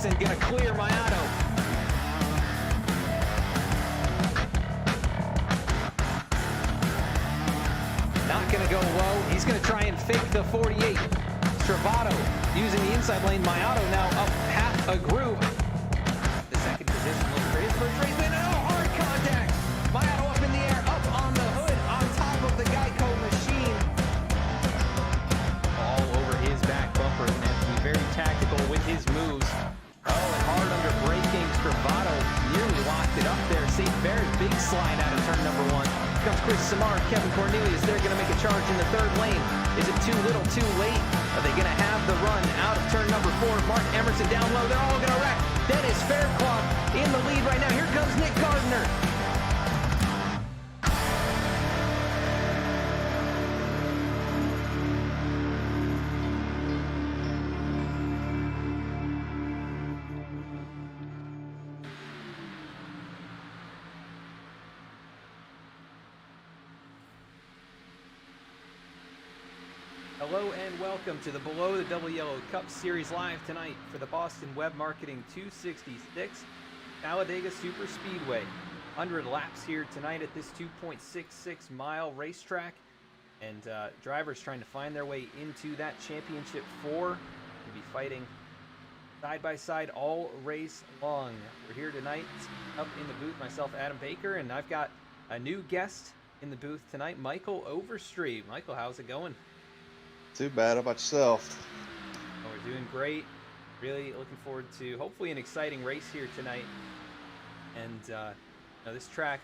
Emerson gonna clear Mayato. Not gonna go low. He's gonna try and fake the 48. Travato using the inside lane. Mayato now up half a groove. The second position looks for his first race win. Oh, hard contact. Mayato up in the air, up on the hood, on top of the Geico machine. All over his back bumper. And has to be very tactical with his moves. Oh, and hard under braking. Travato nearly locked it up there. St. Barrett, big slide out of turn number 1. Here comes Chris Samar, Kevin Cornelius. They're going to make a charge in the third lane. Is it too little, too late? Are they going to have the run out of turn number 4? Mark Emerson down low. They're all going to wreck. Dennis Fairclough in the lead right now. Here comes Nick Gardner. Hello and welcome to the Below the Double Yellow Cup Series live tonight for the Boston Web Marketing 266 Talladega Super Speedway. 100 laps here tonight at this 2.66 mile racetrack, and drivers trying to find their way into that championship 4. We'll be fighting side by side all race long. We're here tonight up in the booth, myself, Adam Baker, and I've got a new guest in the booth tonight, Michael Overstreet. Michael, how's it going? Too bad. How about yourself? Oh, we're doing great. Really looking forward to hopefully an exciting race here tonight. And this track,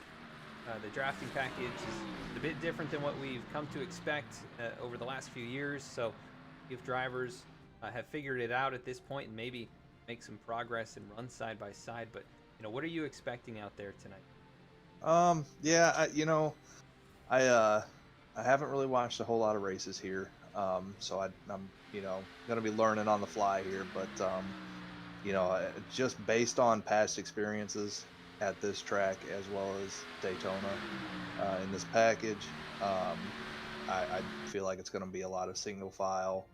the drafting package is a bit different than what we've come to expect over the last few years. So if drivers have figured it out at this point and maybe make some progress and run side by side. But what are you expecting out there tonight? Yeah, I haven't really watched a whole lot of races here. So I'm going to be learning on the fly here, but, just based on past experiences at this track as well as Daytona in this package, I feel like it's going to be a lot of single file.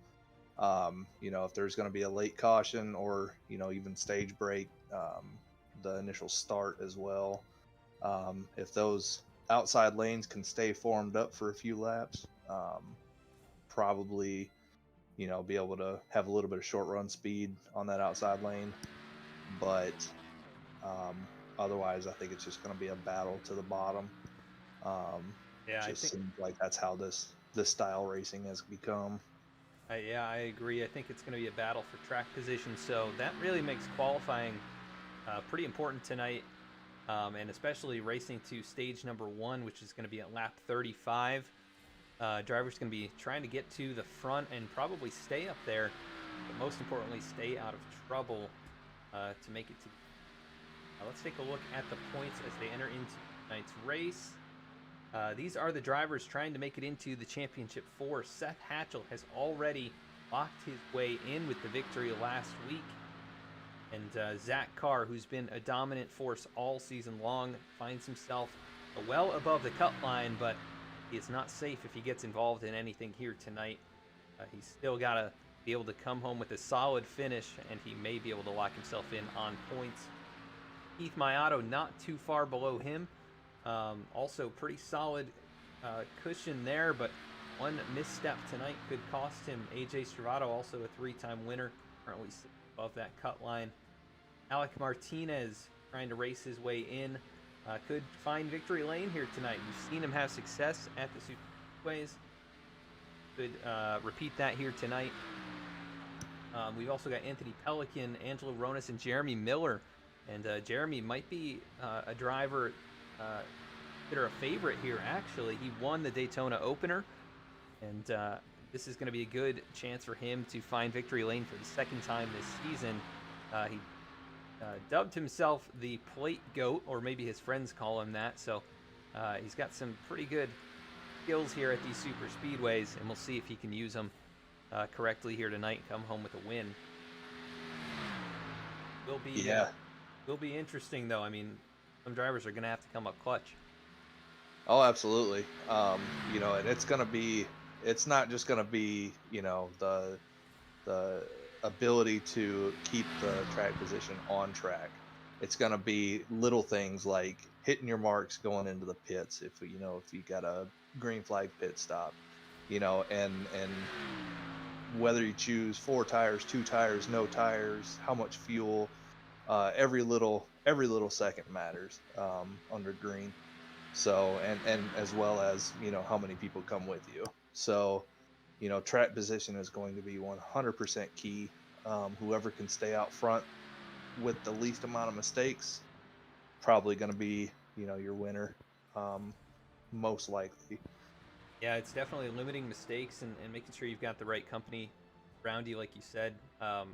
If there's going to be a late caution or, even stage break, the initial start as well. If those outside lanes can stay formed up for a few laps, probably be able to have a little bit of short run speed on that outside lane, but otherwise I think it's just going to be a battle to the bottom. Yeah, it seems like that's how this style racing has become. Yeah, I agree. I think it's going to be a battle for track position, so that really makes qualifying pretty important tonight, and especially racing to stage number 1, which is going to be at lap 35. Drivers going to be trying to get to the front and probably stay up there, but most importantly, stay out of trouble to make it to. Let's take a look at the points as they enter into tonight's race. These are the drivers trying to make it into the championship 4. Seth Hatchell has already locked his way in with the victory last week. And Zach Carr, who's been a dominant force all season long, finds himself well above the cut line, but he is not safe if he gets involved in anything here tonight. He's still got to be able to come home with a solid finish, and he may be able to lock himself in on points. Keith Mayato not too far below him. Also pretty solid cushion there, but one misstep tonight could cost him. AJ Stravato, also a 3-time winner, currently above that cut line. Alec Martinez trying to race his way in. Could find victory lane here tonight. You've seen him have success at the Super Speedways. Could repeat that here tonight. We've also got Anthony Pelican, Angelo Ronas, and Jeremy Miller. And Jeremy might be a driver that are a favorite here, actually. He won the Daytona opener. And this is going to be a good chance for him to find victory lane for the second time this season. He dubbed himself the Plate Goat, or maybe his friends call him that. So he's got some pretty good skills here at these super speedways, and we'll see if he can use them correctly here tonight and come home with a win. Will be interesting, though. I mean, some drivers are going to have to come up clutch. Oh, absolutely. And it's going to be, it's not just going to be, the ability to keep the track position on track. It's going to be little things like hitting your marks going into the pits. If you got a green flag pit stop, and whether you choose 4 tires, 2 tires, no tires, how much fuel, every little second matters under green. So and as well as how many people come with you. So track position is going to be 100% key. Whoever can stay out front with the least amount of mistakes, probably going to be your winner, most likely. Yeah, it's definitely limiting mistakes and making sure you've got the right company around you, like you said. A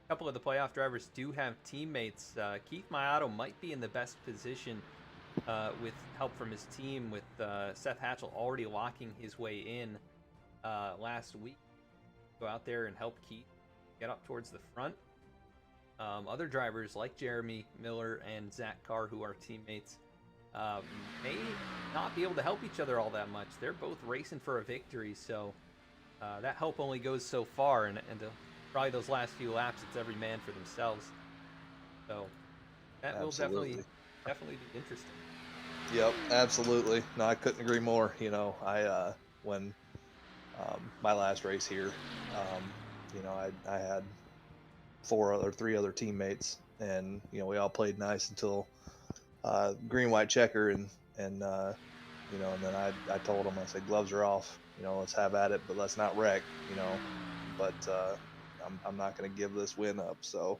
couple of the playoff drivers do have teammates. Keith Mayato might be in the best position with help from his team, with Seth Hatchell already locking his way in last week. Go out there and help Keith get up towards the front. Other drivers like Jeremy Miller and Zach Carr, who are teammates, may not be able to help each other all that much. They're both racing for a victory, so that help only goes so far, and probably those last few laps, it's every man for themselves. So that Absolutely. will definitely be interesting. Yep, absolutely. No, I couldn't agree more. I when my last race here, I had 3 other teammates, and we all played nice until green white checker, and then I told them, I said, gloves are off, let's have at it, but let's not wreck, but I'm not going to give this win up. So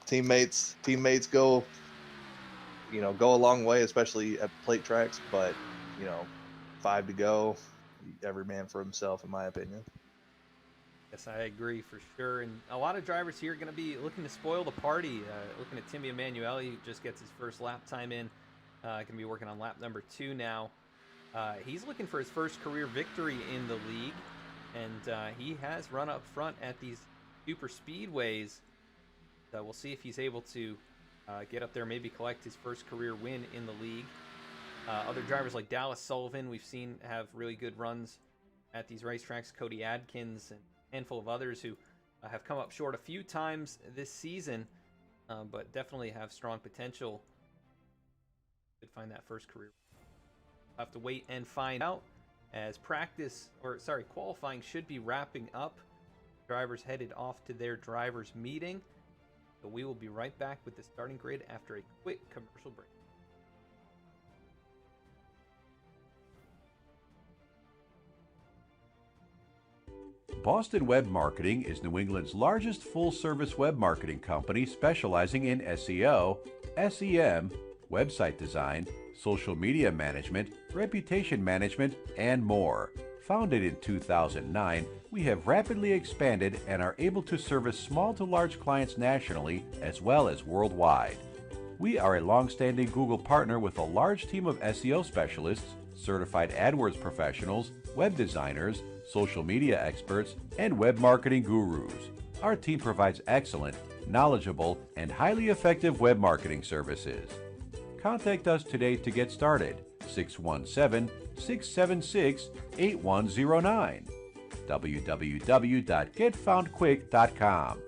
teammates go go a long way, especially at plate tracks, but 5 to go, every man for himself, in my opinion. Yes, I agree for sure. And a lot of drivers here are going to be looking to spoil the party. Looking at Timmy Emanuele, who just gets his first lap time in. Going to be working on lap number 2 now. He's looking for his first career victory in the league. And he has run up front at these super speedways. So we'll see if he's able to get up there, maybe collect his first career win in the league. Other drivers like Dallas Sullivan, we've seen have really good runs at these racetracks. Cody Adkins and handful of others who have come up short a few times this season, but definitely have strong potential. Could find that first career. We'll have to wait and find out, as qualifying should be wrapping up. Drivers headed off to their drivers meeting. So we will be right back with the starting grid after a quick commercial break. Boston Web Marketing is New England's largest full-service web marketing company specializing in SEO, SEM, website design, social media management, reputation management, and more. Founded in 2009, we have rapidly expanded and are able to service small to large clients nationally as well as worldwide. We are a long-standing Google partner with a large team of SEO specialists, certified AdWords professionals, web designers, social media experts, and web marketing gurus. Our team provides excellent, knowledgeable, and highly effective web marketing services. Contact us today to get started. 617-676-8109. www.getfoundquick.com.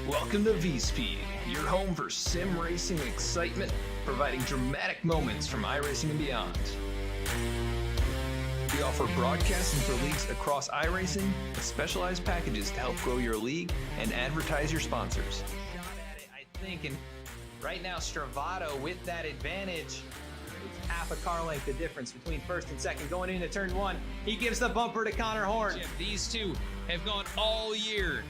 Welcome to V-Speed, your home for sim racing excitement, providing dramatic moments from iRacing and beyond. We offer broadcasting for leagues across iRacing with specialized packages to help grow your league and advertise your sponsors. Shot at it, I think, and right now Stravato with that advantage. It's half a car length the difference between first and second going into turn one. He gives the bumper to Connor Horn. These two have gone all year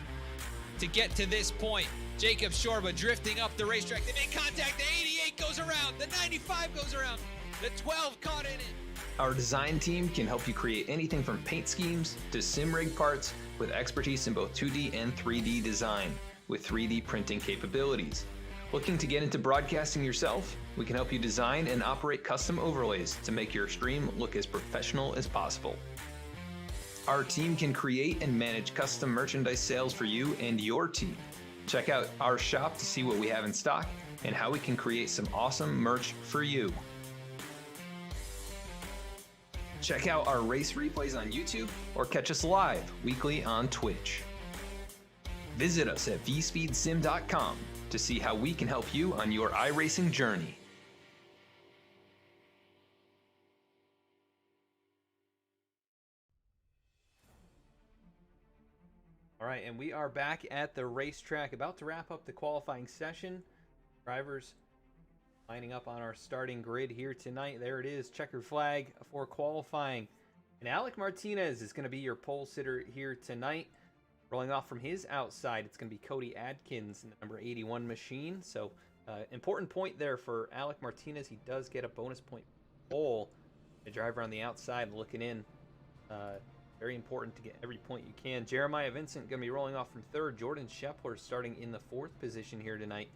to get to this point. Jacob Shorba drifting up the racetrack. They make contact. The 88 goes around. The 95 goes around. The 12 caught in it. Our design team can help you create anything from paint schemes to sim rig parts with expertise in both 2D and 3D design with 3D printing capabilities. Looking to get into broadcasting yourself? We can help you design and operate custom overlays to make your stream look as professional as possible. Our team can create and manage custom merchandise sales for you and your team. Check out our shop to see what we have in stock and how we can create some awesome merch for you. Check out our race replays on YouTube or catch us live weekly on Twitch. Visit us at vspeedsim.com to see how we can help you on your iRacing journey. All right, and we are back at the racetrack, about to wrap up the qualifying session. Drivers lining up on our starting grid here tonight. There it is, checkered flag for qualifying. And Alec Martinez is going to be your pole sitter here tonight. Rolling off from his outside, it's going to be Cody Adkins in the number 81 machine. So important point there for Alec Martinez. He does get a bonus point pole. The driver on the outside looking in. Very important to get every point you can. Jeremiah Vincent going to be rolling off from third. Jordan Shepler starting in the fourth position here tonight.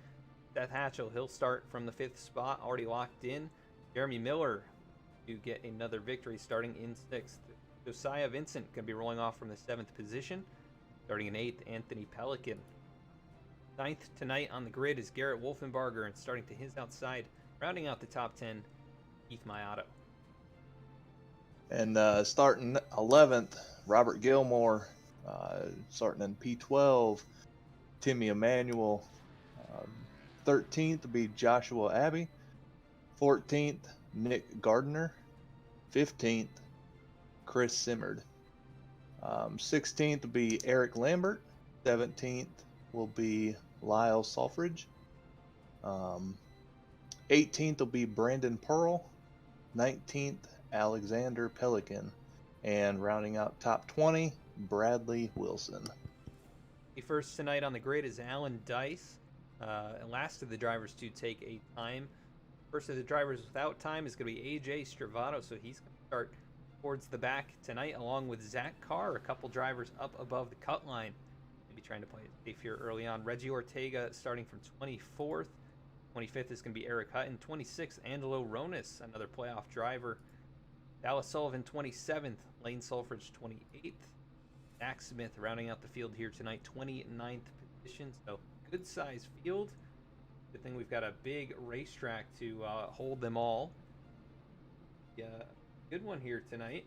Seth Hatchell, he'll start from the fifth spot, already locked in. Jeremy Miller to get another victory starting in sixth. Josiah Vincent going to be rolling off from the seventh position. Starting in eighth, Anthony Pelican. Ninth tonight on the grid is Garrett Wolfenbarger, and starting to his outside, rounding out the top 10, Keith Mayato. And starting 11th, Robert Gilmore. Starting in P12, Timmy Emanuel. 13th will be Joshua Abbey. 14th, Nick Gardner. 15th, Chris Simmerd. 16th will be Eric Lambert. 17th will be Lyle Sulfridge. 18th will be Brandon Pearl. 19th, Alexander Pelican. And rounding out top 20, Bradley Wilson. First tonight on the grid is Alan Dice. Last of the drivers to take a time. First of the drivers without time is going to be AJ Stravato, so he's going to start towards the back tonight along with Zach Carr, a couple drivers up above the cut line. Maybe trying to play it safe here early on. Reggie Ortega starting from 24th. 25th is going to be Eric Hutton. 26th, Angelo Ronis, another playoff driver. Dallas Sullivan 27th. Lane Sulfridge 28th. Zach Smith rounding out the field here tonight, 29th position. So good size field. Good thing we've got a big racetrack to hold them all. Yeah, good one here tonight.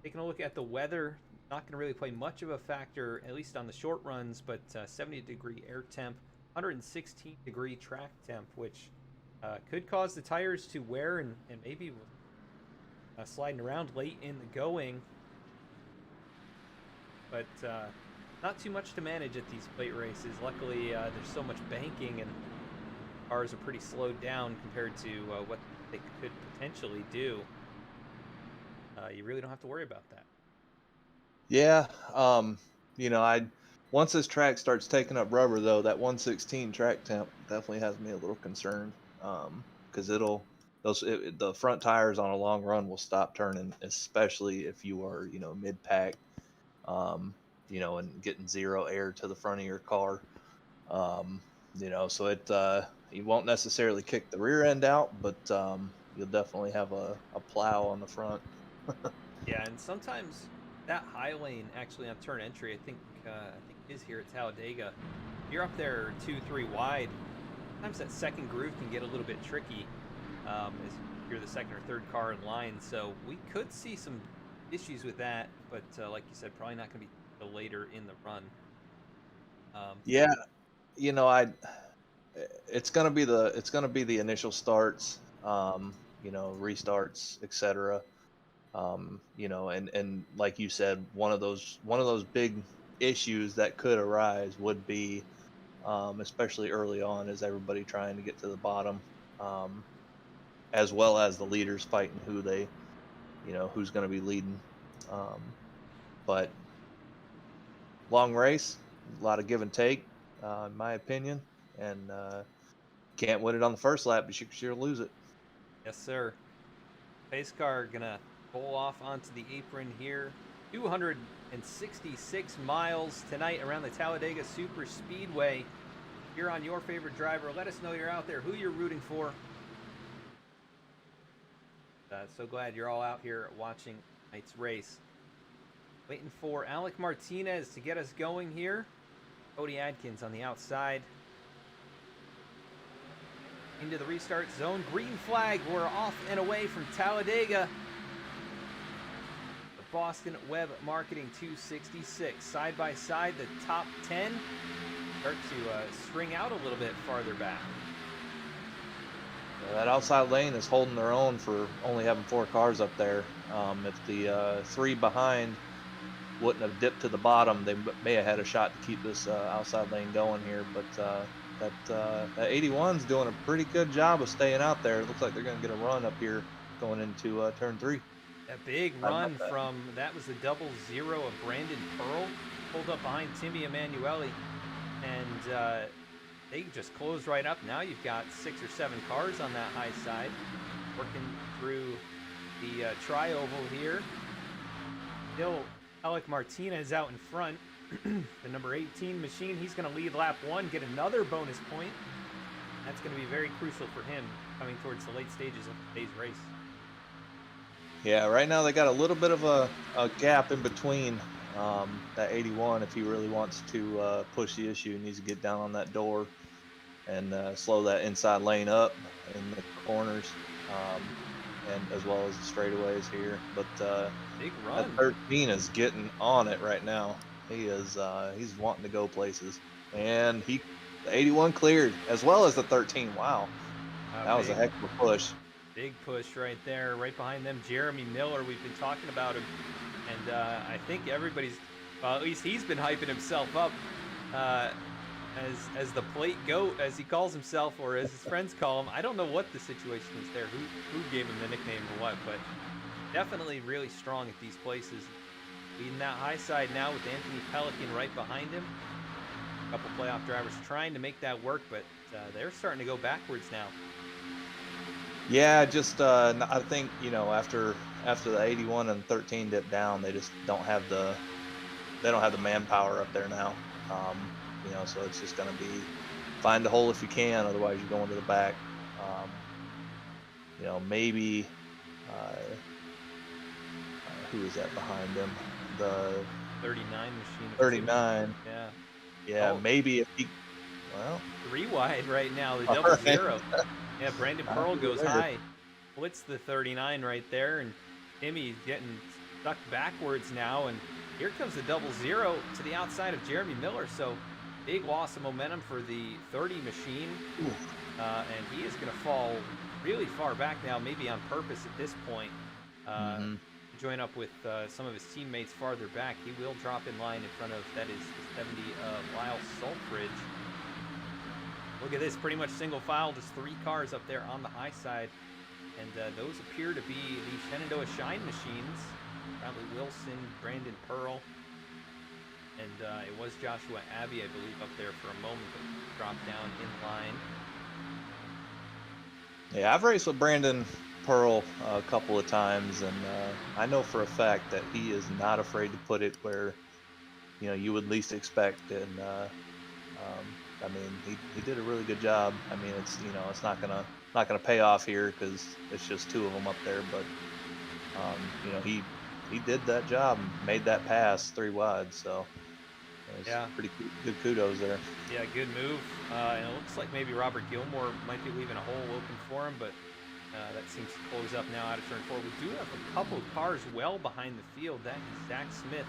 Taking a look at the weather, not going to really play much of a factor, at least on the short runs, but 70-degree air temp, 116-degree track temp, which could cause the tires to wear and maybe sliding around late in the going. But not too much to manage at these plate races. Luckily, there's so much banking and cars are pretty slowed down compared to what they could potentially do. You really don't have to worry about that. Yeah, once this track starts taking up rubber, though, that 116 track temp definitely has me a little concerned, because the front tires on a long run will stop turning, especially if you are mid-pack, and getting zero air to the front of your car. So you won't necessarily kick the rear end out, but you'll definitely have a plow on the front. Yeah, and sometimes that high lane actually on turn entry, I think is here at Talladega. You're up there 2-3 wide. Sometimes that second groove can get a little bit tricky as you're the second or third car in line. So we could see some issues with that, but like you said, probably not going to be till later in the run. Yeah, you know, it's gonna be the initial starts, restarts, etc. And like you said, one of those big issues that could arise would be, especially early on, is everybody trying to get to the bottom, um, as well as the leaders fighting who's going to be leading. Um, but long race, a lot of give and take, in my opinion, and can't win it on the first lap, but you can sure lose it. Yes, sir. Pace car gonna pull off onto the apron here. 266 miles tonight around the Talladega Super Speedway. You're on your favorite driver. Let us know you're out there, who you're rooting for. So glad you're all out here watching tonight's race. Waiting for Alec Martinez to get us going here. Cody Adkins on the outside. Into the restart zone. Green flag. We're off and away from Talladega. The Boston Web Marketing 266. Side by side, the top 10 start to string out a little bit farther back. That outside lane is holding their own for only having 4 cars up there. If the 3 behind wouldn't have dipped to the bottom, they may have had a shot to keep this outside lane going here. But that 81's doing a pretty good job of staying out there. It looks like they're going to get a run up here going into turn 3. A big run that was the 00 of Brandon Pearl, pulled up behind Timmy Emanuele, and they just closed right up. Now you've got 6 or 7 cars on that high side, working through the tri-oval here. Still, Alec Martinez out in front. The number 18 machine, he's going to lead lap 1, get another bonus point. That's going to be very crucial for him coming towards the late stages of today's race. Yeah, right now they got a little bit of a gap in between that 81. If he really wants to push the issue, he needs to get down on that door and slow that inside lane up in the corners, and as well as the straightaways here. But big run. 13 is getting on it right now. He is he's wanting to go places, and the 81 cleared as well as the 13. Wow, that was a heck of a push. Big push right there. Right behind them, Jeremy Miller. We've been talking about him, and I think everybody's, well, at least he's been hyping himself up as the plate goat, as he calls himself, or as his friends call him. I don't know what the situation is there, who gave him the nickname or what, but definitely really strong at these places. Leading that high side now with Anthony Pelican right behind him. A couple playoff drivers trying to make that work, but they're starting to go backwards now. Yeah, just I think after the 81 and 13 dip down, they just don't have the manpower up there now. So it's just going to be find a hole if you can, otherwise you're going to the back. Maybe who is that behind them? The 39 machine. 39. Yeah. Yeah, Oh. Maybe if he, 3 wide right now, the All 00. Yeah, Brandon Pearl goes high. Blitz the 39 right there, and Timmy getting stuck backwards now, and here comes the 00 to the outside of Jeremy Miller, so big loss of momentum for the 30 machine, and he is going to fall really far back now, maybe on purpose at this point. Join up with some of his teammates farther back. He will drop in line in front of, that is the 70 Lyle Saltridge. Look at this, pretty much single file, just 3 cars up there on the high side. And those appear to be the Shenandoah Shine machines. Probably Wilson, Brandon Pearl. And it was Joshua Abbey, I believe, up there for a moment, but dropped down in line. Yeah, I've raced with Brandon Pearl a couple of times, and I know for a fact that he is not afraid to put it where you would least expect. And I mean, he did a really good job. I mean, it's not gonna pay off here because it's just 2 of them up there, but he did that job and made that pass 3 wide. So yeah, pretty good kudos there. Yeah, good move. And it looks like maybe Robert Gilmore might be leaving a hole open for him, but that seems to close up now out of turn 4. We do have a couple of cars well behind the field. That is Zach Smith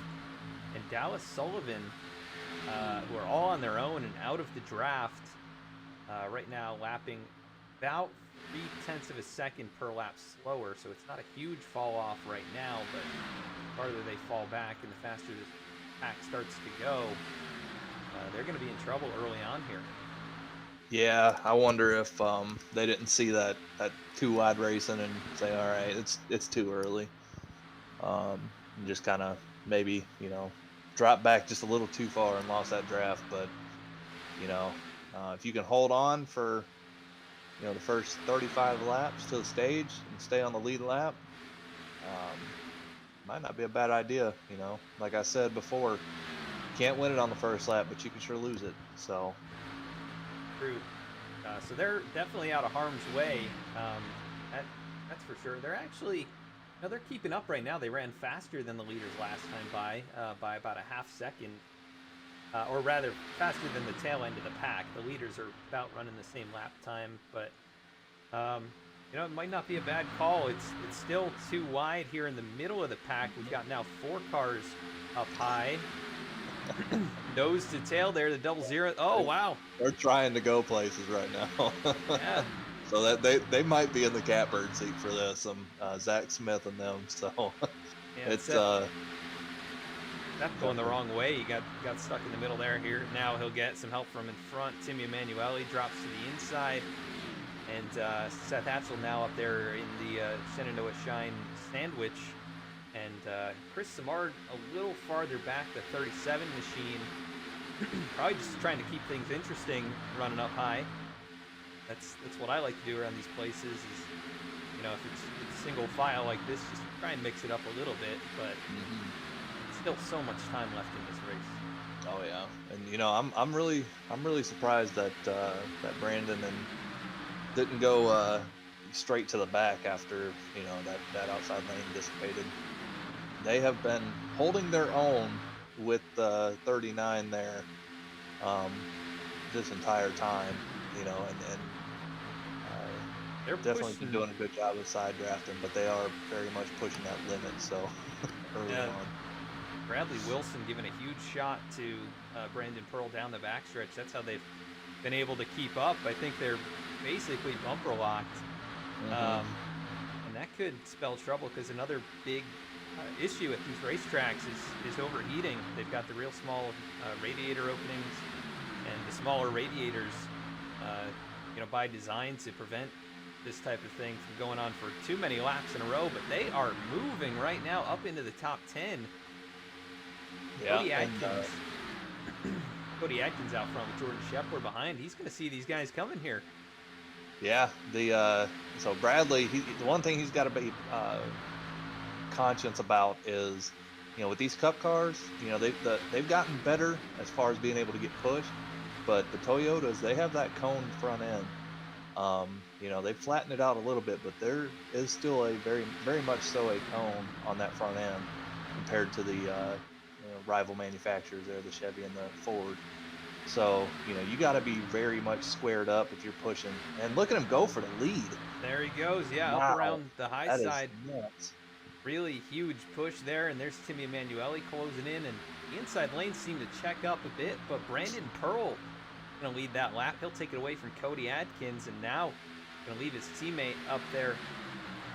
and Dallas Sullivan who are all on their own and out of the draft. Right now, lapping about 0.3 of a second per lap slower, so it's not a huge fall off right now, but the farther they fall back and the faster this pack starts to go, they're going to be in trouble early on here. Yeah, I wonder if they didn't see that too wide racing and say, all right, it's too early. And just kind of maybe, drop back just a little too far and lost that draft. But, if you can hold on for, the first 35 laps to the stage and stay on the lead lap, might not be a bad idea. Like I said before, you can't win it on the first lap, but you can sure lose it. So. True. So they're definitely out of harm's way. That's for sure. They're actually, they're keeping up right now. They ran faster than the leaders last time by about a half second, or rather faster than the tail end of the pack. The leaders are about running the same lap time, but it might not be a bad call. It's still too wide here in the middle of the pack. We've got now 4 cars up high. Nose to tail there, the 00. Oh, wow. They're trying to go places right now. Yeah. So that they might be in the catbird seat for this. Zach Smith and them. So Yeah, it's Seth going the wrong way. He got stuck in the middle there. Here now he'll get some help from in front. Timmy Emanuele drops to the inside, and Seth Hatchell now up there in the Shenandoah Shine sandwich. And Chris Simard a little farther back, the 37 machine. Probably just trying to keep things interesting, running up high. That's what I like to do around these places. Is if it's single file like this, just try and mix it up a little bit. But still so much time left in this race. Oh yeah, and I'm really surprised that that Brandon didn't go straight to the back after that outside lane dissipated. They have been holding their own with 39 there this entire time, and they're definitely pushing, been doing a good job of side drafting, but they are very much pushing that limit. So early on. Bradley Wilson giving a huge shot to Brandon Pearl down the backstretch. That's how they've been able to keep up. I think they're basically bumper locked, and that could spell trouble because another big issue at these racetracks is overheating. They've got the real small radiator openings, and the smaller radiators, by design to prevent this type of thing from going on for too many laps in a row. But they are moving right now up into the top 10. Yeah, Cody Atkins out front with Jordan Shepler behind. He's going to see these guys coming here. Yeah, so Bradley, the one thing he's got to be conscious about is, with these Cup cars, they've gotten better as far as being able to get pushed, but the Toyotas, they have that cone front end. They've flattened it out a little bit, but there is still a very, very much so a cone on that front end compared to the rival manufacturers there, the Chevy and the Ford. So, you got to be very much squared up if you're pushing. And look at him go for the lead. There he goes. Yeah, Wow. up around the high That side. is nuts. Really huge push there, and there's Timmy Emanuele closing in, and the inside lanes seem to check up a bit, but Brandon Pearl going to lead that lap. He'll take it away from Cody Atkins, and now going to leave his teammate up there,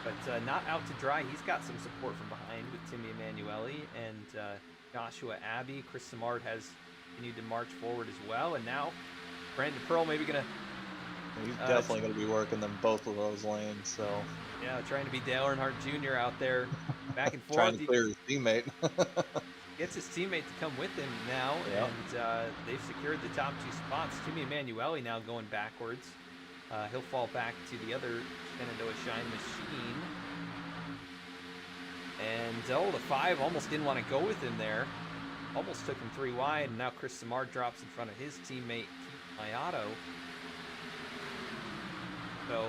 but not out to dry. He's got some support from behind with Timmy Emanuele and Joshua Abbey. Chris Simard has continued to march forward as well, and now Brandon Pearl maybe going to... He's definitely going to be working them both of those lanes, so... Yeah, trying to be Dale Earnhardt Jr. out there, back and forth. Trying to clear his teammate. Gets his teammate to come with him now, and they've secured the top 2 spots. Timmy Emanuele now going backwards. He'll fall back to the other Shenandoah Shine machine. And, the 5 almost didn't want to go with him there. Almost took him 3 wide, and now Chris Simard drops in front of his teammate, Keith Mayato. So,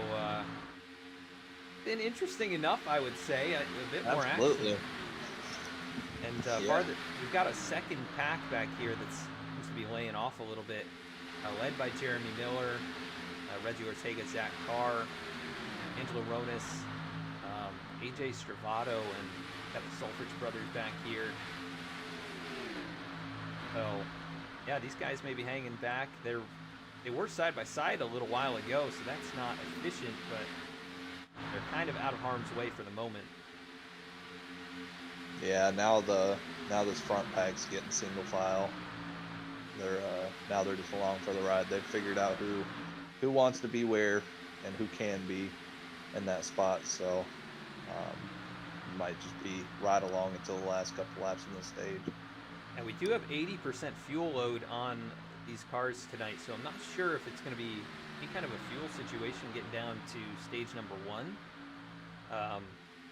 been interesting enough, I would say. A bit more Absolutely. action. And farther, we've got a second pack back here that seems to be laying off a little bit. Led by Jeremy Miller, Reggie Ortega, Zach Carr, Angelo Ronis, AJ Stravato, and got the Sulfrich brothers back here. So, Yeah, these guys may be hanging back. They were side by side a little while ago, so that's not efficient, but they're kind of out of harm's way for the moment. Yeah, now this front pack's getting single file. Now they're just along for the ride. They've figured out who wants to be where and who can be in that spot. So it might just be ride along until the last couple laps in the stage. And we do have 80% fuel load on these cars tonight, so I'm not sure if it's going to be any kind of a fuel situation getting down to stage number 1.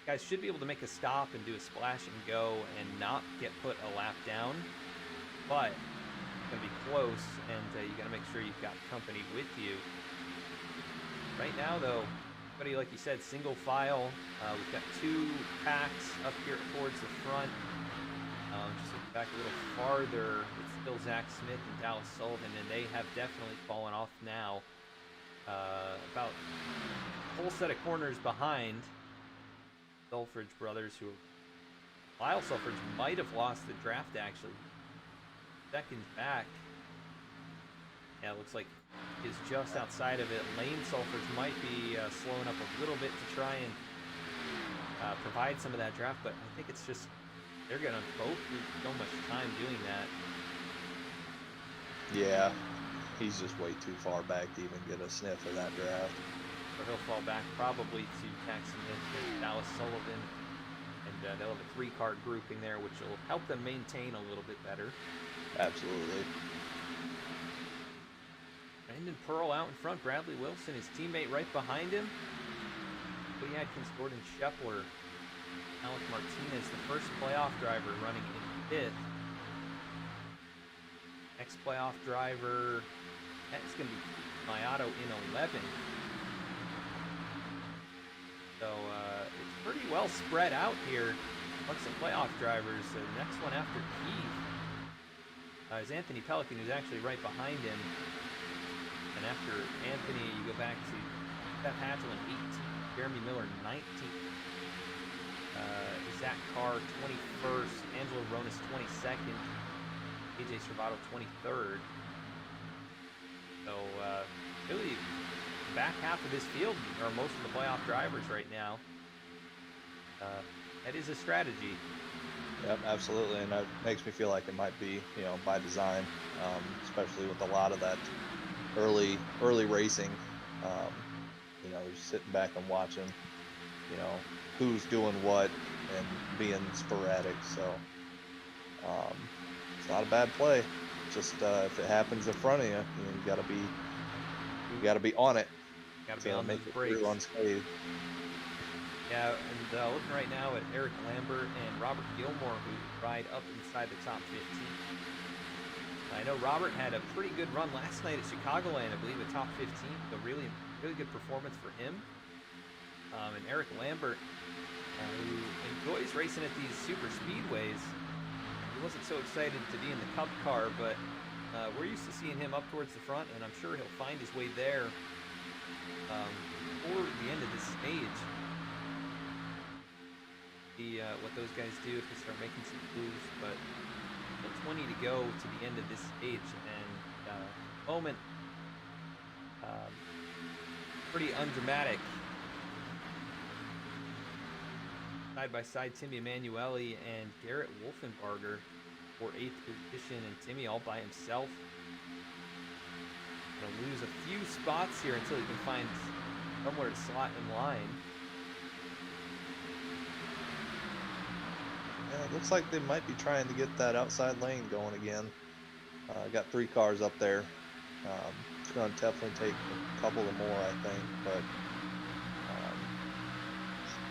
Guys should be able to make a stop and do a splash and go and not get put a lap down, but it's going to be close, and you got to make sure you've got company with you. Right now, though, everybody, like you said, single file. We've got 2 packs up here towards the front. Just look back a little farther, it's still Zach Smith and Dallas Sullivan, and they have definitely fallen off now. About a whole set of corners behind Sulfridge brothers, who Lyle Sulfridge might have lost the draft actually. Seconds back. Yeah, it looks like is just outside of it. Lane Sulfridge might be slowing up a little bit to try and provide some of that draft, but I think it's just they're gonna both lose so much time doing that. Yeah, he's just way too far back to even get a sniff of that draft. So he'll fall back probably to Jackson and Dallas Sullivan, and they'll have a 3-car grouping there, which will help them maintain a little bit better. Absolutely. Brandon Pearl out in front, Bradley Wilson, his teammate right behind him. Cody Atkins, Gordon Scheffler, Alec Martinez, the first playoff driver running in 5th. Next playoff driver, that's going to be Mayato in 11th. So it's pretty well spread out here amongst the playoff drivers. The next one after Keith is Anthony Pelican, who's actually right behind him. And after Anthony, you go back to Seth Hatchell in 18th, Jeremy Miller 19th. Zach Carr 21st, Angelo Ronas 22nd, AJ Servato 23rd. So really, the back half of this field are most of the playoff drivers right now. That is a strategy. Yep, absolutely, and that makes me feel like it might be, by design, especially with a lot of that early racing. Just sitting back and watching, who's doing what and being sporadic. So it's not a bad play. Just if it happens in front of you, you gotta be on it. Got to be on those brakes. Unscathed. Yeah, and looking right now at Eric Lambert and Robert Gilmore, who ride up inside the top 15. I know Robert had a pretty good run last night at Chicagoland, I believe, a top 15. So really good performance for him. And Eric Lambert, who enjoys racing at these super speedways. He wasn't so excited to be in the Cup car, but we're used to seeing him up towards the front, and I'm sure he'll find his way there before the end of this stage. See what those guys do if they start making some moves, but 20 to go to the end of this stage, and moment pretty undramatic. Side by side, Timmy Emanuele and Garrett Wolfenbarger for 8th position, and Timmy all by himself. Gonna lose a few spots here until he can find somewhere to slot in line. Yeah, it looks like they might be trying to get that outside lane going again. Got 3 cars up there. It's going to definitely take a couple of more, I think, but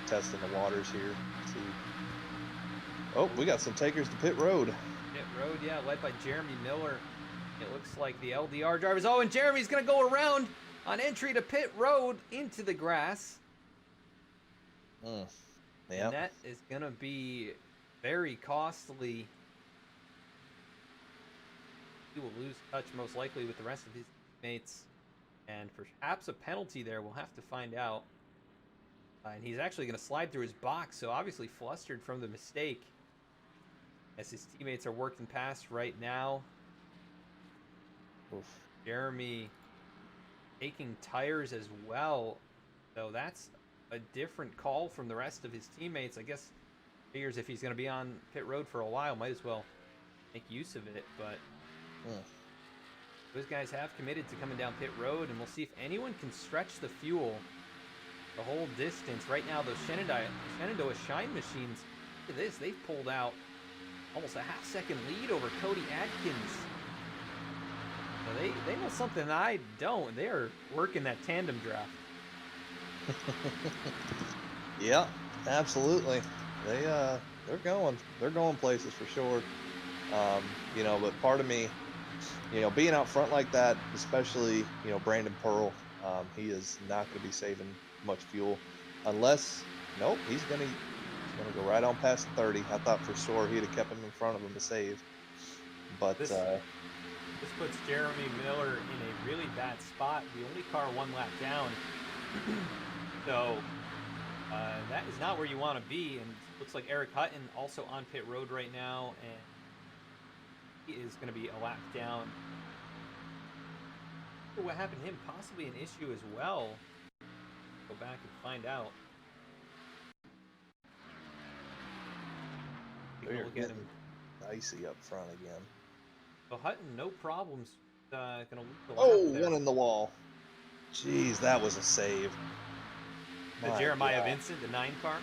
testing the waters here. See. Oh, we got some takers to pit road. Pit road, yeah, led by Jeremy Miller. It looks like the LDR drivers. Oh, and Jeremy's going to go around on entry to pit road into the grass. Yeah. And that is going to be very costly. He will lose touch most likely with the rest of his teammates, and perhaps a penalty there. We'll have to find out. And he's actually going to slide through his box, so obviously flustered from the mistake as his teammates are working past right now. Oof. Jeremy taking tires as well. So that's a different call from the rest of his teammates. I guess figures if he's going to be on pit road for a while, might as well make use of it. But those guys have committed to coming down pit road, and we'll see if anyone can stretch the fuel the whole distance. Right now, those Shenandoah Shine machines, look at this, they've pulled out almost a half-second lead over Cody Atkins. So they know something that I don't. They are working that tandem draft. Yeah, absolutely. They're going places for sure. You know, but part of me, you know, being out front like that, especially, you know, Brandon Pearl, he is not going to be saving much fuel unless, nope, he's gonna go right on past 30. I thought for sure he'd have kept him in front of him to save, but This puts Jeremy Miller in a really bad spot. The only car one lap down. So that is not where you want to be. And looks like Eric Hutton also on pit road right now, and he is going to be a lap down. What happened to him? Possibly an issue as well. Go back and find out. Take a they're look at him. icy up front again. So Hutton, no problems. Gonna lead the lap Oh, there. one in the wall. Jeez, that was a save. The My Jeremiah God. Vincent, the 9 car.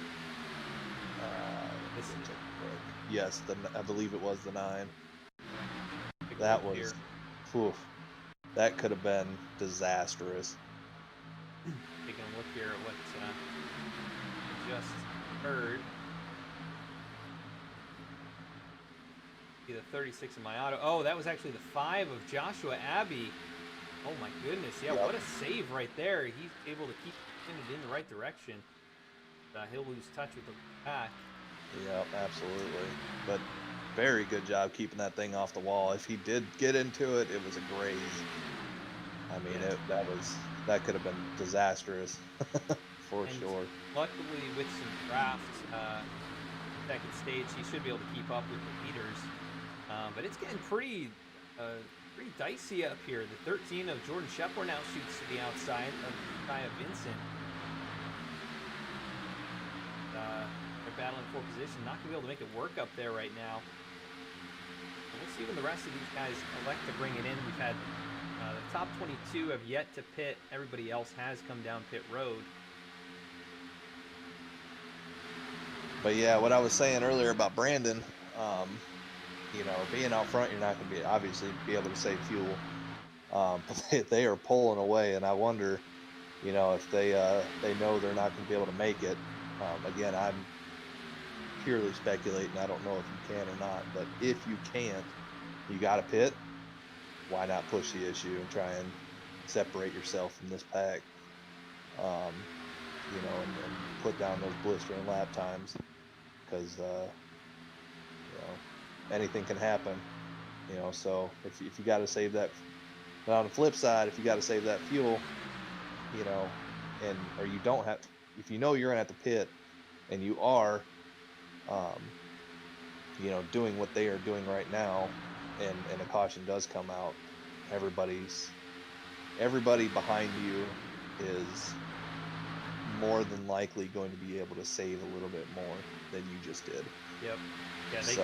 Let me take a look. Yes, I believe it was the 9. Take a That look was, here. oof, that could have been disastrous. Taking a look here at what we just heard. See the 36 in my auto. Oh, that was actually the 5 of Joshua Abbey. Oh my goodness, yeah, Yep. what a save right there. He's able to keep it in the right direction. He'll lose touch with the pack. Yep, absolutely. But very good job keeping that thing off the wall. If he did get into it, it was a graze. I mean, Yeah. that could have been disastrous for And sure. luckily, with some draft, second stage, he should be able to keep up with the leaders. But it's getting pretty dicey up here. The 13 of Jordan Shepler now shoots to the outside of Kaya Vincent. They're battling for position. Not going to be able to make it work up there right now. And we'll see when the rest of these guys elect to bring it in. We've had the top 22 have yet to pit. Everybody else has come down pit road. But yeah, what I was saying earlier about Brandon, you know, being out front, you're not going to obviously be able to save fuel. But they are pulling away, and I wonder, you know, if they know they're not going to be able to make it. Again, I'm purely speculating. I don't know if you can or not, but if you can't, you got to pit. Why not push the issue and try and separate yourself from this pack? You know, and put down those blistering lap times, because you know, anything can happen. You know, so if you got to save that. But on the flip side, if you got to save that fuel, you know, or you don't have, if you know you're gonna have to pit, and you are, you know, doing what they are doing right now, and a caution does come out, everybody behind you is more than likely going to be able to save a little bit more than you just did. Yep. Yeah, they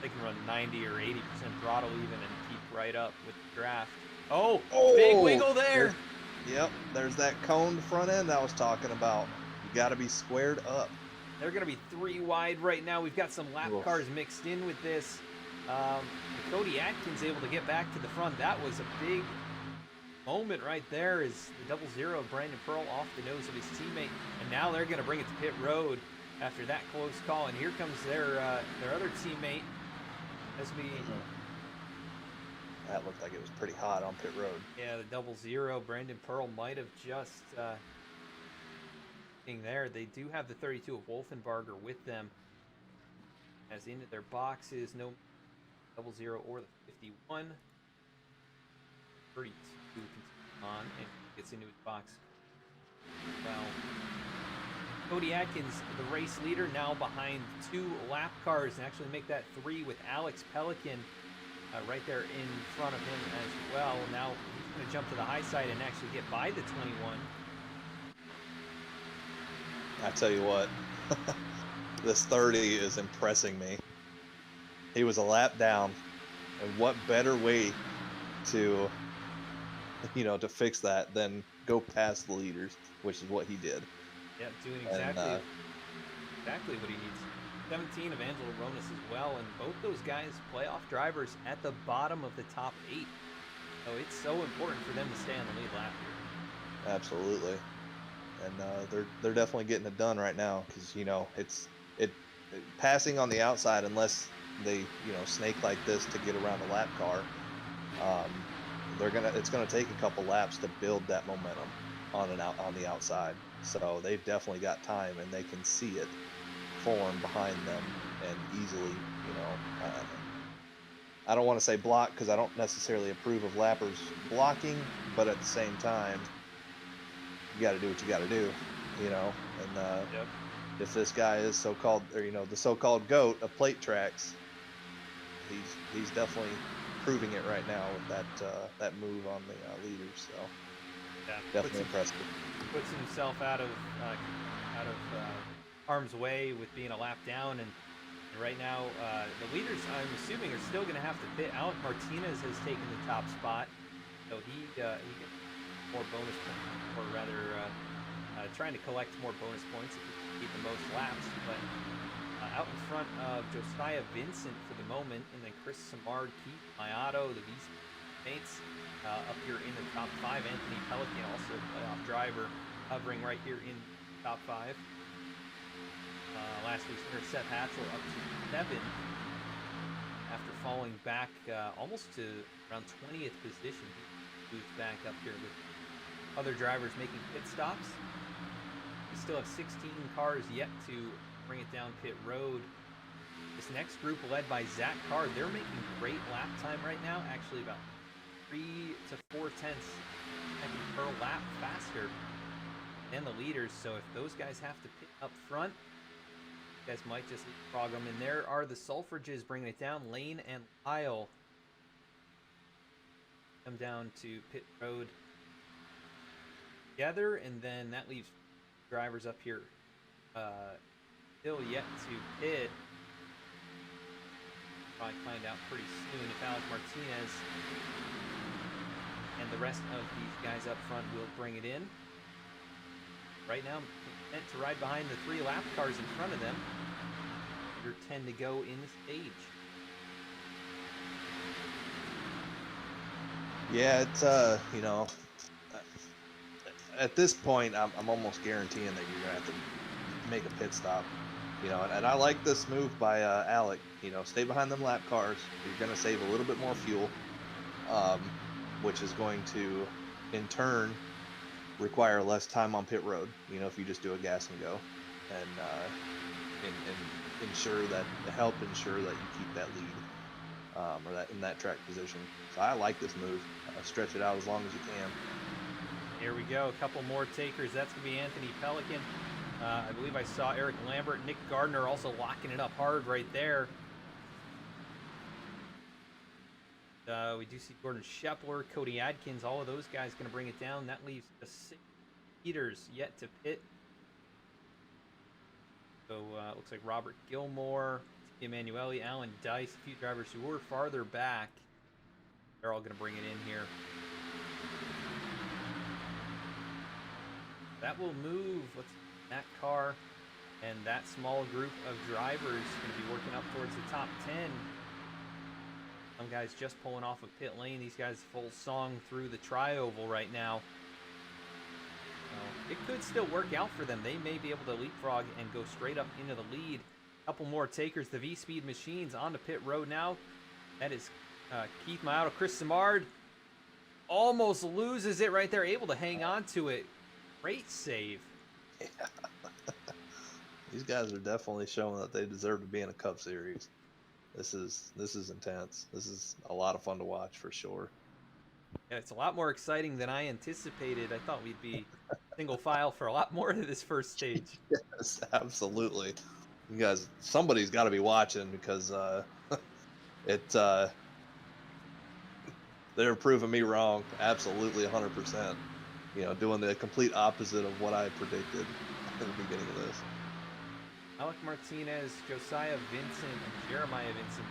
can run 90 or 80% throttle even and keep right up with the draft. Oh, big wiggle there. Yep, there's that coned front end I was talking about. You got to be squared up. They're going to be 3 wide right now. We've got some lap cars mixed in with this. Cody Atkins able to get back to the front. That was a big moment right there, is the 00 of Brandon Pearl off the nose of his teammate. And now they're going to bring it to pit road after that close call. And here comes their other teammate. That looked like it was pretty hot on pit road. Yeah, the 00. Brandon Pearl might have just being there. They do have the 32 of Wolfenbarger with them. As into their boxes, no 00 or the 51. 32 on and gets into his box. Well, Cody Atkins, the race leader, now behind 2 lap cars, and actually make that 3 with Alex Pelican right there in front of him as well. Now he's going to jump to the high side and actually get by the 21. I tell you what, this 30 is impressing me. He was a lap down, and what better way to, to fix that than go past the leaders, which is what he did. Yeah, doing And, exactly what he needs. 17 of Angelo Ronas as well, and both those guys playoff drivers at the bottom of the top 8. So it's so important for them to stay on the lead lap here. Absolutely. And they're definitely getting it done right now, because it's passing on the outside, unless they snake like this to get around the lap car. It's gonna take a couple laps to build that momentum on the outside. So they've definitely got time, and they can see it form behind them and easily. I don't want to say block, because I don't necessarily approve of lappers blocking, but at the same time, you got to do what you got to do, and Yep. if this guy is so-called, or the so-called GOAT of plate tracks, he's definitely proving it right now with that move on the leaders. So Yeah, definitely impressive. puts himself out of harm's way with being a lap down, and right now the leaders, I'm assuming, are still going to have to pit. Alec Martinez has taken the top spot, so he gets more bonus points, or rather trying to collect more bonus points if he can keep the most laps. But out in front of Josiah Vincent for the moment, and then Chris Samard, Keith Mayato, the VC mates up here in the top 5. Anthony Pelican, also playoff driver, hovering right here in top 5. Last week's winner, Seth Hatchell, up to 7 after falling back almost to around 20th position. He moves back up here with other drivers making pit stops. We still have 16 cars yet to bring it down pit road. This next group, led by Zach Card, they're making great lap time right now, actually about 3 to 4 tenths per lap faster than the leaders. So if those guys have to pit up front, you guys might just leapfrog them. And there are the Sulfridges bringing it down. Lane and Lyle come down to pit road together, and then that leaves drivers up here still yet to pit. Probably find out pretty soon if Alec Martinez and the rest of these guys up front will bring it in. Right now, I'm content to ride behind the 3 lap cars in front of them. Under 10 to go in the stage. Yeah, it's at this point, I'm almost guaranteeing that you're gonna have to make a pit stop. And I like this move by Alec. Stay behind them lap cars. You're gonna save a little bit more fuel, which is going to, in turn, require less time on pit road. If you just do a gas and go, and help ensure that you keep that lead, or that in that track position. So I like this move. Stretch it out as long as you can. Here we go. A couple more takers. That's going to be Anthony Pelican. I believe I saw Eric Lambert, Nick Gardner also locking it up hard right there. We do see Gordon Shepler, Cody Adkins, all of those guys going to bring it down. That leaves the 6 leaders yet to pit. So looks like Robert Gilmore, Emanuele, Alan Dice, a few drivers who were farther back. They're all going to bring it in here. That will move that car and that small group of drivers going to be working up towards the top 10. Some guys just pulling off of pit lane. These guys full song through the tri-oval right now. It could still work out for them. They may be able to leapfrog and go straight up into the lead. A couple more takers. The V-Speed Machines on the pit road now. That is Keith Mayato. Chris Samard almost loses it right there. Able to hang on to it. Great save. Yeah. These guys are definitely showing that they deserve to be in a Cup Series. This is intense. This is a lot of fun to watch for sure. Yeah, it's a lot more exciting than I anticipated. I thought we'd be single file for a lot more of this first stage. Yes, absolutely. You guys, somebody's got to be watching, because they're proving me wrong. Absolutely 100%. You know, doing the complete opposite of what I predicted in the beginning of this. Alec Martinez, Josiah Vincent, and Jeremiah Vincent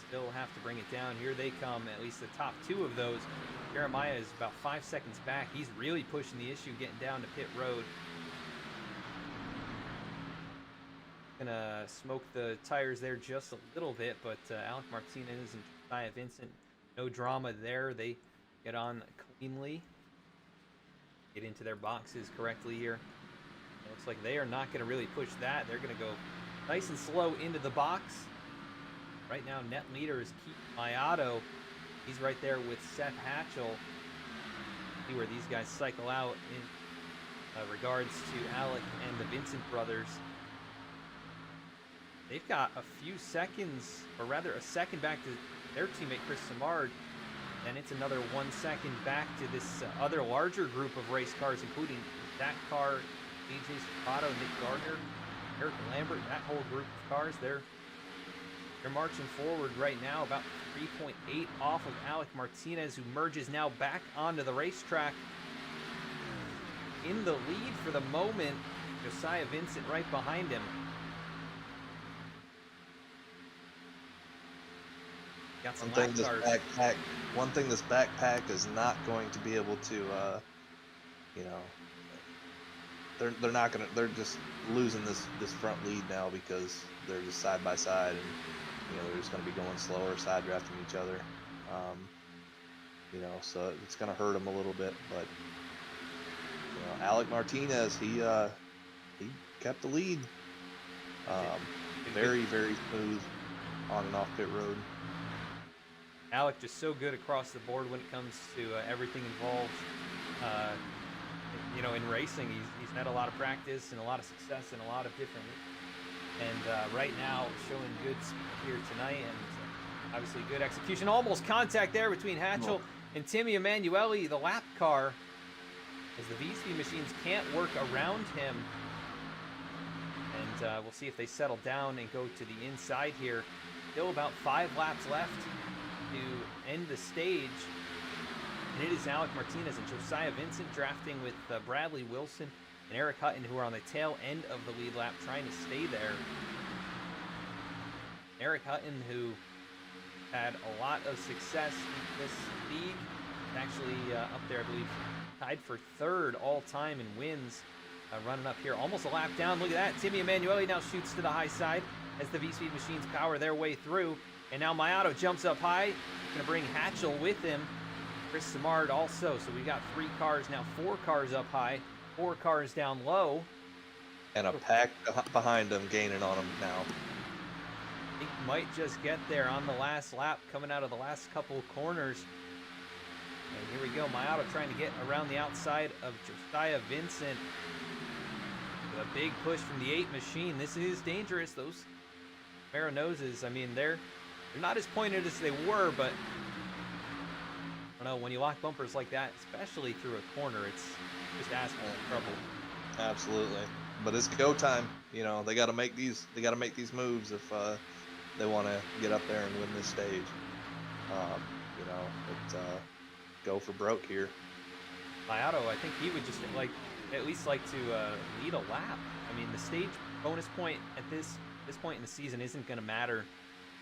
still have to bring it down. Here they come, at least the top two of those. Jeremiah is about 5 seconds back. He's really pushing the issue, getting down to pit road. Gonna smoke the tires there just a little bit, but Alec Martinez and Josiah Vincent, no drama there. They get on cleanly, get into their boxes correctly here. It looks like they are not going to really push that. They're going to go nice and slow into the box. Right now, net leader is Keith Mayato. He's right there with Seth Hatchell. See where these guys cycle out in regards to Alec and the Vincent brothers. They've got a few seconds, or rather a second back to their teammate Chris Simard. And it's another 1 second back to this other larger group of race cars, including Zach Carr, AJ Sapato, Nick Gardner, Eric Lambert. That whole group of cars, they're marching forward right now, about 3.8 off of Alec Martinez, who merges now back onto the racetrack. In the lead for the moment, Josiah Vincent right behind him. Got some One thing this backpack is not going to be able to, you know, they're not gonna, they're just losing this front lead now because they're just side by side, and you know, they're just going to be going slower, side drafting each other. You know, so it's going to hurt them a little bit, but you know, Alec Martinez, he kept the lead. Very smooth on and off pit road. Alec just so good across the board when it comes to everything involved. You know, in racing, he's had a lot of practice and a lot of success in a lot of different leagues. And right now, showing good speed here tonight, and obviously good execution. Almost contact there between Hatchell and Timmy Emanuele, the lap car, as the VSP machines can't work around him. And we'll see if they settle down and go to the inside here. Still about 5 laps left to end the stage. And it is Alec Martinez and Josiah Vincent drafting with Bradley Wilson and Eric Hutton, who are on the tail end of the lead lap trying to stay there. Eric Hutton, who had a lot of success in this league, actually up there, I believe, tied for 3rd all-time in wins, running up here almost a lap down. Look at that. Timmy Emanuele now shoots to the high side as the V-Speed machines power their way through. And now Mayato jumps up high. Going to bring Hatchell with him. Chris Simard also. So we got 3 cars, now 4 cars up high, 4 cars down low. And a pack behind them gaining on them now. He might just get there on the last lap, coming out of the last couple of corners. And here we go. Mayato trying to get around the outside of Josiah Vincent. With a big push from the 8 machine. This is dangerous. Those Marinoses, I mean, they're not as pointed as they were, but I don't know, when you lock bumpers like that, especially through a corner, it's just asphalt trouble. Absolutely. But it's go time. You know, they got to make these moves if they want to get up there and win this stage. You know, but go for broke here. Mayato, I think he would just at least like to lead a lap. I mean, the stage bonus point at this point in the season isn't going to matter.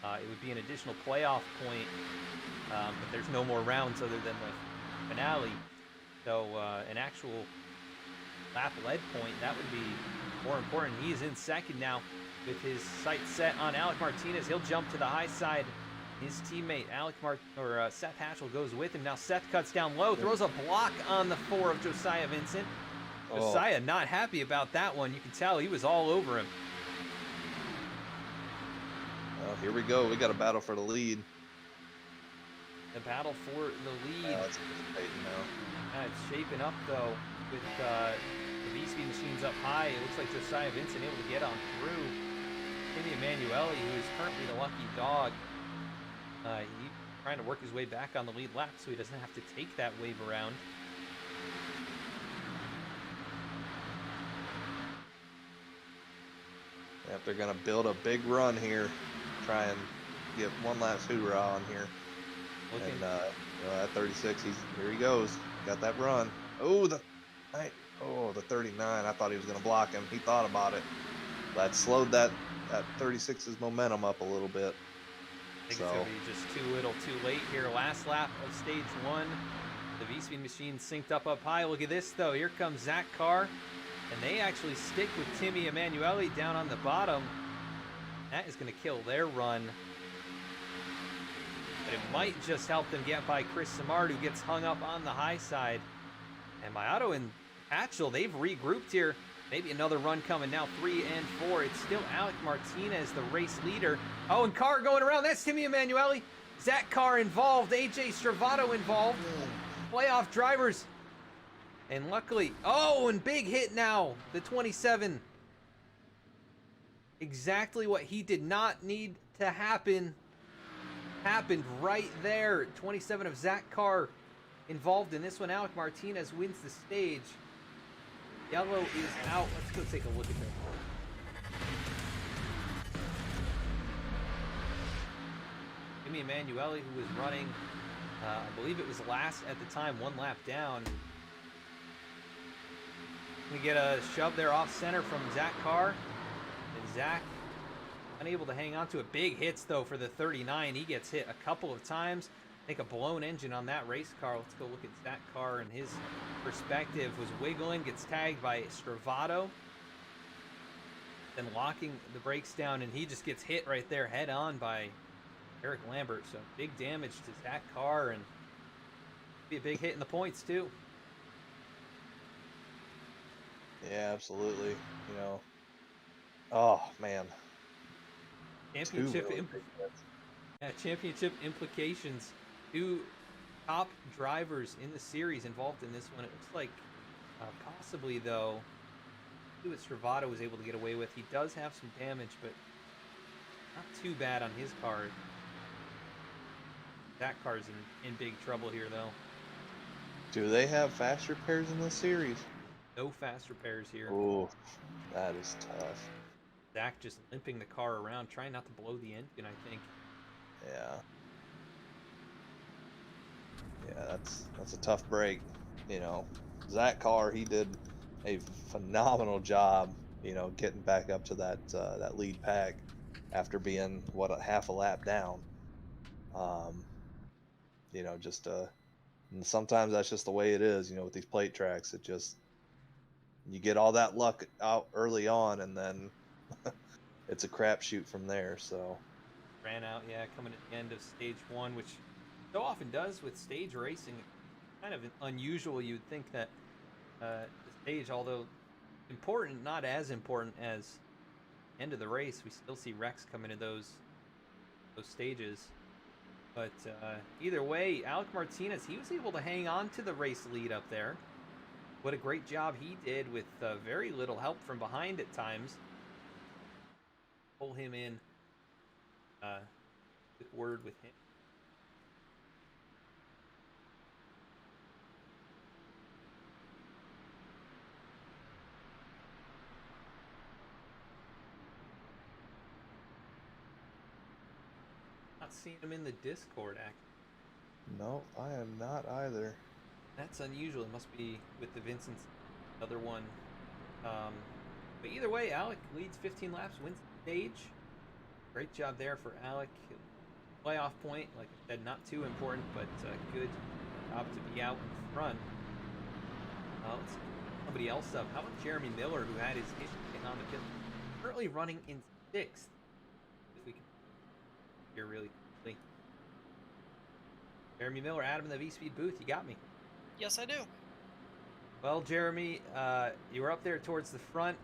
It would be an additional playoff point, but there's no more rounds other than the finale. So an actual lap lead point, that would be more important. He is in second now with his sights set on Alec Martinez. He'll jump to the high side. His teammate Seth Hatchell goes with him. Now Seth cuts down low, throws a block on the 4 of Josiah Vincent. Josiah not happy about that one. You can tell he was all over him. Well, here we go. We got a battle for the lead. The battle for the lead. It's It's shaping up though with the VSP machines up high. It looks like Josiah Vincent able to get on through. Timmy Emanuele, who is currently the lucky dog, he's trying to work his way back on the lead lap so he doesn't have to take that wave around. Yep, they're going to build a big run here. Try and get one last hoorah on here. And you know, that 36. Here he goes. Got that run. Oh, the 39. I thought he was going to block him. He thought about it. That slowed that 36's momentum up a little bit. I think it's going to be just too little too late here. Last lap of stage 1. The V-Speed machine synced up high. Look at this, though. Here comes Zach Carr. And they actually stick with Timmy Emanuele down on the bottom. That is going to kill their run. But it might just help them get by Chris Simard, who gets hung up on the high side. And Maotto and Hatchell, they've regrouped here. Maybe another run coming now, 3 and 4. It's still Alec Martinez, the race leader. Oh, and Carr going around. That's Timmy Emanuele. Zach Carr involved. AJ Stravato involved. Playoff drivers. And luckily, oh, and big hit now, the 27. Exactly what he did not need to happen. Happened right there. 27 of Zach Carr involved in this one. Alec Martinez wins the stage. Yellow is out. Let's go take a look at that. Timmy Emanuele, who was running, I believe it was last at the time, 1 lap down. We get a shove there off center from Zach Carr. And Zach unable to hang on to it. Big hits, though, for the 39. He gets hit a couple of times. I think a blown engine on that race car. Let's go look at Zach Carr, and his perspective was wiggling. Gets tagged by Stravato. Then locking the brakes down, and he just gets hit right there head on by Eric Lambert. So big damage to Zach Carr, and be a big hit in the points, too. Yeah, absolutely. You know, oh man, Championship implications. 2 top drivers in the series involved in this one. It looks like possibly, though, see what Stravato was able to get away with. He does have some damage, but not too bad on his car. That car's in big trouble here, though. Do they have fast repairs in this series? No fast repairs here. Oh, that is tough. Zach just limping the car around, trying not to blow the engine, I think. Yeah. Yeah, that's a tough break. You know, Zach Carr, he did a phenomenal job, you know, getting back up to that lead pack after being a half a lap down. You know, and sometimes that's just the way it is, you know, with these plate tracks. It just, you get all that luck out early on, and then it's a crapshoot from there. So ran out, yeah, coming at the end of stage 1, which so often does with stage racing. Kind of unusual. You'd think that the stage, although important, not as important as end of the race, we still see wrecks come into those stages. But either way, Alec Martinez, he was able to hang on to the race lead up there. What a great job he did with very little help from behind at times. Pull him in. Quick word with him. Not seeing him in the Discord, actually. no, I am not either. That's unusual. It must be with the Vincent's other one. But either way, Alec leads 15 laps, wins the stage. Great job there for Alec. Playoff point, like I said, not too important, but good job to be out in front. Let's see somebody else up. How about Jeremy Miller, who had his issue getting on the pit? Currently running in 6th. If we can hear really quickly. Jeremy Miller, Adam in the V-Speed booth. You got me. Yes, I do. Well, Jeremy, you were up there towards the front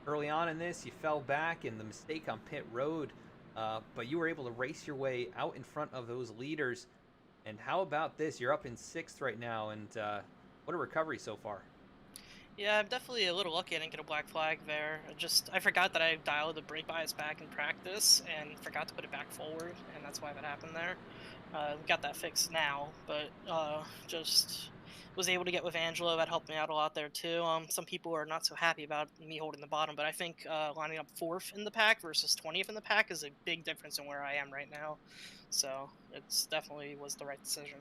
early on in this. You fell back in the mistake on pit road, but you were able to race your way out in front of those leaders. And how about this? You're up in 6th right now, and what a recovery so far. Yeah, I'm definitely a little lucky I didn't get a black flag there. I forgot that I dialed the brake bias back in practice and forgot to put it back forward, and that's why that happened there. We got that fixed now, but just was able to get with Angelo. That helped me out a lot there too. Some people are not so happy about me holding the bottom, but I think lining up 4th in the pack versus 20th in the pack is a big difference in where I am right now. So it's definitely was the right decision.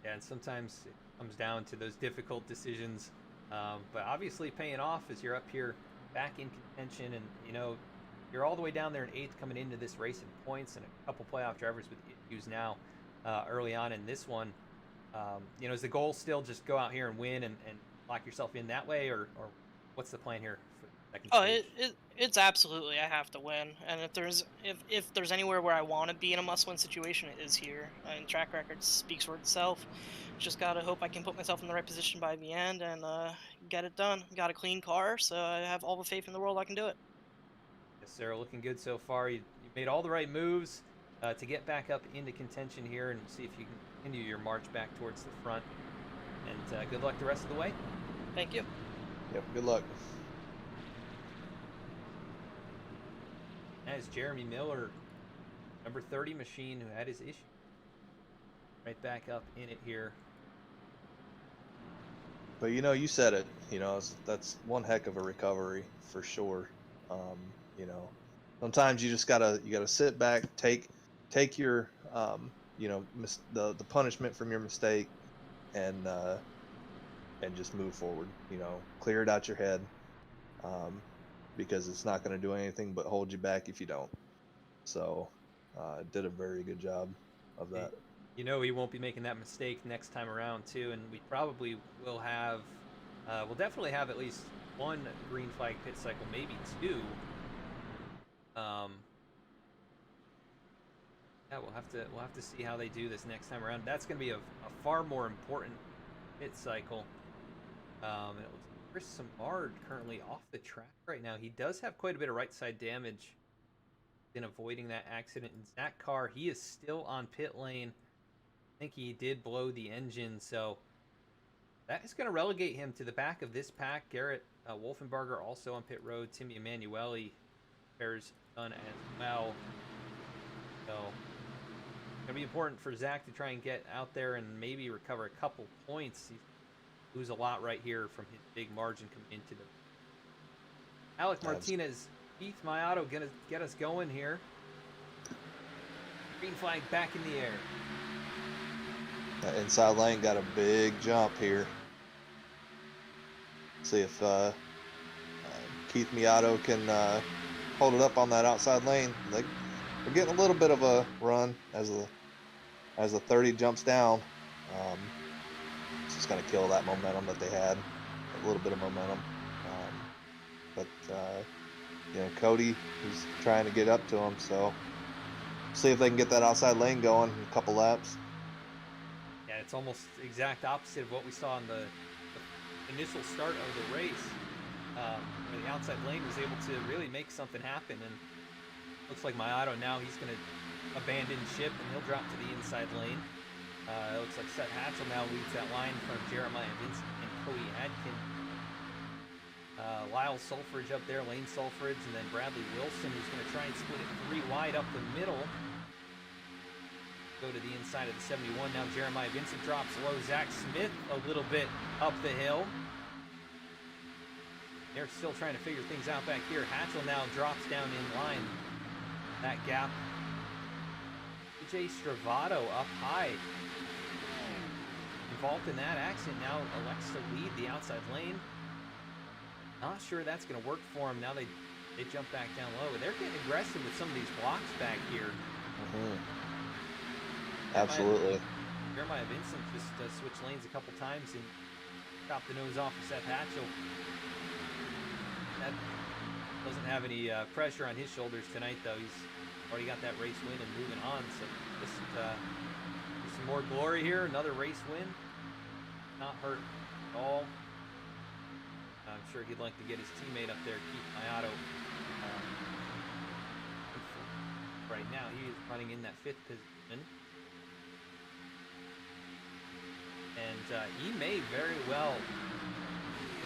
Yeah, and sometimes it comes down to those difficult decisions. But obviously paying off as you're up here back in contention, and you're all the way down there in 8th coming into this race in points, and a couple playoff drivers with issues now early on in this one. Is the goal still just go out here and win and lock yourself in that way, or what's the plan here for the second Oh, stage? it's absolutely I have to win, and if there's anywhere where I want to be in a must-win situation, it is here. And track record speaks for itself. Just gotta hope I can put myself in the right position by the end and get it done. Got a clean car, so I have all the faith in the world I can do it. Yes, Sarah, looking good so far. You made all the right moves to get back up into contention here, and see if you can continue your march back towards the front. And good luck the rest of the way. Thank you. Yep. Good luck. That is Jeremy Miller, number 30 machine, who had his issue. Right back up in it here. But you said it. That's one heck of a recovery for sure. You know, sometimes you just gotta sit back, take your the punishment from your mistake, and just move forward. Clear it out your head, because it's not going to do anything but hold you back if you don't. So, did a very good job of that. He won't be making that mistake next time around too, and we probably will have, we'll definitely have at least one green flag pit cycle, maybe two. Yeah, we'll have to see how they do this next time around. That's going to be a far more important pit cycle. And it looks like Chris Samard currently off the track right now. He does have quite a bit of right side damage in avoiding that accident. And Zach Carr, he is still on pit lane. I think he did blow the engine, so that is going to relegate him to the back of this pack. Garrett Wolfenbarger also on pit road. Timmy Emanuele pairs done as well. So it's going to be important for Zach to try and get out there and maybe recover a couple points. He lose a lot right here from his big margin coming into the. Alec Martinez, Keith Mayato going to get us going here. Green flag back in the air. That inside lane got a big jump here. See if Keith Miato can hold it up on that outside lane. They're getting a little bit of a run as the 30 jumps down. It's just going to kill that momentum that they had. A little bit of momentum. But Cody, he's trying to get up to him. So see if they can get that outside lane going in a couple laps. Yeah, it's almost exact opposite of what we saw in the initial start of the race, where the outside lane was able to really make something happen. And looks like Mayato now, he's going to abandon ship and he'll drop to the inside lane. It looks like Seth Hatchell now leads that line from Jeremiah Vincent and Cody Adkin. Lyle Sulfridge up there, Lane Sulfridge, and then Bradley Wilson, who's going to try and split it 3 wide up the middle. Go to the inside of the 71. Now Jeremiah Vincent drops low. Zach Smith a little bit up the hill. They're still trying to figure things out back here. Hatchell now drops down in line. That gap. AJ Stravato up high. Involved in that accident, now elects to lead the outside lane. Not sure that's going to work for him. Now they jump back down low. They're getting aggressive with some of these blocks back here. Mm-hmm. Absolutely. Jeremiah Vincent just switched lanes a couple times and chopped the nose off of Seth Hatchell. That doesn't have any pressure on his shoulders tonight, though. He's already got that race win and moving on. So just some more glory here. Another race win. Not hurt at all. I'm sure he'd like to get his teammate up there, Keith Mayato. Right now, he is running in that 5th position. And he may very well,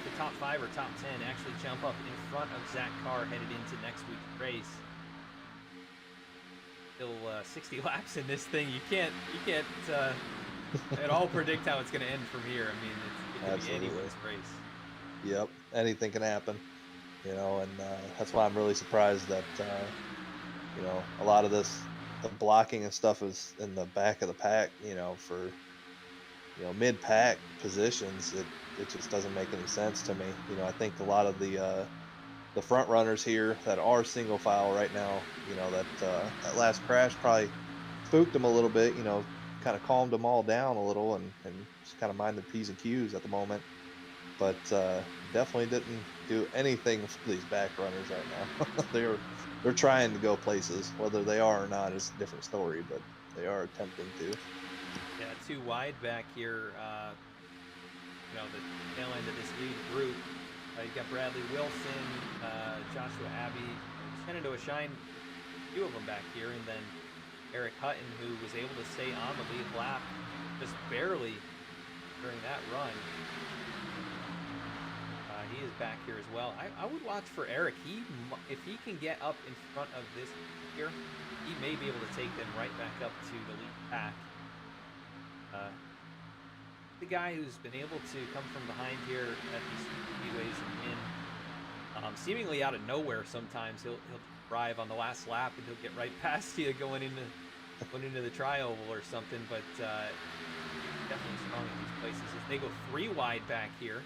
the top 5 or top 10, actually jump up in front of Zach Carr headed into next week's race. Still 60 laps in this thing. You can't at all predict how it's going to end from here. I mean, it could be anyone's race. Yep, anything can happen. And that's why I'm really surprised that a lot of the blocking and stuff is in the back of the pack. For mid-pack positions, it just doesn't make any sense to me. I think a lot of the front runners here that are single file right now, that last crash probably spooked them a little bit, kind of calmed them all down a little, and just kind of mind the P's and Q's at the moment. But definitely didn't do anything for these back runners right now. They're trying to go places. Whether they are or not is a different story, but they are attempting to. Yeah, too wide back here. The tail end of this lead group. You got Bradley Wilson, Joshua Abbey, Shenandoah Shine, a few of them back here, and then Eric Hutton, who was able to stay on the lead lap just barely during that run. He is back here as well. I would watch for Eric. If he can get up in front of this here, he may be able to take them right back up to the lead pack. The guy who's been able to come from behind here at these speedways and win, seemingly out of nowhere sometimes. He'll drive on the last lap and he'll get right past you going into the tri-oval or something, but definitely strong in these places as they go 3 wide back here.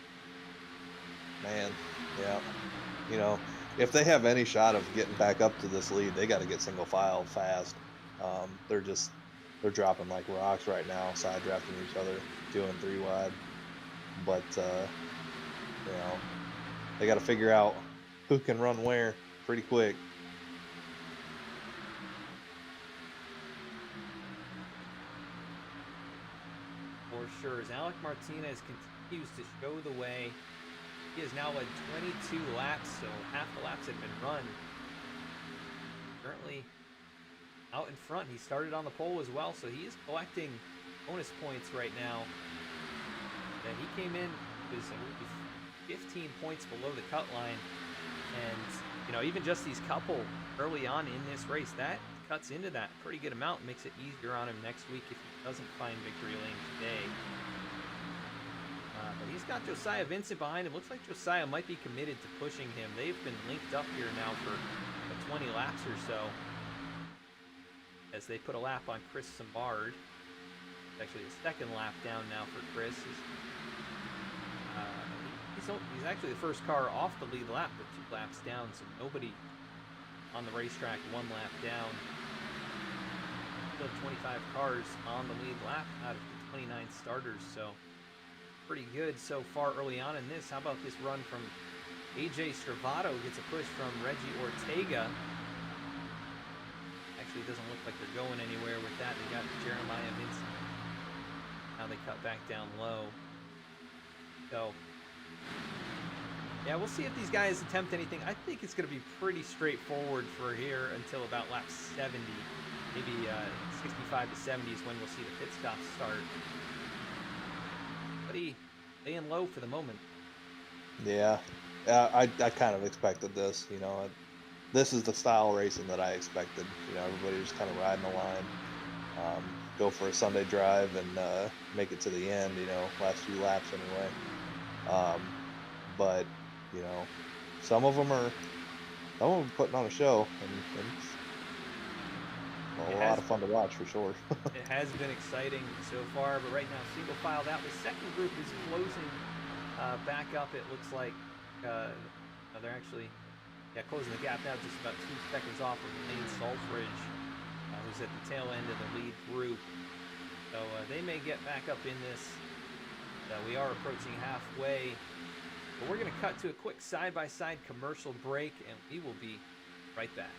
Man, yeah. If they have any shot of getting back up to this lead, they got to get single file fast. They're dropping like rocks right now, side drafting each other, doing 3 wide. But they got to figure out who can run where pretty quick. For sure, as Alec Martinez continues to show the way. He has now led 22 laps, so half the laps have been run. Currently out in front. He started on the pole as well, so he is collecting bonus points right now. And he came in, was 15 points below the cut line. And, even just these couple early on in this race, that cuts into that pretty good amount, makes it easier on him next week if he doesn't find victory lane today. But he's got Josiah Vincent behind him. Looks like Josiah might be committed to pushing him. They've been linked up here now for 20 laps or so. As they put a lap on Chris Sombard. Actually, the second lap down now for Chris. He's actually the first car off the lead lap, but 2 laps down, so nobody on the racetrack 1 lap down. Still 25 cars on the lead lap out of the 29 starters, so pretty good so far early on in this. How about this run from AJ Stravato? Gets a push from Reggie Ortega. Actually, it doesn't look like they're going anywhere with that. They got Jeremiah Vincent. Now they cut back down low. So, yeah, we'll see if these guys attempt anything. I think it's going to be pretty straightforward for here until about lap 70. Maybe 65 to 70 is when we'll see the pit stops start. But he laying low for the moment. Yeah, I kind of expected this. This is the style racing that I expected. Everybody just kind of riding the line, go for a Sunday drive and make it to the end. Last few laps anyway. But some of them are putting on a show, and it's a lot of fun to watch for sure. It has been exciting so far, but right now single filed out. The second group is closing back up. It looks like they're actually closing the gap now, just about 2 seconds off of Lane Saltridge, who's at the tail end of the lead group. So they may get back up in this. We are approaching halfway. But we're going to cut to a quick side-by-side commercial break, and we will be right back.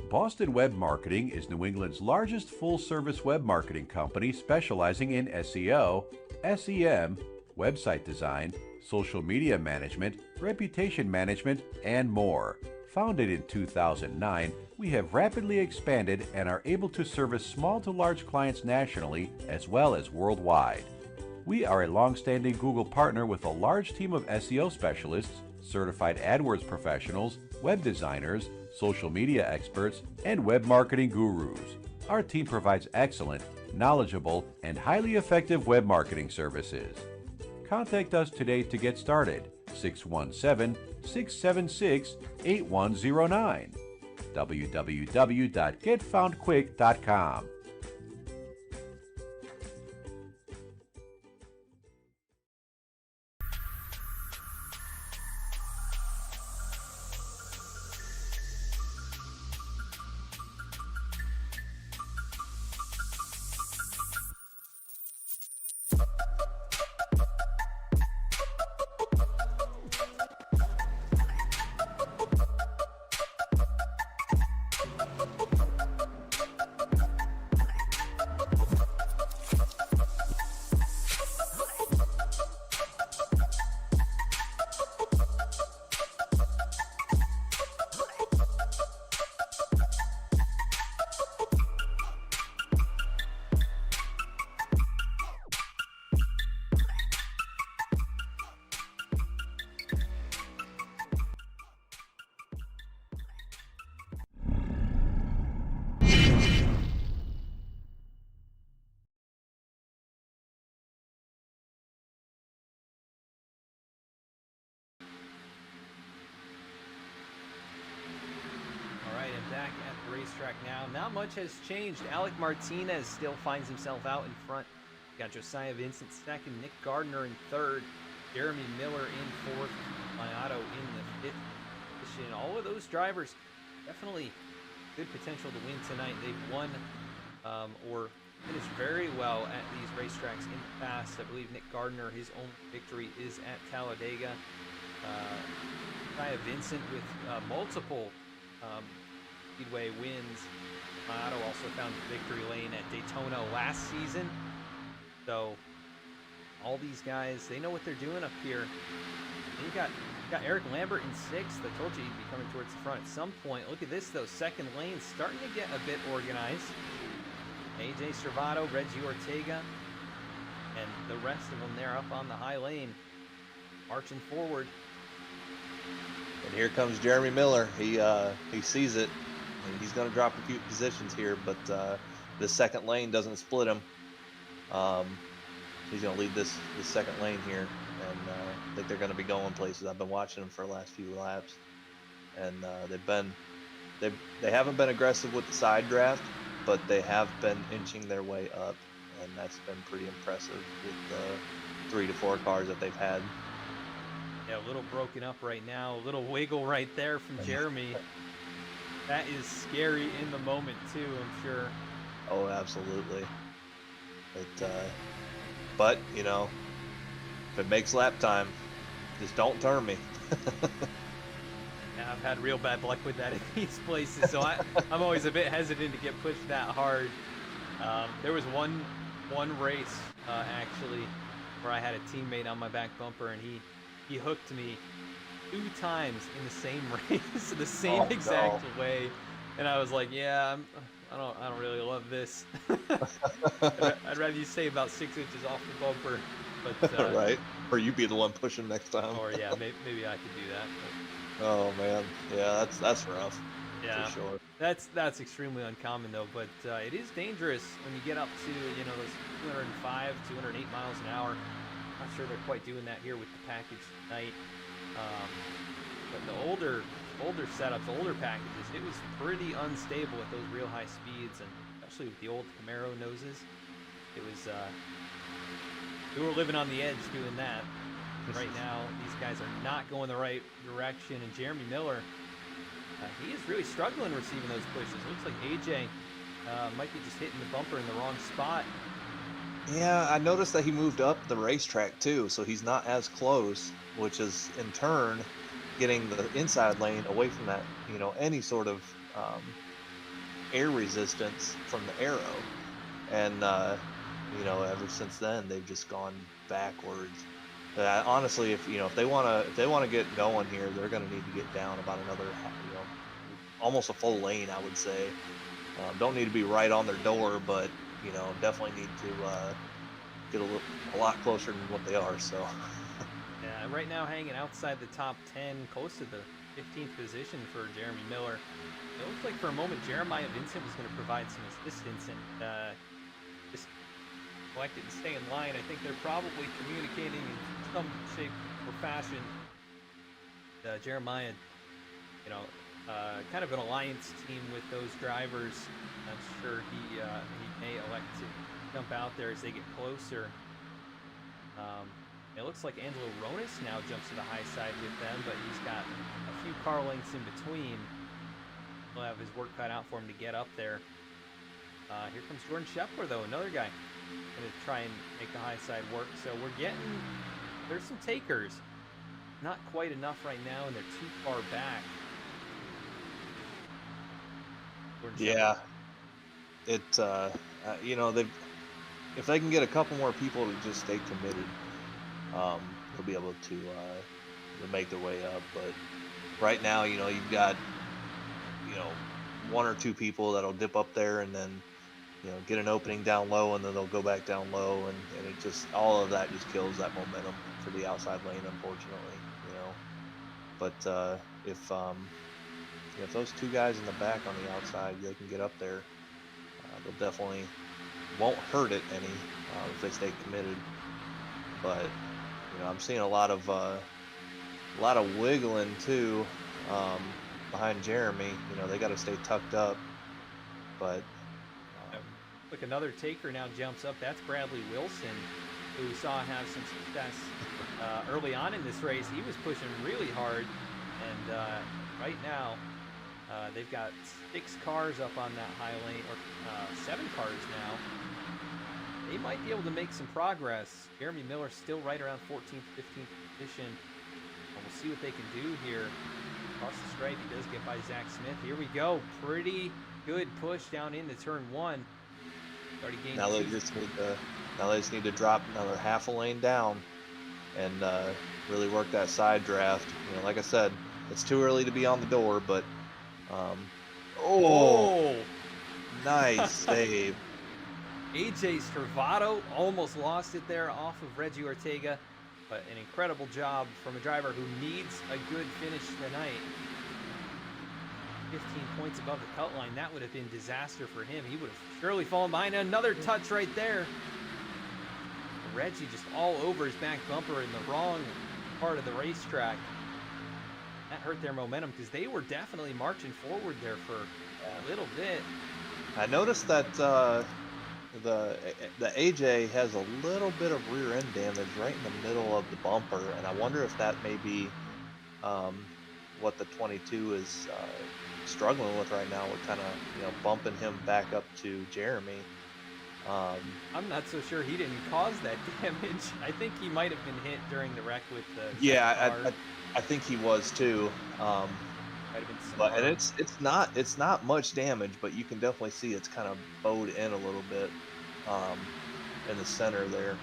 Boston Web Marketing is New England's largest full-service web marketing company specializing in SEO, SEM, website design, social media management, reputation management, and more. Founded in 2009, we have rapidly expanded and are able to service small to large clients nationally as well as worldwide. We are a long-standing Google partner with a large team of SEO specialists, certified AdWords professionals, web designers, social media experts, and web marketing gurus. Our team provides excellent, knowledgeable, and highly effective web marketing services. Contact us today to get started. 617-676-8109. www.getfoundquick.com. Back at the racetrack now. Not much has changed. Alec Martinez still finds himself out in front. Got Josiah Vincent second, Nick Gardner in third, Jeremy Miller in fourth, Mayato in the fifth position. All of those drivers definitely good potential to win tonight. They've won or finished very well at these racetracks in the past. I believe Nick Gardner, his only victory is at Talladega. Josiah Vincent with multiple Speedway wins. Mayato also found the victory lane at Daytona last season. So all these guys, they know what they're doing up here. And you got Eric Lambert in sixth. I told you he'd be coming towards the front at some point. Look at this though, second lane starting to get a bit organized. AJ Servato, Reggie Ortega, and the rest of them there up on the high lane, marching forward. And here comes Jeremy Miller. He sees it. And he's going to drop a few positions here, but the second lane doesn't split him. He's going to lead this second lane here, and I think they're going to be going places. I've been watching them for the last few laps, and they haven't been aggressive with the side draft, but they have been inching their way up, and that's been pretty impressive with the 3 to 4 cars that they've had. Yeah, a little broken up right now, a little wiggle right there from Jeremy. That is scary in the moment too, I'm sure. Oh, absolutely. But you know, if it makes lap time, just don't turn me. Yeah, I've had real bad luck with that in these places, so I'm always a bit hesitant to get pushed that hard. There was one race actually where I had a teammate on my back bumper, and he hooked me 2 times in the same race, the same exact way, and I was like, yeah, I don't really love this. I'd rather you stay about 6 inches off the bumper, but right, or you be the one pushing next time. Or yeah, maybe I could do that. But, oh man, yeah, that's rough. Yeah, for sure. That's extremely uncommon though, but it is dangerous when you get up to those 205, 208 miles an hour. Not sure they're quite doing that here with the package tonight. But the older setups, older packages, it was pretty unstable at those real high speeds, and especially with the old Camaro noses, it was we were living on the edge doing that. Right now, these guys are not going the right direction, and Jeremy Miller, he is really struggling receiving those pushes. It looks like AJ might be just hitting the bumper in the wrong spot. Yeah, I noticed that he moved up the racetrack too, so he's not as close, which is in turn getting the inside lane away from that, any sort of air resistance from the arrow. And ever since then they've just gone backwards. Honestly, if they want to get going here, they're going to need to get down about another, almost a full lane, I would say. Don't need to be right on their door, but definitely need to get a lot closer than what they are. So. Yeah, right now hanging outside the top 10, close to the 15th position for Jeremy Miller. It looks like for a moment Jeremiah Vincent was going to provide some assistance and just collect it and stay in line. I think they're probably communicating in some shape or fashion. Jeremiah, kind of an alliance team with those drivers. I'm sure he may elect to jump out there as they get closer. It looks like Angelo Ronis now jumps to the high side with them, but he's got a few car lengths in between. He'll have his work cut out for him to get up there. Here comes Jordan Scheffler, though, another guy going to try and make the high side work. So there's some takers. Not quite enough right now, and they're too far back. Yeah, if they can get a couple more people to just stay committed, they'll be able to make their way up. But right now, you've got one or two people that'll dip up there and then get an opening down low, and then they'll go back down low, and it just, all of that just kills that momentum for the outside lane, unfortunately. But if those two guys in the back on the outside, they can get up there, they'll definitely won't hurt it any if they stay committed. But I'm seeing a lot of wiggling too behind Jeremy. They got to stay tucked up. But look, another taker now jumps up. That's Bradley Wilson, who we saw have some success early on in this race. He was pushing really hard, and right now they've got 6 cars up on that high lane, or 7 cars now. They might be able to make some progress. Jeremy Miller still right around 14th, 15th position. And we'll see what they can do here. Across the stripe, he does get by Zach Smith. Here we go. Pretty good push down into turn 1. Already gained now they just need to drop another half a lane down and really work that side draft. Like I said, it's too early to be on the door, but nice save. AJ Stravato almost lost it there off of Reggie Ortega, but an incredible job from a driver who needs a good finish tonight. 15 points above the cut line, that would have been disaster for him. He would have surely fallen behind. Another touch right there. Reggie just all over his back bumper in the wrong part of the racetrack. That hurt their momentum because they were definitely marching forward there for a little bit. I noticed that the AJ has a little bit of rear end damage right in the middle of the bumper, and I wonder if that may be what the 22 is struggling with right now. We're kind of bumping him back up to Jeremy. I'm not so sure he didn't cause that damage. I think he might have been hit during the wreck with the car. I think he was too. But and it's not much damage, but you can definitely see it's kind of bowed in a little bit in the center there.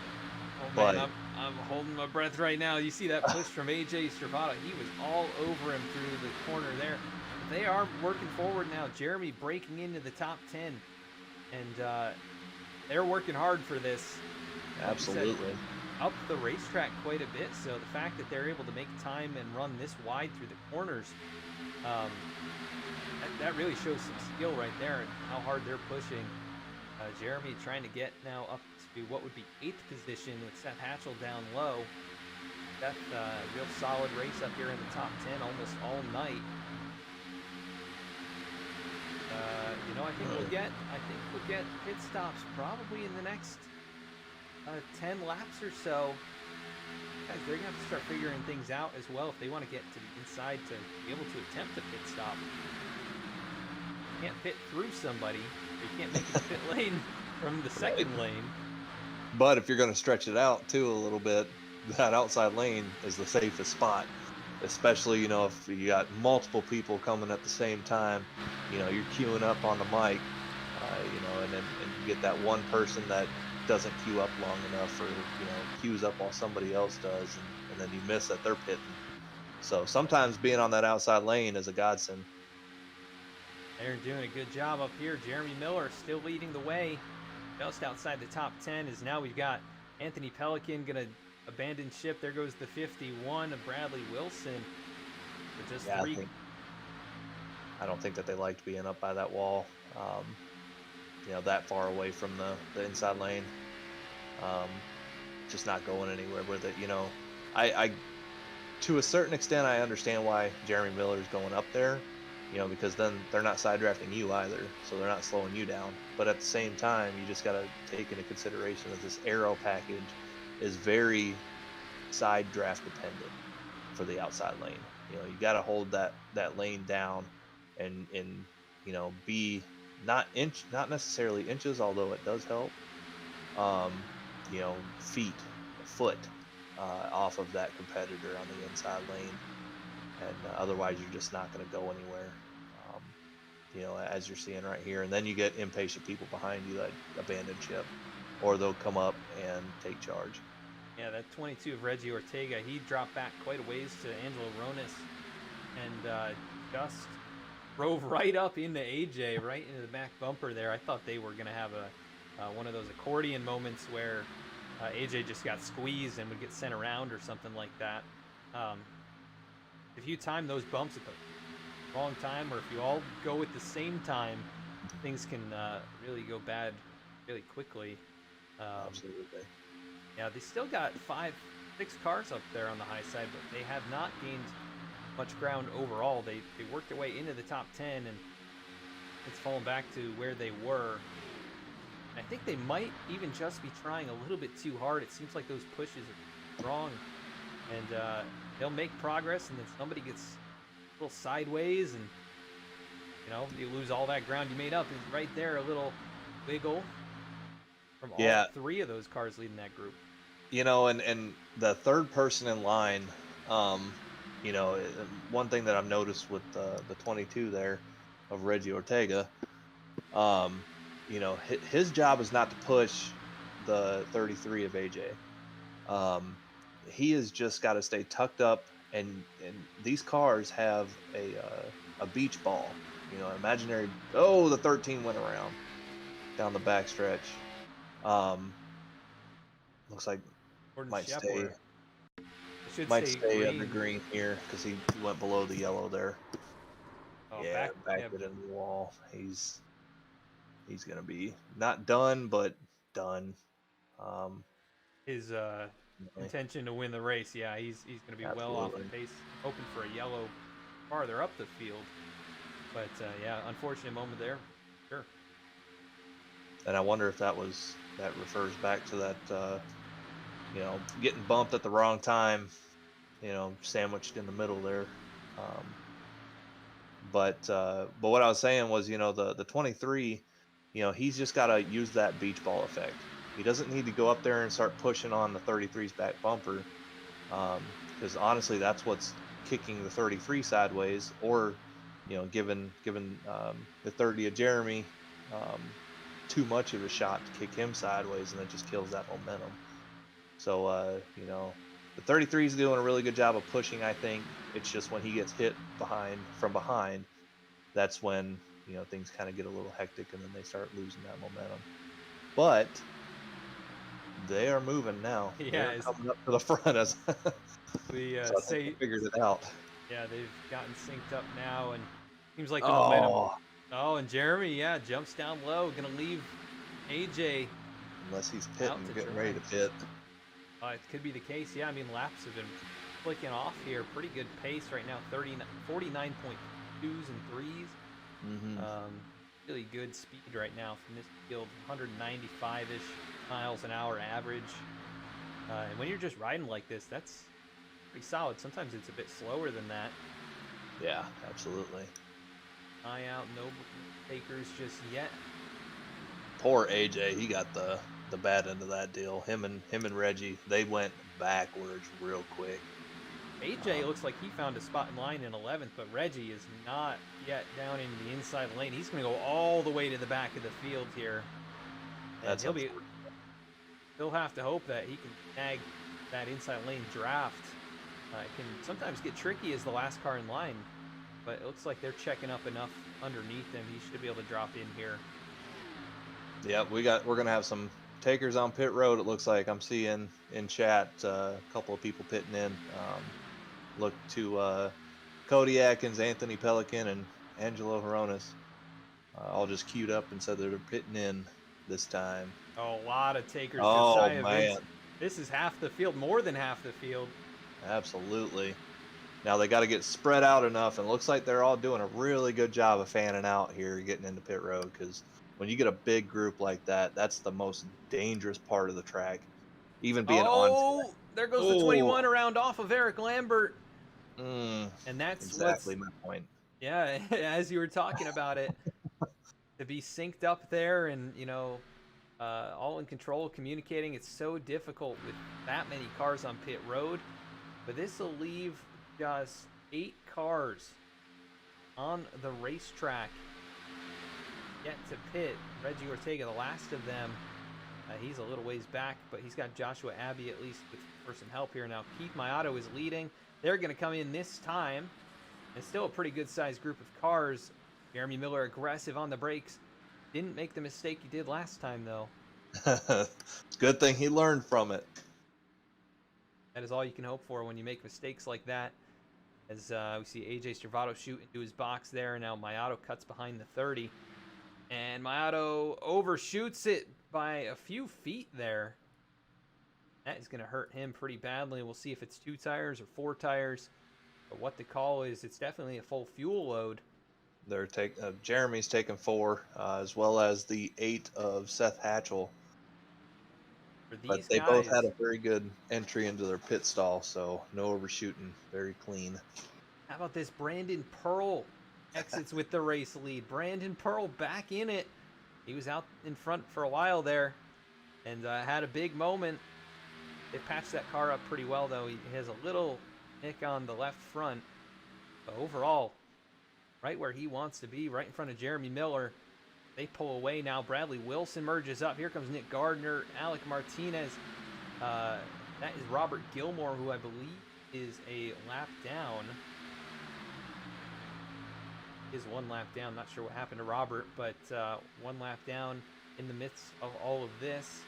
Oh man, I'm holding my breath right now. You see that push from AJ Stravato? He was all over him through the corner there. They are working forward now. Jeremy breaking into the top 10, and they're working hard for this. Absolutely. Up the racetrack quite a bit, so the fact that they're able to make time and run this wide through the corners, that really shows some skill right there and how hard they're pushing. Jeremy trying to get now up to what would be 8th position with Seth Hatchell down low. Seth, real solid race up here in the top 10 almost all night. I think we'll get pit stops probably in the next 10 laps or so. Guys, they're gonna have to start figuring things out as well if they want to get to the inside to be able to attempt a pit stop. You can't pit through somebody. You can't make the pit lane from the second lane. But if you're going to stretch it out too a little bit, that outside lane is the safest spot. Especially, if you got multiple people coming at the same time, you're queuing up on the mic, and you get that one person that doesn't queue up long enough, or queues up while somebody else does, and then you miss that they're pitting. So sometimes being on that outside lane is a godsend. They're doing a good job up here. Jeremy Miller still leading the way, just outside the top 10. As now we've got Anthony Pelican gonna abandon ship. There goes the 51 of Bradley Wilson for just 3. I don't think that they liked being up by that wall. That far away from the inside lane, just not going anywhere with it. I to a certain extent I understand why Jeremy Miller's going up there, because then they're not side drafting you either, so they're not slowing you down. But at the same time, you just got to take into consideration that this aero package is very side draft dependent for the outside lane. You got to hold that lane down, and be not necessarily inches, although it does help. Feet, a foot off of that competitor on the inside lane, and otherwise you're just not going to go anywhere. As you're seeing right here, and then you get impatient people behind you that abandon ship, or they'll come up and take charge. Yeah, that 22 of Reggie Ortega, he dropped back quite a ways to Angelo Ronis and just drove right up into AJ, right into the back bumper there. I thought they were going to have one of those accordion moments where AJ just got squeezed and would get sent around or something like that. If you time those bumps at the wrong time, or if you all go at the same time, things can really go bad really quickly. Absolutely. Yeah, they still got 6 cars up there on the high side, but they have not gained much ground overall. They worked their way into the top 10, and it's fallen back to where they were. And I think they might even just be trying a little bit too hard. It seems like those pushes are strong, and they'll make progress, and then somebody gets a little sideways, and you lose all that ground you made up. Is right there, a little wiggle from all 3 of those cars leading that group. And the third person in line, one thing that I've noticed with the 22 there of Reggie Ortega, his job is not to push the 33 of AJ. He has just got to stay tucked up, and these cars have a beach ball, imaginary. Oh, the 13 went around down the backstretch. Looks like Gordon might Shepard. stay under green here because he went below the yellow there. Oh, back it in the wall. He's gonna be not done, but done. His intention to win the race, yeah, he's gonna be well off the pace, hoping for a yellow farther up the field. But yeah, unfortunate moment there. Sure. And I wonder if that refers back to that getting bumped at the wrong time, sandwiched in the middle there. But what I was saying was, the 23, he's just got to use that beach ball effect. He doesn't need to go up there and start pushing on the 33's back bumper, because honestly, that's what's kicking the 33 sideways, or giving the 30 of Jeremy too much of a shot to kick him sideways, and it just kills that momentum. So the 33 is doing a really good job of pushing. I think it's just when he gets hit from behind, that's when things kind of get a little hectic, and then they start losing that momentum. But they are moving now. Yeah, they're coming up to the front as we so they figured it out. Yeah, they've gotten synced up now, and seems like the momentum. Oh, and Jeremy, yeah, jumps down low, gonna leave AJ. Unless he's pitting, getting ready to pit. It could be the case. Yeah, I mean, laps have been flicking off here. Pretty good pace right now, 49.2s and 3s. Mm-hmm. Really good speed right now from this field, 195-ish miles an hour average. And when you're just riding like this, that's pretty solid. Sometimes it's a bit slower than that. Yeah, absolutely. Eye out, no takers just yet. Poor AJ, he got the bad end of that deal. Him and Reggie, they went backwards real quick. AJ looks like he found a spot in line in 11th, but Reggie is not yet down in the inside lane. He's going to go all the way to the back of the field here. And he'll have to hope that he can snag that inside lane draft. It can sometimes get tricky as the last car in line, but it looks like they're checking up enough underneath him. He should be able to drop in here. Yeah, we're going to have some takers on pit road. It looks like I'm seeing in chat a couple of people pitting in. Look to Cody Atkins, Anthony Pelican, and Angelo Horonis. All just queued up and said they're pitting in this time. Oh, a lot of takers. Oh, man. This is half the field, more than half the field. Absolutely. Now they got to get spread out enough, and looks like they're all doing a really good job of fanning out here, getting into pit road, because when you get a big group like that, that's the most dangerous part of the track. Even being on track. Oh, there goes the Oh, 21 around off of Eric Lambert. mm, And that's exactly what's, my point. yeah, as you were talking about it, to be synced up there and, all in control, communicating, it's so difficult with that many cars on pit road. But this will leave just 8 cars on the racetrack yet to pit. Reggie Ortega, the last of them, he's a little ways back, but he's got Joshua Abbey at least for some help here now. Keith Mayato is leading. They're going to come in this time. It's still a pretty good-sized group of cars. Jeremy Miller aggressive on the brakes. Didn't make the mistake he did last time, though. It's a good thing he learned from it. That is all you can hope for when you make mistakes like that. As we see AJ Stravato shoot into his box there. Now Mayato cuts behind the 30. And Mayato overshoots it by a few feet there. That is going to hurt him pretty badly. We'll see if it's 2 tires or 4 tires. But what the call is, it's definitely a full fuel load. They're Jeremy's taking 4, as well as the 8 of Seth Hatchell. But they both had a very good entry into their pit stall, so no overshooting, very clean. How about this? Brandon Pearl exits with the race lead. Brandon Pearl back in it. He was out in front for a while there and had a big moment. They patched that car up pretty well, though. He has a little nick on the left front. But overall, right where he wants to be, right in front of Jeremy Miller. They pull away now. Bradley Wilson merges up. Here comes Nick Gardner, Alec Martinez. That is Robert Gilmore, who I believe is a lap down. Is 1 lap down. Not sure what happened to Robert, but 1 lap down in the midst of all of this.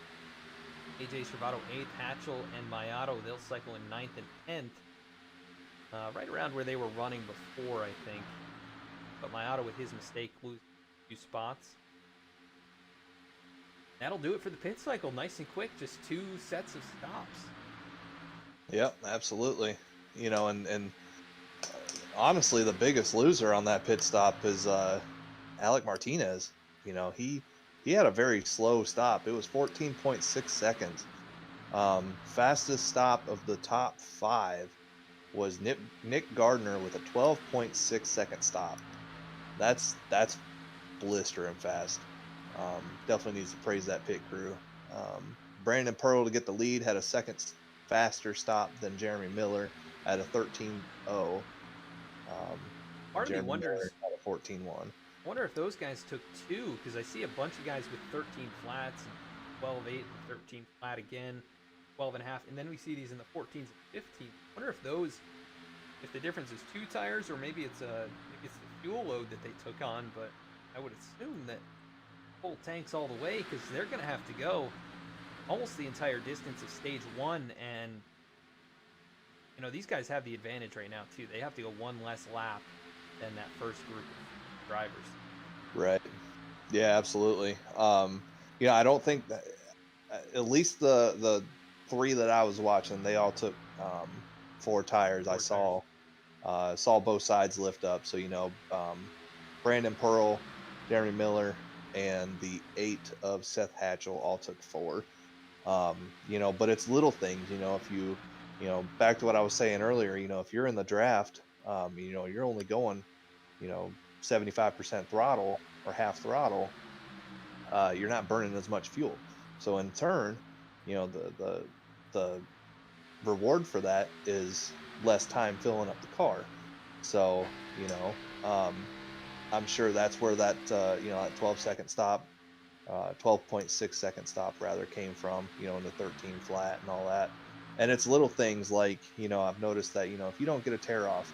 AJ Stravato 8th, Hatchell and Mayato, they'll cycle in 9th and 10th. Right around where they were running before, I think. But Mayato, with his mistake, loses a few spots. That'll do it for the pit cycle. Nice and quick, just 2 sets of stops. Yep, absolutely. And honestly, the biggest loser on that pit stop is Alec Martinez. He had a very slow stop. It was 14.6 seconds. Fastest stop of the top 5 was Nick Gardner with a 12.6 second stop. That's blistering fast. Definitely needs to praise that pit crew. Brandon Pearl to get the lead had a second faster stop than Jeremy Miller at a 13.0. Part of me wonders. At a 14.1. I wonder if those guys took 2, because I see a bunch of guys with 13 flats and 12.8 and 13 flat again, 12.5, and then we see these in the 14s and 15s. I wonder if the difference is 2 tires, or maybe it's the fuel load that they took on. But I would assume that full tanks all the way, because they're going to have to go almost the entire distance of stage 1, and these guys have the advantage right now too. They have to go 1 less lap than that first group of drivers. Right. Yeah, absolutely. I don't think that, at least the 3 that I was watching, they all took 4 tires. I saw both sides lift up. So Brandon Pearl, Jeremy Miller, and the 8 of Seth Hatchell all took 4. But it's little things. If you back to what I was saying earlier, if you're in the draft, you're only going 75% throttle or half throttle, you're not burning as much fuel. So in turn, the reward for that is less time filling up the car. So I'm sure that's where that that 12-second stop, 12.6 second stop rather, came from. In the 13 flat and all that. And it's little things like I've noticed that if you don't get a tear off,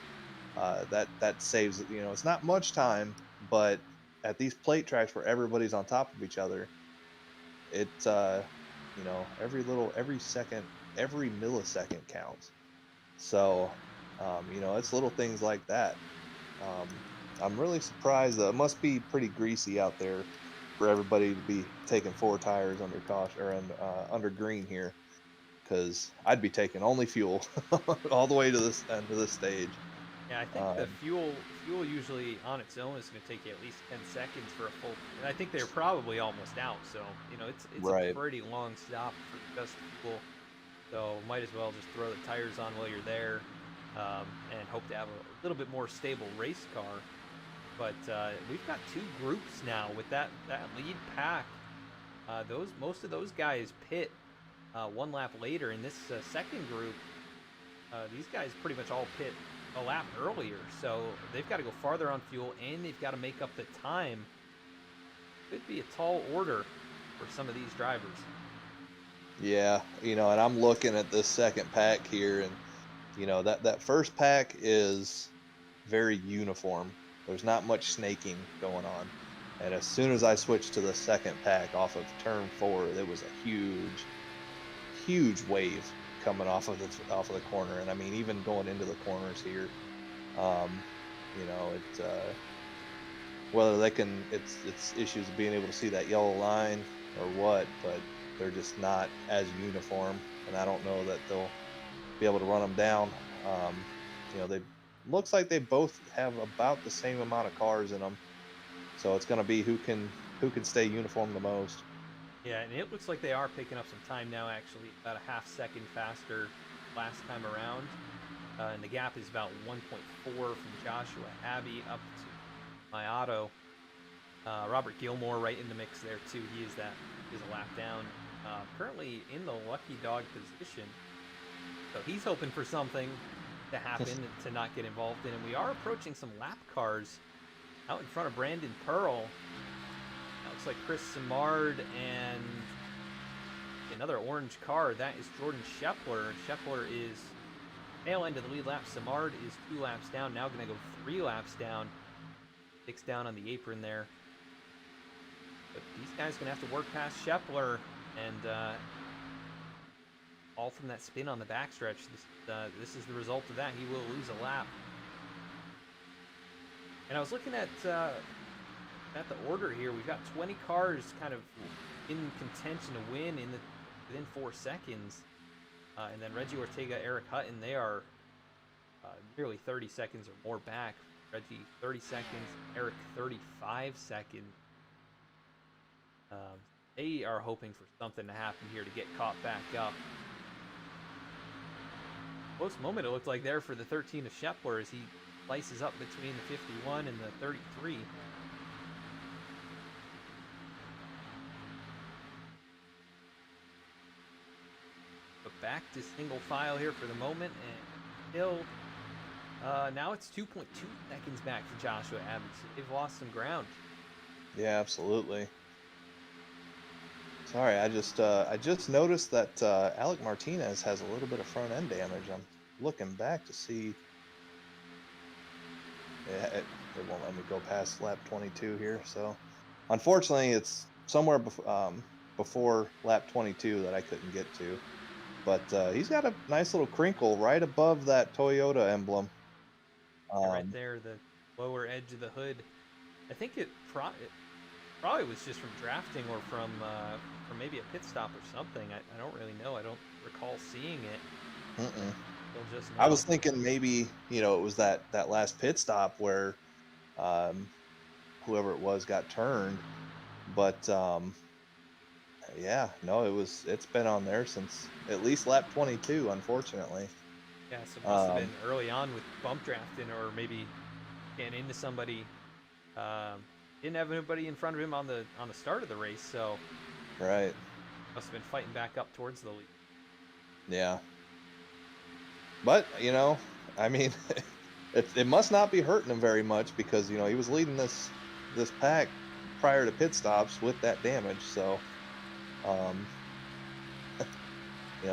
that saves it's not much time, but at these plate tracks where everybody's on top of each other, it's every second, every millisecond counts. So it's little things like that. I'm really surprised. It must be pretty greasy out there for everybody to be taking 4 tires under caution or under green here, because I'd be taking only fuel all the way to this end of this stage. Yeah, I think the Um, fuel usually on its own is going to take you at least 10 seconds for a full. And I think they're probably almost out. So it's a right. pretty long stop for just fuel. So might as well just throw the tires on while you're there, and hope to have a little bit more stable race car. But we've got two groups now with that lead pack. Those most of those guys pit one lap later. In this second group, these guys pretty much all pit a lap earlier, so they've got to go farther on fuel and they've got to make up the time. Could be a tall order for some of these drivers. Yeah, and I'm looking at this second pack here, and that first pack is very uniform. There's not much snaking going on. And as soon as I switched to the second pack off of turn 4, there was a huge wave coming off of the corner. And I mean, even going into the corners here, whether it's issues of being able to see that yellow line or what, but they're just not as uniform, and I don't know that they'll be able to run them down. They looks like they both have about the same amount of cars in them, so it's going to be who can stay uniform the most. Yeah, and it looks like they are picking up some time now, actually, about a half second faster last time around. And the gap is about 1.4 from Joshua Abbey up to my auto. Robert Gilmore right in the mix there, too. He is a lap down. Currently in the lucky dog position. So he's hoping for something to happen to not get involved in. And we are approaching some lap cars out in front of Brandon Pearl. That looks like Chris Simard and another orange car. That is Jordan Scheffler. Scheffler is tail end of the lead lap. Simard is 2 laps down. Now going to go 3 laps down. 6 down on the apron there. But these guys going to have to work past Scheffler, and all from that spin on the backstretch. This is the result of that. He will lose a lap. And I was looking at the order here. We've got 20 cars kind of in contention to win within 4 seconds. And then Reggie Ortega, Eric Hutton, they are nearly 30 seconds or more back. Reggie 30 seconds, Eric 35 seconds. They are hoping for something to happen here to get caught back up. Close moment it looked like there for the 13 of Scheffler as he slices up between the 51 and the 33. But back to single file here for the moment, and still now it's 2.2 seconds back to Joshua Abbott. They've lost some ground. Yeah, absolutely. Sorry, I just noticed that Alec Martinez has a little bit of front end damage. I'm looking back to see. Yeah, it won't let me go past lap 22 here. So, unfortunately, it's somewhere before lap 22 that I couldn't get to. But he's got a nice little crinkle right above that Toyota emblem. Right there, the lower edge of the hood. I think it probably was just from drafting or from maybe a pit stop or something. I don't really know. I don't recall seeing it. Just I was thinking maybe it was that last pit stop where whoever it was got turned, but yeah, no, it's been on there since at least lap 22, unfortunately. Yeah, so it must have been early on with bump drafting, or maybe getting into somebody. Didn't have anybody in front of him on the start of the race, so right, must have been fighting back up towards the lead. Yeah, but I mean, it must not be hurting him very much, because he was leading this pack prior to pit stops with that damage. So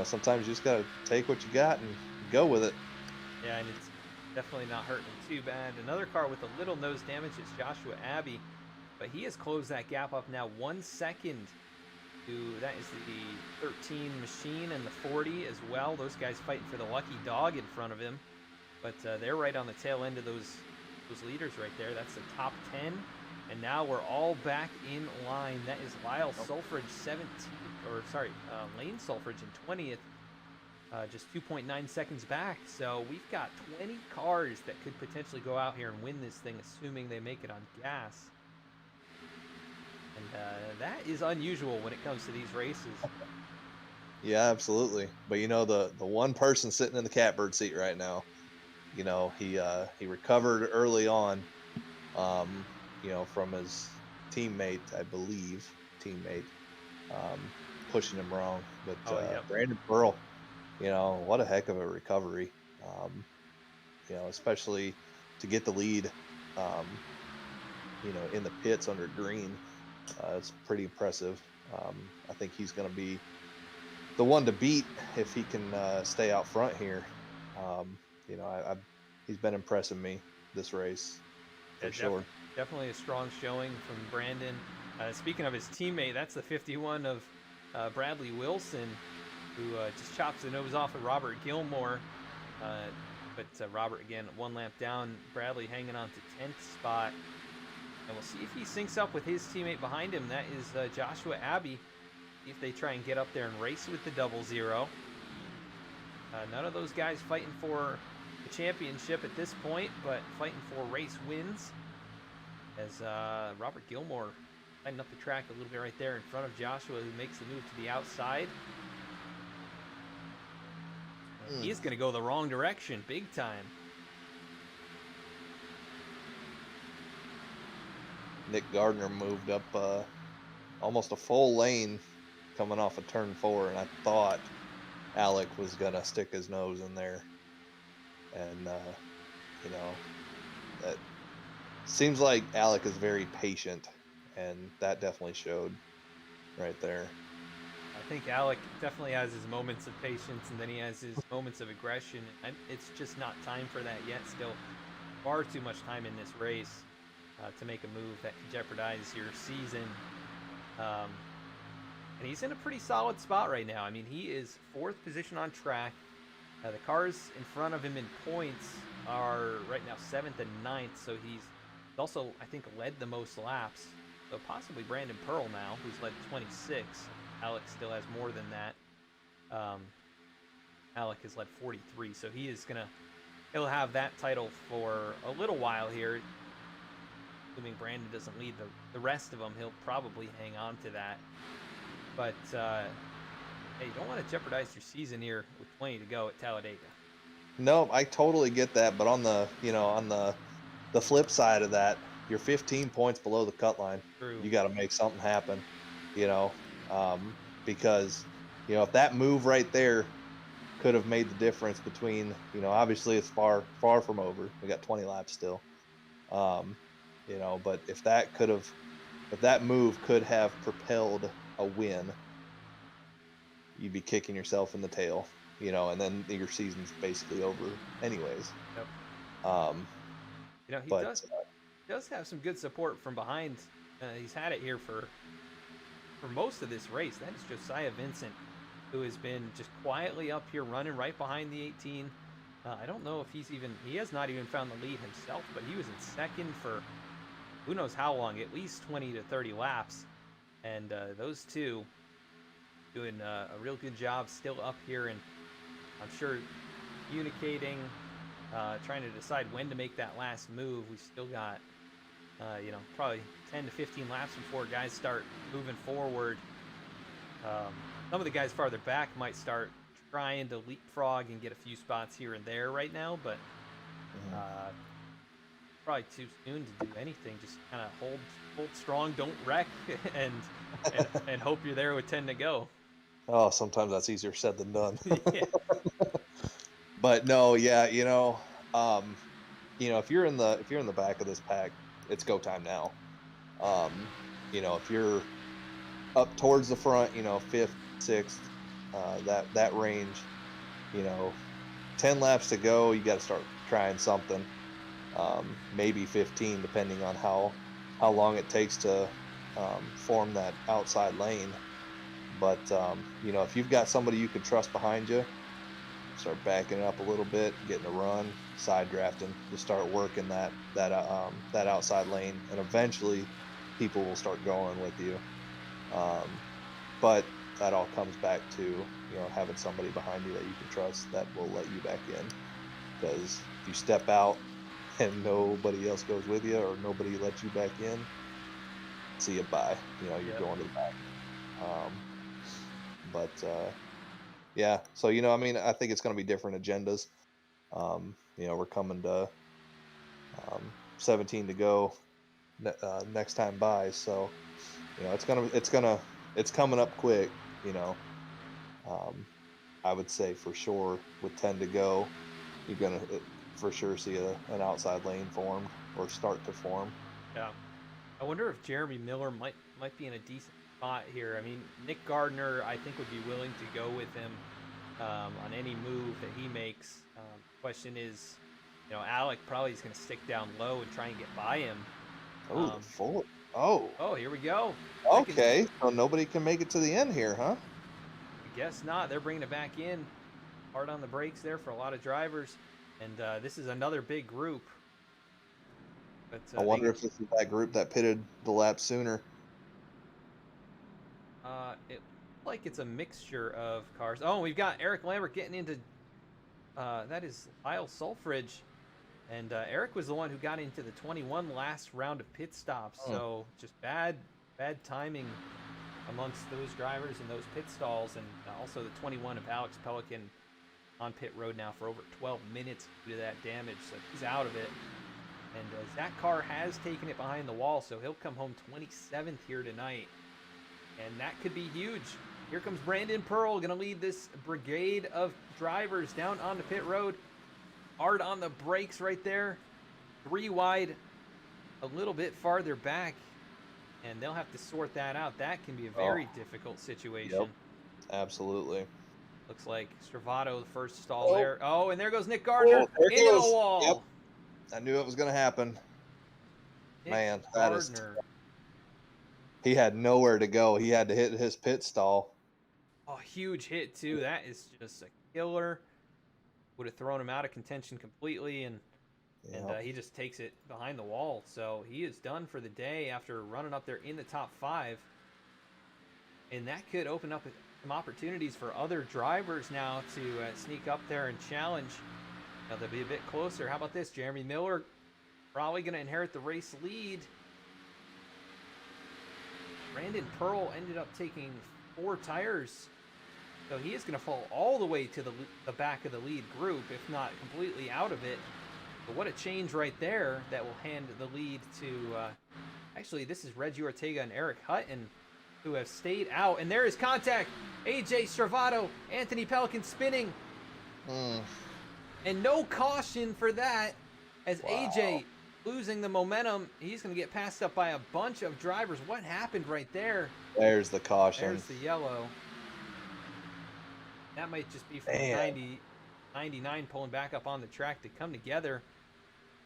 sometimes you just gotta take what you got and go with it. Yeah, and it's definitely not hurting him too bad. Another car with a little nose damage is Joshua Abbey, but he has closed that gap up now 1 second to, that is the 13 Machine and the 40 as well. Those guys fighting for the lucky dog in front of him, but they're right on the tail end of those leaders right there. That's the top 10, and now we're all back in line. That is Lyle Sulfridge 17th, or sorry, Lane Sulfridge in 20th. just 2.9 seconds back. So we've got 20 cars that could potentially go out here and win this thing, assuming they make it on gas. And that is unusual when it comes to these races. Yeah, absolutely. But the one person sitting in the catbird seat right now, he recovered early on, from his teammate, I believe, pushing him wrong. But Yep. Brandon Pearl, what a heck of a recovery. Especially to get the lead, in the pits under green. It's pretty impressive. I think he's going to be the one to beat if he can stay out front here. He's been impressing me this race for sure. Definitely a strong showing from Brandon. Speaking of his teammate, that's the 51 of Bradley Wilson, who just chops the nose off of Robert Gilmore. But Robert, again, one lap down. Bradley hanging on to 10th spot. And we'll see if he syncs up with his teammate behind him. That is Joshua Abbey. See if they try and get up there and race with the 00. None of those guys fighting for the championship at this point, but fighting for race wins. As Robert Gilmore lining up the track a little bit right there in front of Joshua, who makes the move to the outside. He's going to go the wrong direction big time. Nick Gardner moved up almost a full lane coming off of turn 4, and I thought Alec was going to stick his nose in there. And, that seems like Alec is very patient, and that definitely showed right there. I think Alec definitely has his moments of patience, and then he has his moments of aggression. And it's just not time for that yet. Still far too much time in this race to make a move that could jeopardize your season. And he's in a pretty solid spot right now. I mean, he is 4th position on track. The cars in front of him in points are right now 7th and 9th, so he's also, I think, led the most laps. So possibly Brandon Pearl now, who's led 26. Alex still has more than that. Alec has led 43, so he'll have that title for a little while here. Assuming Brandon doesn't lead the rest of them, he'll probably hang on to that. But hey, you don't want to jeopardize your season here with 20 to go at Talladega. No, I totally get that, but on the flip side of that, you're 15 points below the cut line. True. You got to make something happen, because if that move right there could have made the difference between, obviously it's far from over. We got 20 laps still, but if that move could have propelled a win, you'd be kicking yourself in the tail, and then your season's basically over anyways. Yep. He does have some good support from behind. He's had it here for most of this race. That is Josiah Vincent, who has been just quietly up here running right behind the 18. I don't know if he has not even found the lead himself, but he was in second for who knows how long, at least 20 to 30 laps. And those two doing a real good job still up here, and I'm sure communicating, trying to decide when to make that last move. We still got, probably 10 to 15 laps before guys start moving forward. Some of the guys farther back might start trying to leapfrog and get a few spots here and there right now, but probably too soon to do anything. Just kind of hold strong, don't wreck, and hope you're there with 10 to go. Oh, sometimes that's easier said than done. Yeah. But no, yeah, if you're in the back of this pack, it's go time now. If you're up towards the front, 5th, 6th, that range, 10 laps to go, you got to start trying something. Maybe 15, depending on how long it takes to form that outside lane. But if you've got somebody you can trust behind you, start backing it up a little bit, getting a run, side drafting, just start working that outside lane, and eventually people will start going with you. But that all comes back to, you know, having somebody behind you that you can trust that will let you back in. Because if you step out and nobody else goes with you or nobody lets you back in, see you bye. You know, you're Yep. going to the back. But yeah, so, you know, I mean, I think it's going to be different agendas. You know, we're coming to 17 to go next time by, so, you know, it's coming up quick. You know, um, I would say for sure with 10 to go, you're gonna for sure see an outside lane formed or start to form. Yeah. I wonder if Jeremy Miller might be in a decent spot here. I mean, Nick Gardner, I think, would be willing to go with him on any move that he makes. Question is, you know, Alec probably is going to stick down low and try and get by him. Oh, Um, the full. Oh, oh, here we go. okay. So nobody can make it to the end here, huh? I guess not. They're bringing it back in. Hard on the brakes there for a lot of drivers. And this is another big group. But I wonder if this is that group that pitted the lap sooner. it looks like it's a mixture of cars. Oh, we've got Eric Lambert getting into that is Lyle Sulfridge. And Eric was the one who got into the 21 last round of pit stops. So just bad timing amongst those drivers in those pit stalls. And also the 21 of Alex Pelican on pit road now for over 12 minutes due to that damage. So he's out of it. And Zach Carr has taken it behind the wall, so he'll come home 27th here tonight. And that could be huge. Here comes Brandon Pearl, going to lead this brigade of drivers down onto pit road. Hard on the brakes right there. 3 wide, a little bit farther back. And they'll have to sort that out. That can be a very difficult situation. Yep, absolutely. Looks like Stravato, the first stall there. Oh, and there goes Nick Gardner into the wall. Yep. I knew it was going to happen. Nick Man, Gardner. He had nowhere to go. He had to hit his pit stall. Oh, huge hit too. That is just a killer. Would have thrown him out of contention completely, and he just takes it behind the wall. So he is done for the day after running up there in the top 5. And that could open up some opportunities for other drivers now to sneak up there and challenge. Now they'll be a bit closer. How about this? Jeremy Miller probably going to inherit the race lead. Brandon Pearl ended up taking 4 tires. So he is going to fall all the way to the back of the lead group, if not completely out of it. But what a change right there that will hand the lead to... actually, this is Reggie Ortega and Eric Hutton, who have stayed out. And there is contact. AJ Stravato, Anthony Pelican spinning. And no caution for that, as AJ losing the momentum. He's going to get passed up by a bunch of drivers. What happened right there? There's the caution. There's the yellow. That might just be from 99 pulling back up on the track to come together.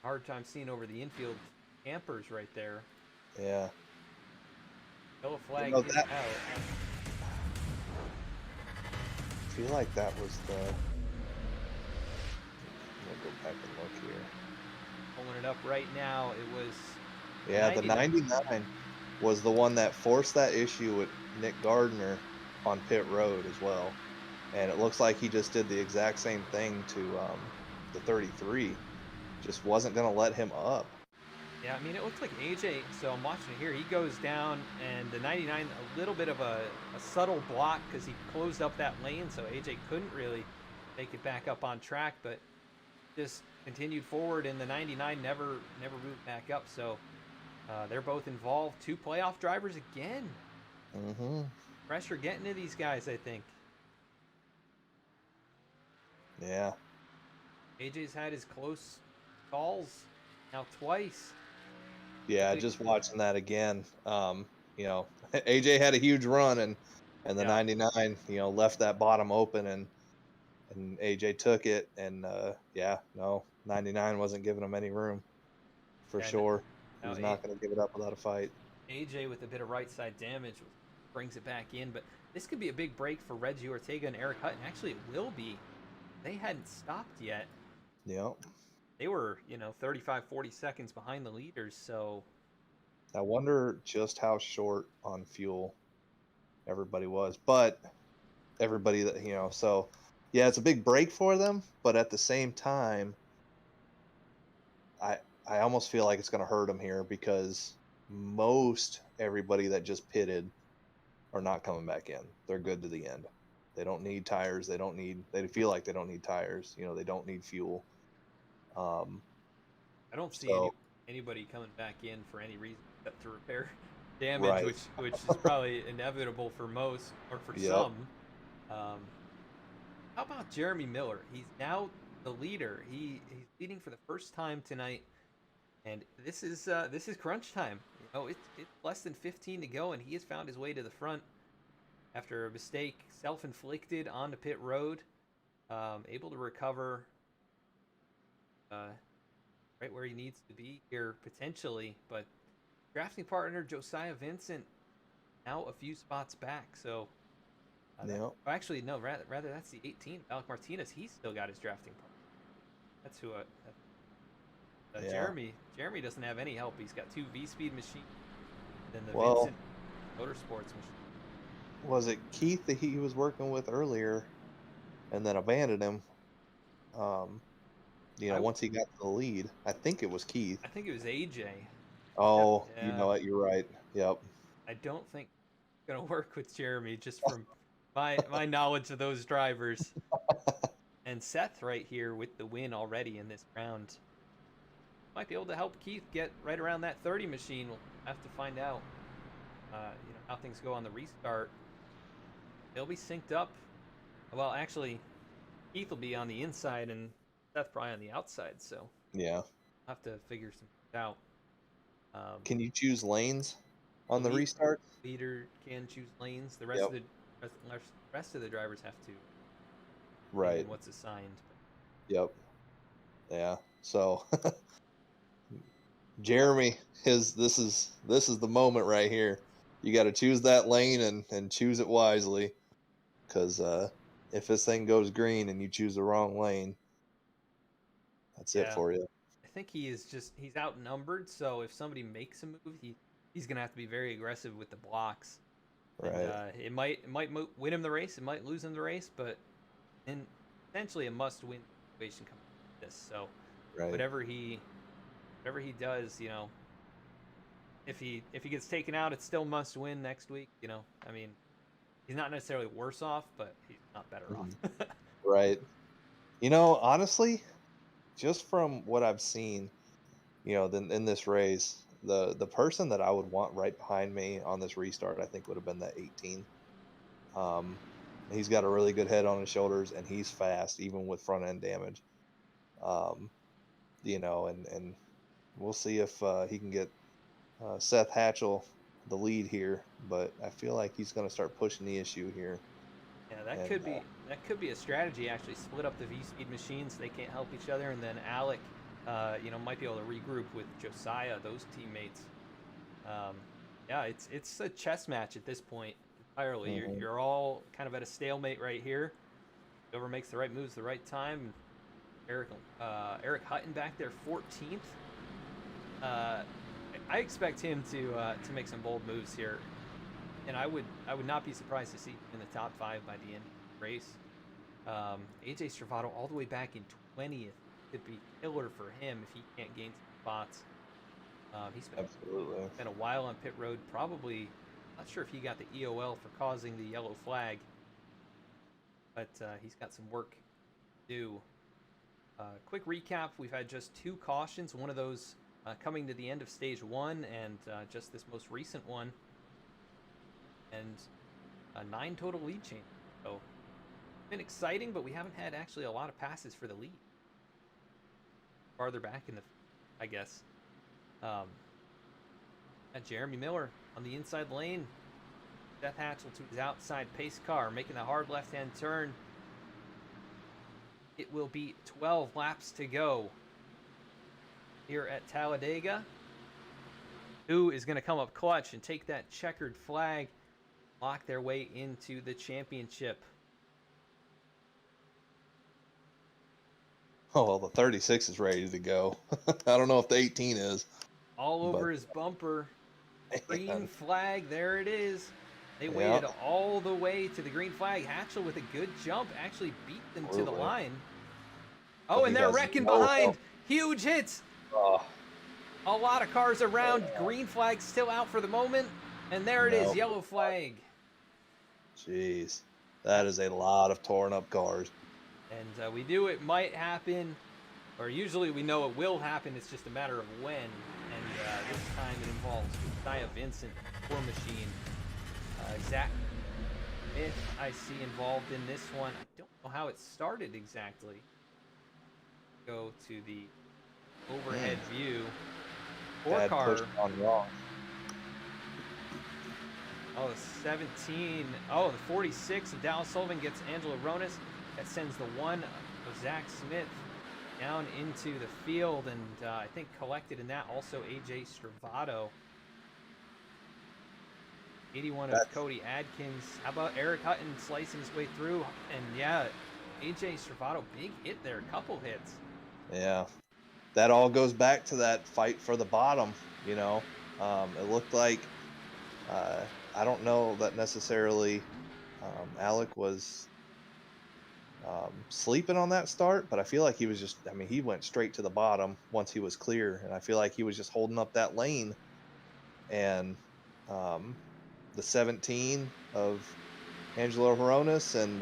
Hard time seeing over the infield campers right there. Yeah. Yellow flag is out. I feel like that was the... We'll go back and look here. Pulling it up right now. It was... Yeah, the 99 was the one that forced that issue with Nick Gardner on pit road as well. And it looks like he just did the exact same thing to the 33. Just wasn't going to let him up. Yeah, I mean, it looks like AJ, so I'm watching it here, he goes down, and the 99, a little bit of a subtle block because he closed up that lane, so AJ couldn't really make it back up on track, but just continued forward, and the 99 never moved back up, so they're both involved. 2 playoff drivers again. Pressure getting to these guys, I think. Yeah. AJ's had his close calls now twice. Yeah, just watching that again. You know, AJ had a huge run, and the 99, you know, left that bottom open, and AJ took it, and 99 wasn't giving him any room for sure. He was not going to give it up without a fight. AJ with a bit of right side damage brings it back in, but this could be a big break for Reggie Ortega and Eric Hutton. Actually, it will be. They hadn't stopped yet. Yep. They were, 35, 40 seconds behind the leaders, so... I wonder just how short on fuel everybody was. But everybody that, so yeah, it's a big break for them. But at the same time, I I almost feel like it's going to hurt them here because most everybody that just pitted are not coming back in. They're good to the end. They don't need tires. They feel like they don't need tires. They don't need fuel. Um, I don't see so anybody coming back in for any reason except to repair damage, right, which is probably inevitable for most or for yep, some. Um, how about Jeremy Miller? He's now the leader. He's leading for the first time tonight, and this is crunch time. It's less than 15 to go, and he has found his way to the front after a mistake self-inflicted on the pit road. Able to recover right where he needs to be here potentially, but drafting partner Josiah Vincent now a few spots back. So actually no, rather that's the 18. Alec Martinez, he's still got his drafting partner. That's who. Jeremy doesn't have any help. He's got 2 V-Speed machines, then the Vincent Motorsports machine. Was it Keith that he was working with earlier, and then abandoned him? Once he got the lead, I think it was Keith. I think it was AJ. Oh, yeah. you know what? You're right. Yep. I don't think it's gonna work with Jeremy, just from my knowledge of those drivers. And Seth right here with the win already in this round might be able to help Keith get right around that 30 machine. We'll have to find out. How things go on the restart. They'll be synced up. Well, actually, Keith will be on the inside and Seth probably on the outside. So yeah, I'll have to figure some things out. Can you choose lanes on the restart? Leader can choose lanes. The rest of the drivers have to. Right. What's assigned. Yep. Yeah. So Jeremy, this is the moment right here. You got to choose that lane and choose it wisely, because if this thing goes green and you choose the wrong lane, that's it for you. I think he's outnumbered. So if somebody makes a move, he's gonna have to be very aggressive with the blocks. Right. And, it might win him the race. It might lose him the race, but essentially a must-win situation comes from this. So whatever he does, if he gets taken out, it's still must-win next week. I mean, he's not necessarily worse off, but he's not better off. Right. Honestly, just from what I've seen, in this race, the person that I would want right behind me on this restart, I think would have been that 18. He's got a really good head on his shoulders, and he's fast, even with front end damage. And we'll see if he can get Seth Hatchell the lead here, but I feel like he's going to start pushing the issue here. Yeah, that could be a strategy. Actually, split up the V-Speed machines; they can't help each other, and then Alec, might be able to regroup with Josiah, those teammates. It's a chess match at this point entirely. Mm-hmm. You're all kind of at a stalemate right here. Whoever makes the right moves, the right time. Eric Hutton back there, 14th. I expect him to make some bold moves here, and I would not be surprised to see him in the top 5 by the end of the race. AJ Stravato all the way back in 20th could be killer for him if he can't gain some spots. He's been a while on pit road. Probably not sure if he got the EOL for causing the yellow flag, but he's got some work to do. Quick recap: we've had just 2 cautions. One of those coming to the end of stage 1, and just this most recent one, and 9 total lead changes. So it's been exciting, but we haven't had actually a lot of passes for the lead. Farther back in I guess. Jeremy Miller on the inside lane. Seth Hatchell to his outside pace car, making the hard left-hand turn. It will be 12 laps to go here at Talladega. Who is going to come up clutch and take that checkered flag, lock their way into the championship? Oh, well, the 36 is ready to go. I don't know if the 18 is. All over his bumper. Green flag, there it is. They waited all the way to the green flag. Hatchell with a good jump actually beat them to the line. Oh, But and he they're has wrecking no behind. help. Huge hits. Oh, A lot of cars around. Green flag still out for the moment. And there it is, no. yellow flag. Jeez. That is a lot of torn up cars. And we knew it might happen, or usually we know it will happen. It's just a matter of when. And this time it involves Josiah Vincent, War Machine. Zach Smith, I see involved in this one. I don't know how it started exactly. Go to the overhead view. Bad Car. push on wrong. Oh, the 17. Oh, the 46 of Dallas Sullivan gets Angelo Ronas. That sends the 1 of Zach Smith down into the field. And I think collected in that also AJ Stravato. 81 of Cody Adkins. How about Eric Hutton slicing his way through? And yeah, AJ Stravato, big hit there. A couple hits. Yeah. That all goes back to that fight for the bottom, you know. It looked like, I don't know that necessarily Alec was sleeping on that start, but I feel like he was just, I mean, he went straight to the bottom once he was clear, and I feel like he was just holding up that lane. And the 17 of Angelo Horonis and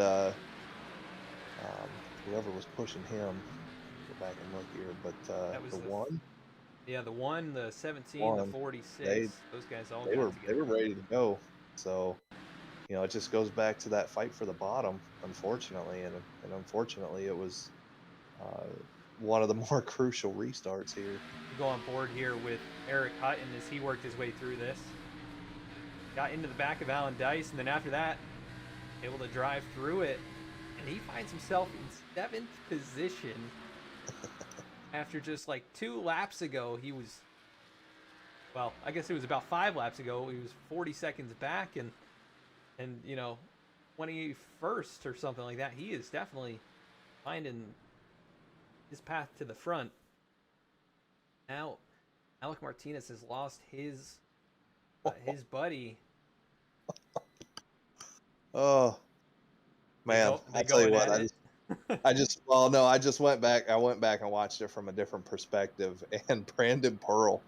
whoever was pushing him, go back and look here, but That was the 1? Yeah, the 1, the 17, the 46, those guys all got together. They were ready to go. So, you know, it just goes back to that fight for the bottom, unfortunately, and unfortunately it was one of the more crucial restarts here. Go on board here with Eric Hutton as he worked his way through this. Got into the back of Alan Dice, and then after that, able to drive through it, and he finds himself in 7th position. After just like 2 laps ago, he was, well, I guess it was about 5 laps ago, he was 40 seconds back and you know, 21st or something like that. He is definitely finding his path to the front. Now, Alec Martinez has lost his buddy. Oh, man, I tell you what, I just went back. I went back and watched it from a different perspective. And Brandon Pearl,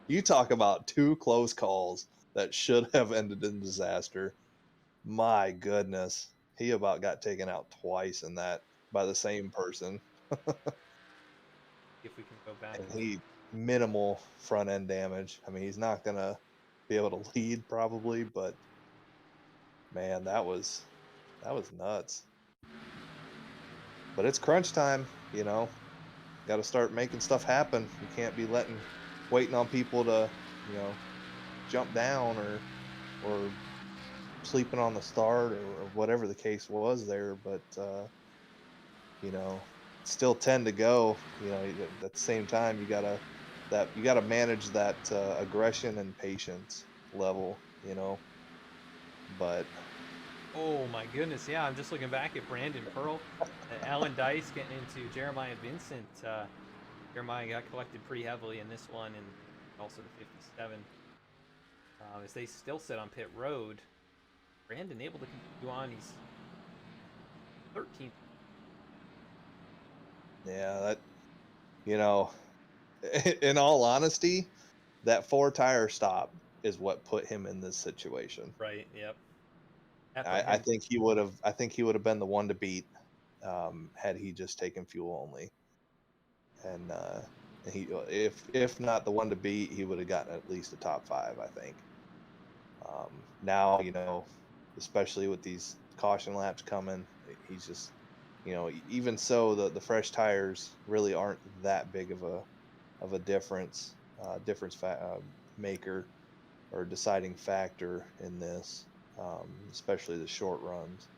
you talk about 2 close calls that should have ended in disaster. My goodness, he about got taken out twice in that by the same person. If we can go back. And he minimal front end damage. I mean, he's not gonna be able to lead probably, but man, that was nuts. But it's crunch time, you know. Got to start making stuff happen. You can't be waiting on people to, you know, jump down or sleeping on the start or whatever the case was there. But you know, still 10 to go. You know, at the same time, you gotta manage that aggression and patience level. You know, but. Oh my goodness, yeah, I'm just looking back at Brandon Pearl, Alan Dice getting into Jeremiah Vincent. Jeremiah got collected pretty heavily in this one, and also the 57. As they still sit on pit road, Brandon able to continue on. He's 13th. Yeah, that, you know, in all honesty, that 4-tire stop is what put him in this situation. Right. Yep. I think he would have been the one to beat had he just taken fuel only. And he, if not the one to beat, he would have gotten at least a top 5, I think. Now, you know, especially with these caution laps coming, he's just, you know, even so, the fresh tires really aren't that big of a difference maker or deciding factor in this. Especially the short runs,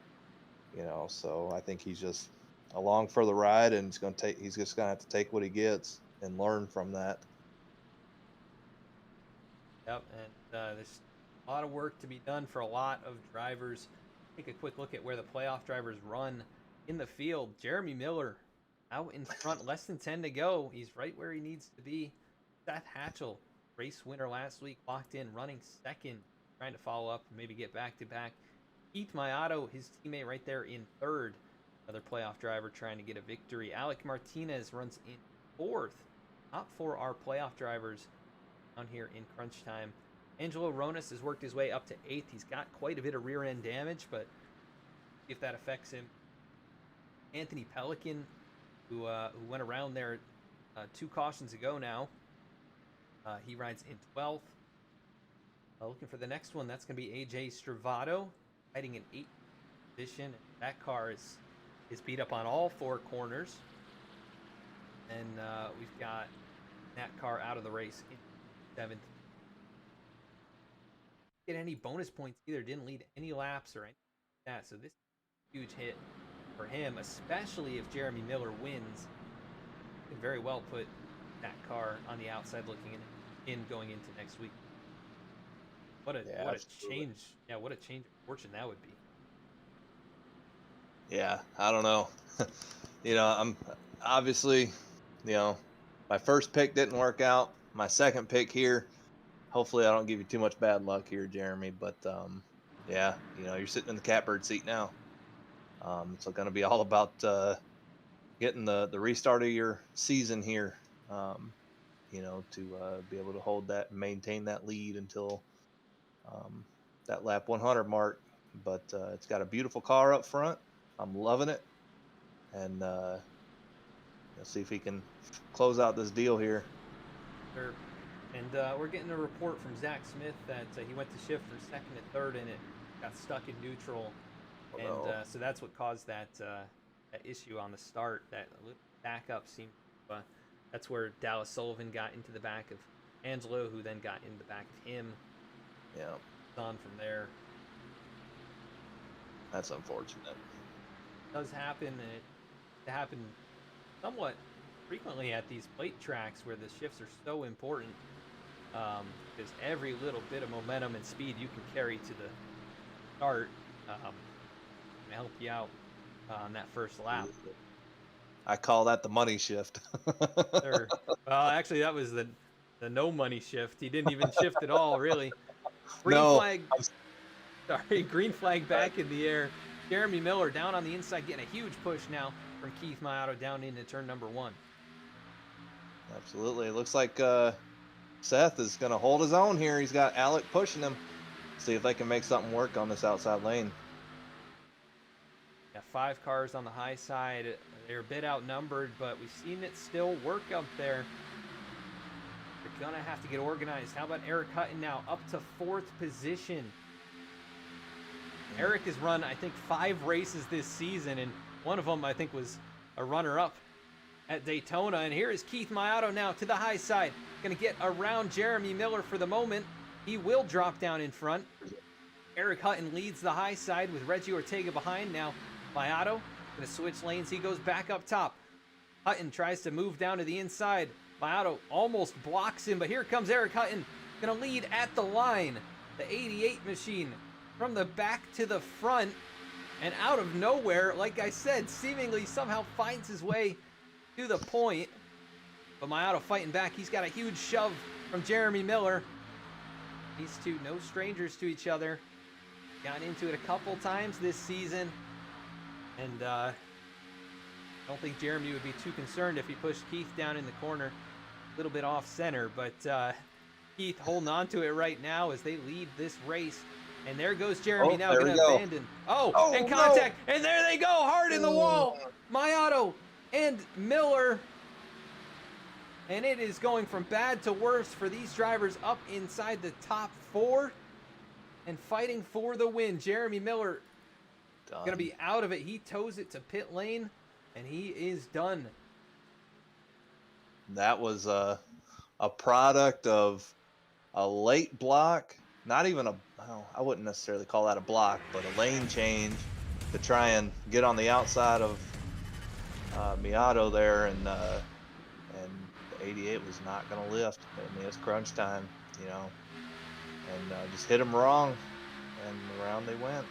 you know. So I think he's just along for the ride, and he's just gonna have to take what he gets and learn from that. Yep, and there's a lot of work to be done for a lot of drivers. Take a quick look at where the playoff drivers run in the field. Jeremy Miller out in front, less than 10 to go. He's right where he needs to be. Seth Hatchell, race winner last week, locked in, running 2nd. trying to follow up and maybe get back to back. Keith Mayato, his teammate right there in third, another playoff driver trying to get a victory. Alec Martinez runs in fourth. Top 4 are playoff drivers down here in crunch time. Angelo Ronas has worked his way up to 8th. He's got quite a bit of rear end damage, but see if that affects him. Anthony Pelican, who went around there 2 cautions ago now, he rides in 12th. Looking for the next one, that's going to be AJ Stravato, riding in 8th position. That car is beat up on all 4 corners. And we've got that car out of the race in 7th. Get any bonus points either, didn't lead any laps or anything like that. So this is a huge hit for him, especially if Jeremy Miller wins. Could very well put that car on the outside looking in going into next week. What a change. Yeah, what a change of fortune that would be. Yeah, I don't know. I'm obviously, my first pick didn't work out. My second pick here, hopefully I don't give you too much bad luck here, Jeremy. But yeah, you're sitting in the catbird seat now. It's going to be all about getting the restart of your season here. To be able to hold that and maintain that lead until that lap 100 mark. But it's got a beautiful car up front. I'm loving it, and let's see if he can close out this deal here. Sure. And we're getting a report from Zach Smith that he went to shift for second and third, and it got stuck in neutral, and so that's what caused that issue on the start. That backup seemed. That's where Dallas Sullivan got into the back of Angelo, who then got in the back of him. Yeah. On from there. That's unfortunate. It does happen, and it happened somewhat frequently at these plate tracks where the shifts are so important, because every little bit of momentum and speed you can carry to the start can help you out on that first lap. I call that the money shift. Sure. Well, actually, that was the no money shift. He didn't even shift at all, really. Green flag back in the air. Jeremy Miller down on the inside, getting a huge push now from Keith Mayato down into turn number 1. Absolutely. It looks like Seth is going to hold his own here. He's got Alec pushing him. See if they can make something work on this outside lane. Yeah, 5 cars on the high side. They're a bit outnumbered, but we've seen it still work up there. They're going to have to get organized. How about Eric Hutton now up to 4th position? Eric has run, I think, 5 races this season, and one of them, I think, was a runner-up at Daytona. And here is Keith Mayato now to the high side. Going to get around Jeremy Miller for the moment. He will drop down in front. Eric Hutton leads the high side with Reggie Ortega behind. Now Mayato going to switch lanes. He goes back up top. Hutton tries to move down to the inside. Mayato almost blocks him, but here comes Eric Hutton. Going to lead at the line. The 88 machine from the back to the front. And out of nowhere, like I said, seemingly somehow finds his way to the point. But Mayato fighting back. He's got a huge shove from Jeremy Miller. These two, no strangers to each other. Got into it a couple times this season. And I don't think Jeremy would be too concerned if he pushed Keith down in the corner. A little bit off center, but Keith holding on to it right now as they lead this race. And there goes Jeremy now going to abandon. Oh, and contact. No. And there they go, hard in the wall. Mayato and Miller. And it is going from bad to worse for these drivers up inside the top 4 and fighting for the win. Jeremy Miller going to be out of it. He tows it to pit lane, and he is done. That was a product of a late block. Not even I wouldn't necessarily call that a block, but a lane change to try and get on the outside of Mayato there, and the 88 was not going to lift. I mean, it's crunch time, and just hit him wrong, and around they went.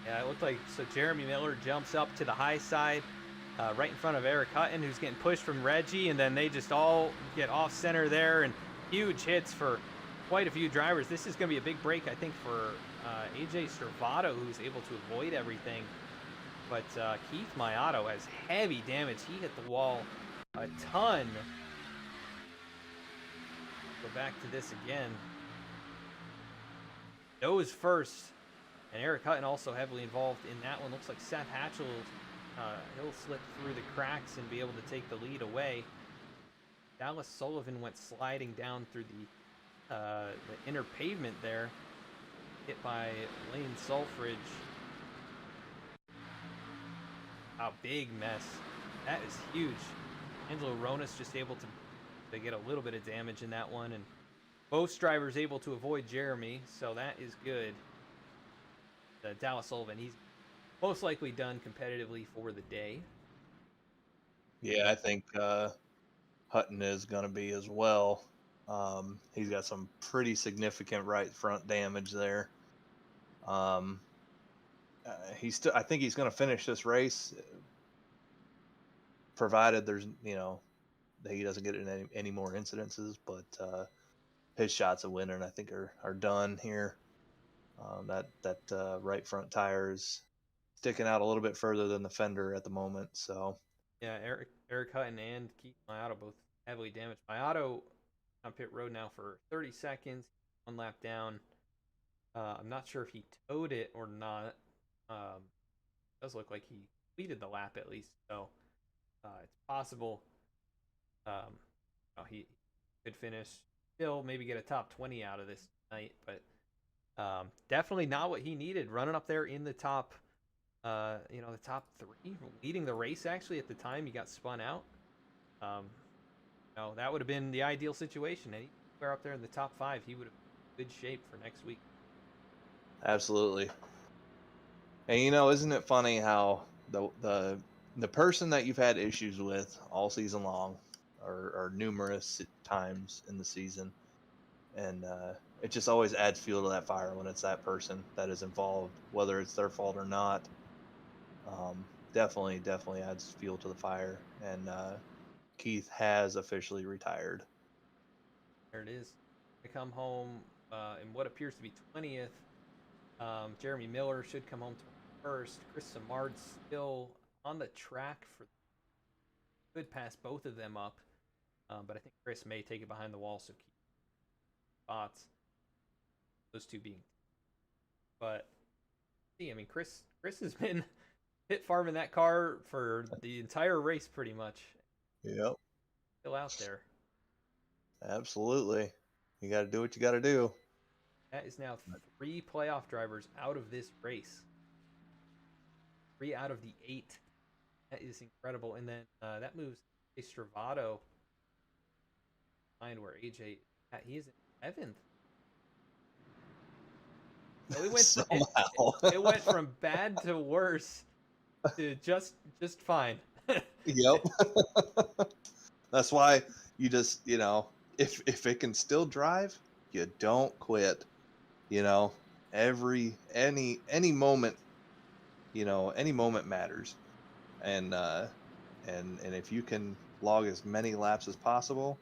Yeah, it looked like, so Jeremy Miller jumps up to the high side, right in front of Eric Hutton, who's getting pushed from Reggie, and then they just all get off center there, and huge hits for quite a few drivers. This is going to be a big break, I think, for AJ Stravado, who's able to avoid everything. But Keith Mayato has heavy damage. He hit the wall a ton. Go back to this again. Nose first. And Eric Hutton also heavily involved in that one. Looks like Seth Hatchell, he'll slip through the cracks and be able to take the lead away. Dallas Sullivan went sliding down through the inner pavement there. Hit by Lane Sulfridge. A big mess. That is huge. Angelo Ronas just able to get a little bit of damage in that one. And both drivers able to avoid Jeremy, so that is good. Dallas Sullivan, he's most likely done competitively for the day. Yeah, I think Hutton is going to be as well. He's got some pretty significant right front damage there. I think he's going to finish this race, provided there's that he doesn't get in any more incidences. But his shots of winning, I think, are done here. That right front tire is sticking out a little bit further than the fender at the moment. So yeah, Eric Hutton and Keith Mayato both heavily damaged. Mayato on pit road now for 30 seconds, 1 lap down. I'm not sure if he towed it or not. It does look like he completed the lap at least, so it's possible he could finish, still maybe get a top 20 out of this night, but definitely not what he needed. Running up there in the top, the top 3, leading the race actually at the time he got spun out. That would have been the ideal situation. Anywhere up there in the top 5, he would have been in good shape for next week. Absolutely. And isn't it funny how the person that you've had issues with all season long, or numerous times in the season, and it just always adds fuel to that fire when it's that person that is involved, whether it's their fault or not. Definitely adds fuel to the fire. And Keith has officially retired. There it is. To come home in what appears to be 20th. Jeremy Miller should come home 21st. Chris Samard still on the track for could pass both of them up, but I think Chris may take it behind the wall, so keep spots. Those two being, but Chris has been pit farming that car for the entire race pretty much. Yep. Still out there. Absolutely. You got to do what you got to do. That is now 3 playoff drivers out of this race. 3 out of the 8. That is incredible. And then that moves Stravado behind where AJ, he is in 11th. So it went from bad to worse to just fine. Yep. That's why you just, if it can still drive, you don't quit. Any moment, any moment matters. And if you can log as many laps as possible,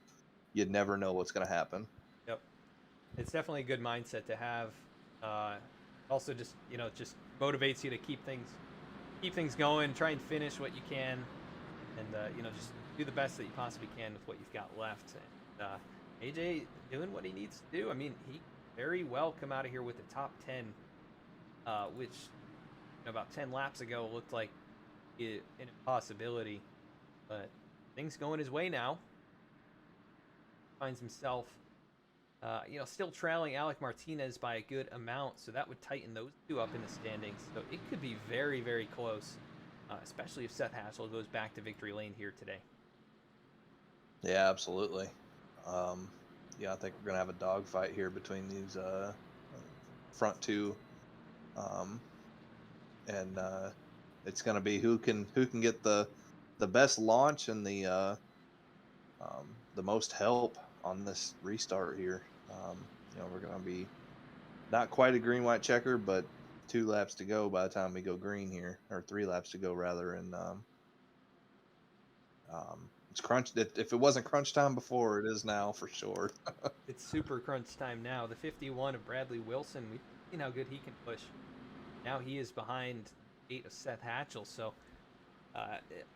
you'd never know what's going to happen. Yep. It's definitely a good mindset to have. Also just motivates you to keep things going, try and finish what you can, and just do the best that you possibly can with what you've got left. And AJ doing what he needs to do. I mean, he very well come out of here with the top 10, which about 10 laps ago looked like an impossibility, but things going his way now. Finds himself still trailing Alec Martinez by a good amount, so that would tighten those two up in the standings. So it could be very, very close, especially if Seth Hatchell goes back to victory lane here today. Yeah, absolutely. I think we're gonna have a dogfight here between these front two, and it's gonna be who can get the best launch and the most help on this restart here. We're going to be not quite a green-white checker, but 2 laps to go by the time we go green here, or 3 laps to go rather. And It's crunch. If it wasn't crunch time before, it is now for sure. It's super crunch time now. The 51 of Bradley Wilson, we've seen how good he can push. Now he is behind 8 of Seth Hatchell, so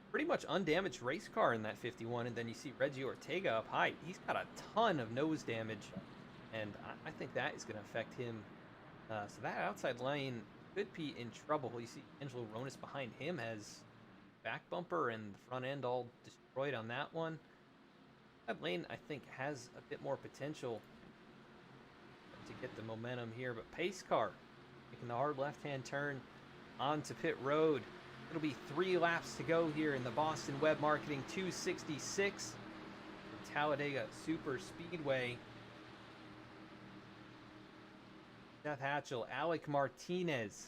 pretty much undamaged race car in that 51. And then you see Reggie Ortega up high. He's got a ton of nose damage, and I think that is going to affect him. So that outside lane could be in trouble. You see Angelo Ronis behind him has back bumper and the front end all destroyed on that one. That lane, I think, has a bit more potential to get the momentum here, but pace car making the hard left-hand turn onto pit road. It'll be 3 laps to go here in the Boston Web Marketing 266 from Talladega Super Speedway. Seth Hatchell, Alec Martinez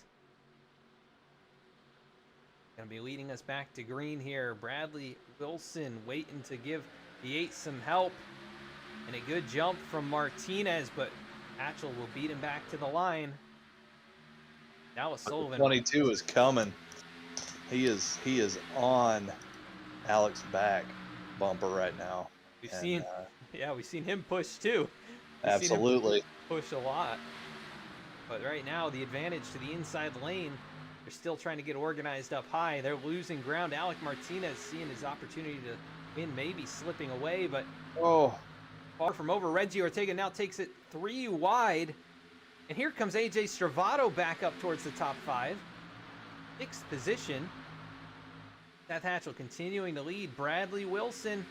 going to be leading us back to green here. Bradley Wilson waiting to give the 8 some help. And a good jump from Martinez, but Hatchell will beat him back to the line. Dallas Sullivan. 22 is coming. He is on Alex's back bumper right now. We've seen him push too. Absolutely. Push a lot. But right now, the advantage to the inside lane. They're still trying to get organized up high. They're losing ground. Alec Martinez seeing his opportunity to win, maybe slipping away, but far from over. Reggie Ortega now takes it 3 wide. And here comes AJ Stravato back up towards the top 5. 6th position. Seth Hatchell continuing to lead. Bradley Wilson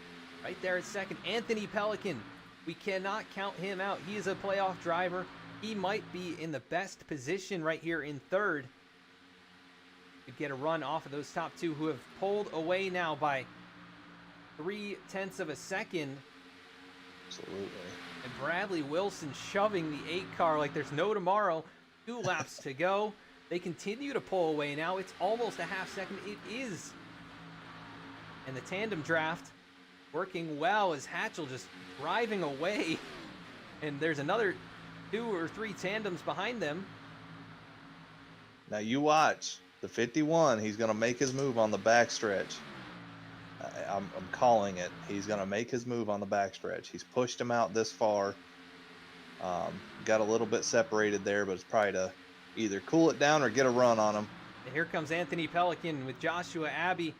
right there at 2nd. Anthony Pelican, we cannot count him out. He is a playoff driver. He might be in the best position right here in 3rd. Could get a run off of those top 2 who have pulled away now by 0.3 of a second. Absolutely. And Bradley Wilson shoving the 8 car like there's no tomorrow. 2 laps to go. They continue to pull away now. It's almost a half second. It is. And the tandem draft working well as Hatchell just driving away. And there's another 2 or 3 tandems behind them. Now you watch. The 51, he's going to make his move on the backstretch. I'm calling it. He's going to make his move on the backstretch. He's pushed him out this far. Got a little bit separated there, but it's probably to either cool it down or get a run on him. And here comes Anthony Pelican with Joshua Abbey.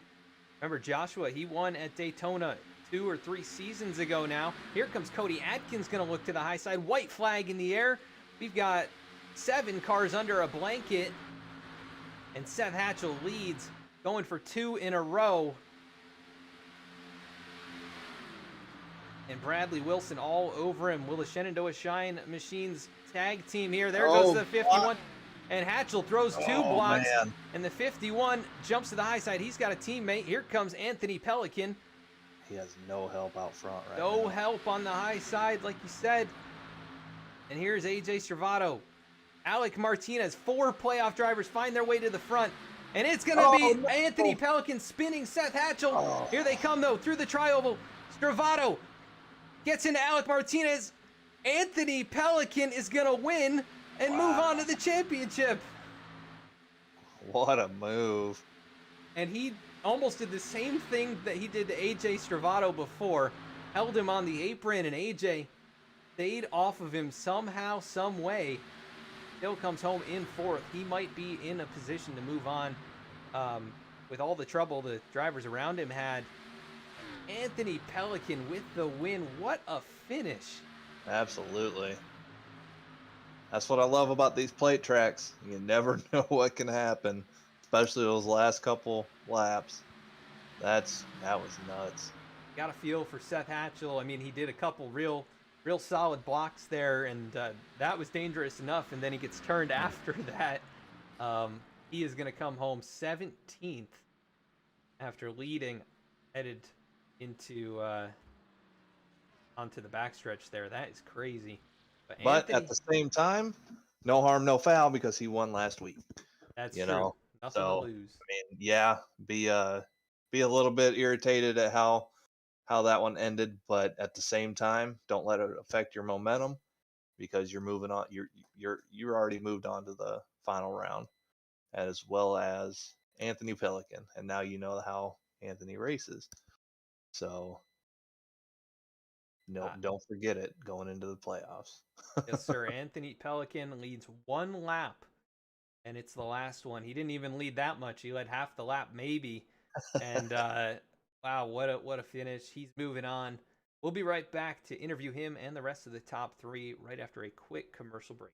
Remember Joshua, he won at Daytona 2 or 3 seasons ago now. Here comes Cody Atkins going to look to the high side. White flag in the air. We've got 7 cars under a blanket. And Seth Hatchell leads, going for 2 in a row. And Bradley Wilson all over him. Will the Shenandoah Shine Machines tag team here? There goes the 51. Block. And Hatchell throws 2 blocks. Man. And the 51 jumps to the high side. He's got a teammate. Here comes Anthony Pelican. He has no help out front right now. No help on the high side, like you said. And here's AJ Stravato. Alec Martinez, 4 playoff drivers find their way to the front. And it's going to be Anthony Pelican spinning Seth Hatchell. Here they come, though, through the tri-oval. Stravato gets into Alec Martinez. Anthony Pelican is going to win and move on to the championship. What a move. And he almost did the same thing that he did to AJ Stravato before. Held him on the apron, and AJ stayed off of him somehow, some way. Still comes home in 4th. He might be in a position to move on with all the trouble the drivers around him had. Anthony Pelican with the win. What a finish. Absolutely. That's what I love about these plate tracks. You never know what can happen, especially those last couple laps. That was nuts. Got a feel for Seth Hatchell. I mean, he did a couple real solid blocks there, and that was dangerous enough, and then he gets turned after that. He is going to come home 17th after leading, headed into onto the backstretch there. That is crazy. But at the same time, no harm, no foul, because he won last week. That's true. Nothing to lose. I mean, yeah, be a little bit irritated at how that one ended, but at the same time, don't let it affect your momentum, because you're moving on. You're already moved on to the final round, as well as Anthony Pelican, and now you know how Anthony races. So no, Ah, don't forget it going into the playoffs. yes, sir. Anthony Pelican leads 1 lap, and it's the last one. He didn't even lead that much. He led half the lap, maybe. And wow, what a finish! He's moving on. We'll be right back to interview him and the rest of the top three right after a quick commercial break.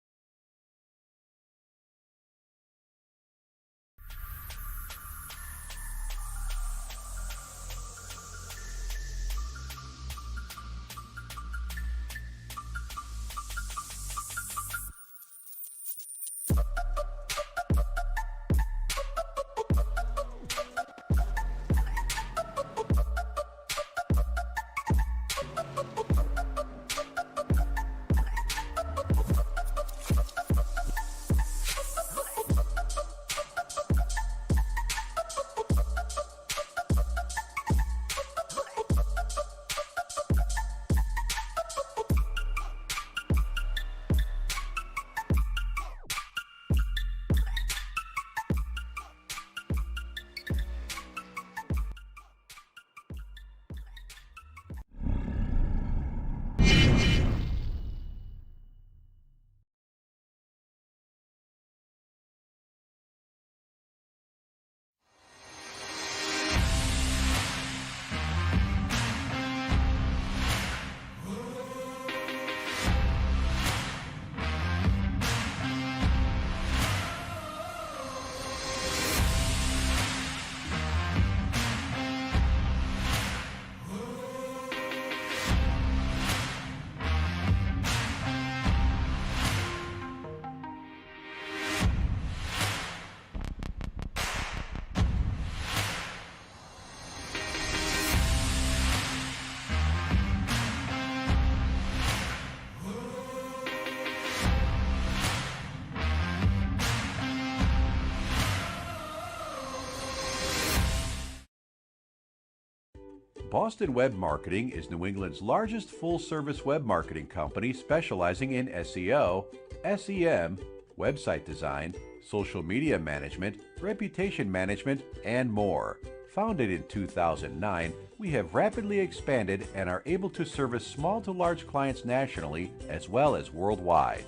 Boston Web Marketing is New England's largest full-service web marketing company specializing in SEO, SEM, website design, social media management, reputation management, and more. Founded in 2009, we have rapidly expanded and are able to service small to large clients nationally as well as worldwide.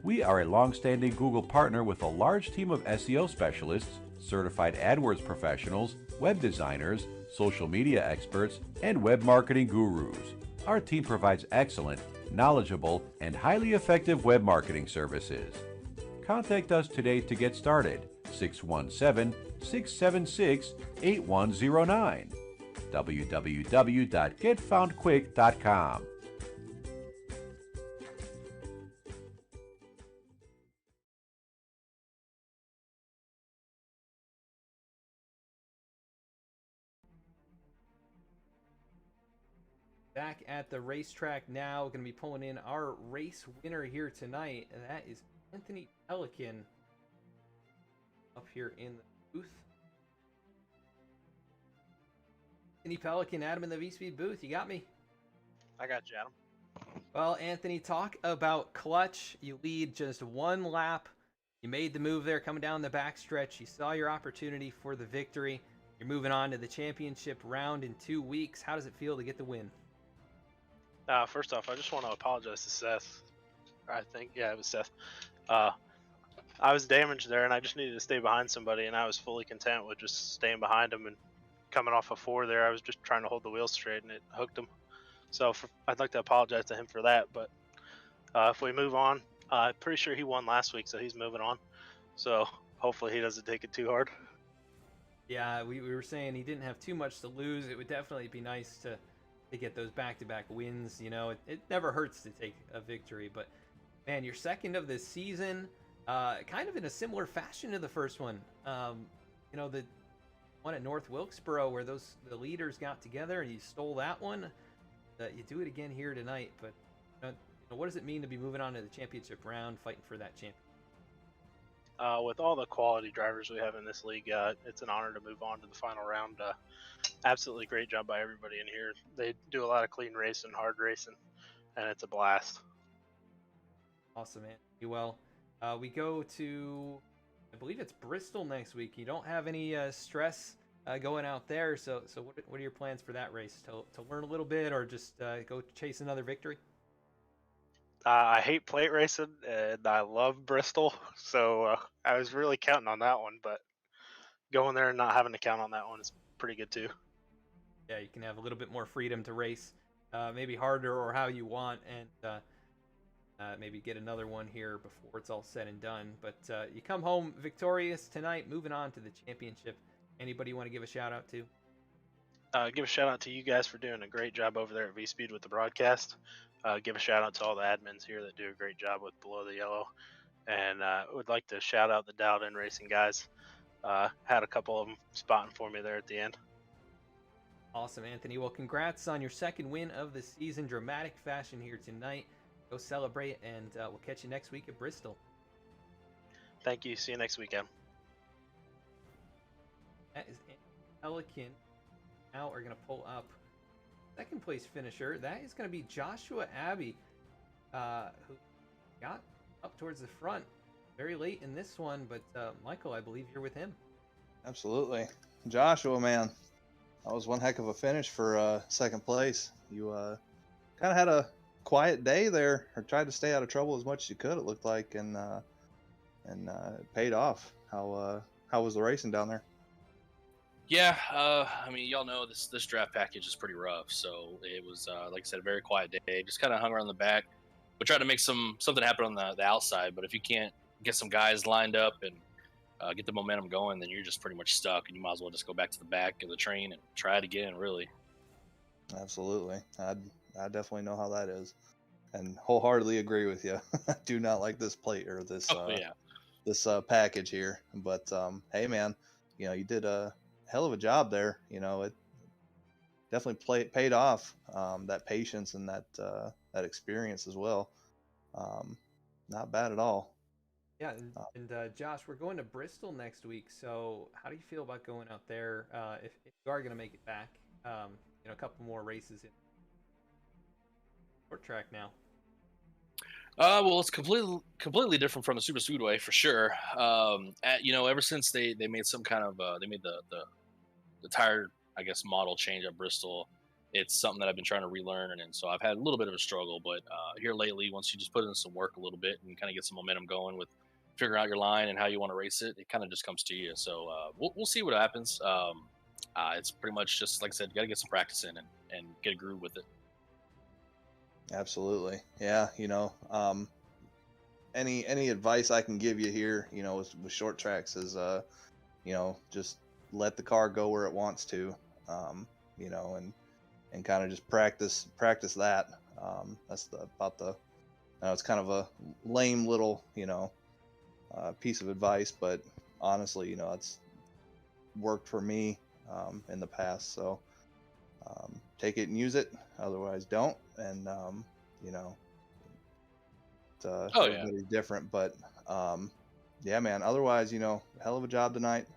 We are a long-standing Google partner with a large team of SEO specialists, certified AdWords professionals, web designers, social media experts, and web marketing gurus. Our team provides excellent, knowledgeable, and highly effective web marketing services. Contact us today to get started. 617-676-8109. www.getfoundquick.com. Back at the racetrack now, going to be pulling in our race winner here tonight, and that is Anthony Pelican up here in the booth. Anthony Pelican, Adam in the V-Speed booth. You got me? I got you, Adam. Well, Anthony, talk about clutch. You lead just 1 lap. You made the move there coming down the backstretch. You saw your opportunity for the victory. You're moving on to the championship round in 2 weeks. How does it feel to get the win? First off, I just want to apologize to Seth. I think, yeah, it was Seth. I was damaged there, and I just needed to stay behind somebody, and I was fully content with just staying behind him and coming off of 4 there. I was just trying to hold the wheels straight, and it hooked him. So I'd like to apologize to him for that. But if we move on, I'm pretty sure he won last week, so he's moving on. So hopefully he doesn't take it too hard. Yeah, we were saying he didn't have too much to lose. It would definitely be nice to get those back-to-back wins. You know, it never hurts to take a victory. But, man, you're second of the season, kind of in a similar fashion to the first one. You know, the one at North Wilkesboro where the leaders got together and you stole that one. You do it again here tonight. But you know, what does it mean to be moving on to the championship round, fighting for that championship? With all the quality drivers we have in this league, it's an honor to move on to the final round. Absolutely great job by everybody in here. They do a lot of clean racing, hard racing, and it's a blast. Awesome, man. Well, we go to, I believe it's Bristol next week. You don't have any stress going out there. So what are your plans for that race? To learn a little bit, or just go chase another victory? I hate plate racing, and I love Bristol, so I was really counting on that one. But going there and not having to count on that one is pretty good too. Yeah, you can have a little bit more freedom to race, maybe harder or how you want, and maybe get another one here before it's all said and done. But you come home victorious tonight, moving on to the championship. Anybody you want to give a shout out to? Give a shout out to you guys for doing a great job over there at V Speed with the broadcast. Give a shout out to all the admins here that do a great job with Below the Yellow, and would like to shout out the Dialed In Racing guys. Had a couple of them spotting for me there at the end. Awesome, Anthony. Well, congrats on your second win of the season. Dramatic fashion here tonight. Go celebrate, and we'll catch you next week at Bristol. Thank you. See you next weekend. That is Pelican. Now we're going to pull up second place finisher. That is going to be Joshua Abbey, who got up towards the front very late in this one. But Michael, I believe you're with him. Absolutely. Joshua, man, that was one heck of a finish for second place. You kind of had a quiet day there, or tried to stay out of trouble as much as you could, it looked like, and it paid off. How was the racing down there? Yeah, I mean, y'all know this draft package is pretty rough. So it was, like I said, a very quiet day. Just kind of hung around the back. We tried to make something happen on the outside, but if you can't get some guys lined up and get the momentum going, then you're just pretty much stuck, and you might as well just go back to the back of the train and try it again, really. Absolutely. I definitely know how that is, and wholeheartedly agree with you. I do not like this plate or this this package here, but hey, man, you did a hell of a job there. It definitely paid off, that patience and that experience as well. Not bad at all. Yeah, and Josh, we're going to Bristol next week. So how do you feel about going out there if you are going to make it back? A couple more races in short track now. Well, it's completely different from the Super Speedway for sure. Ever since they made some kind of they made the tire, I guess, model change at Bristol, it's something that I've been trying to relearn, and so I've had a little bit of a struggle. But here lately, once you just put in some work a little bit and kind of get some momentum going with figuring out your line and how you want to race it, it kind of just comes to you. So we'll see what happens. It's pretty much just like I said, you got to get some practice in and get a groove with it. Absolutely. Yeah. Any advice I can give you here, with short tracks is, just let the car go where it wants to, and kind of just practice that. That's it's kind of a lame little, piece of advice, but honestly, it's worked for me in the past. So take it and use it. Otherwise, don't. And everybody's different, but yeah, man. Otherwise, hell of a job tonight.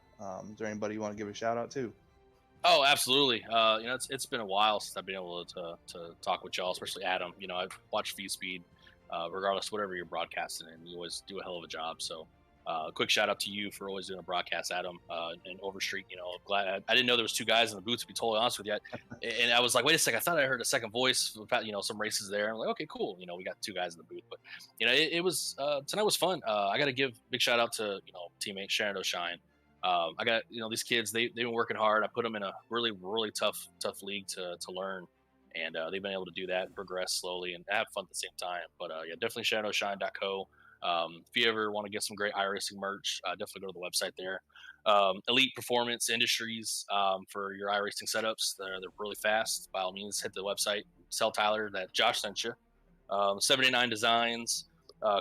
Is there anybody you want to give a shout out to? Oh, absolutely. It's been a while since I've been able to talk with y'all, especially Adam. I've watched V Speed, regardless of whatever you're broadcasting, and you always do a hell of a job. So, quick shout out to you for always doing a broadcast, Adam, and Overstreet. Glad I didn't know there was two guys in the booth, to be totally honest with you. And I was like, wait a second, I thought I heard a second voice about some races there. I'm like, okay, cool. We got two guys in the booth, but it was tonight was fun. I got to give big shout out to teammate Sharon O'Shine. I got these kids. They've been working hard. I put them in a really tough league to learn, and they've been able to do that and progress slowly and have fun at the same time. But yeah, definitely ShadowShine.co. If you ever want to get some great iRacing merch, definitely go to the website there. Elite Performance Industries for your iRacing setups. They're really fast. By all means, hit the website. Tell Tyler that Josh sent you. 79 Designs,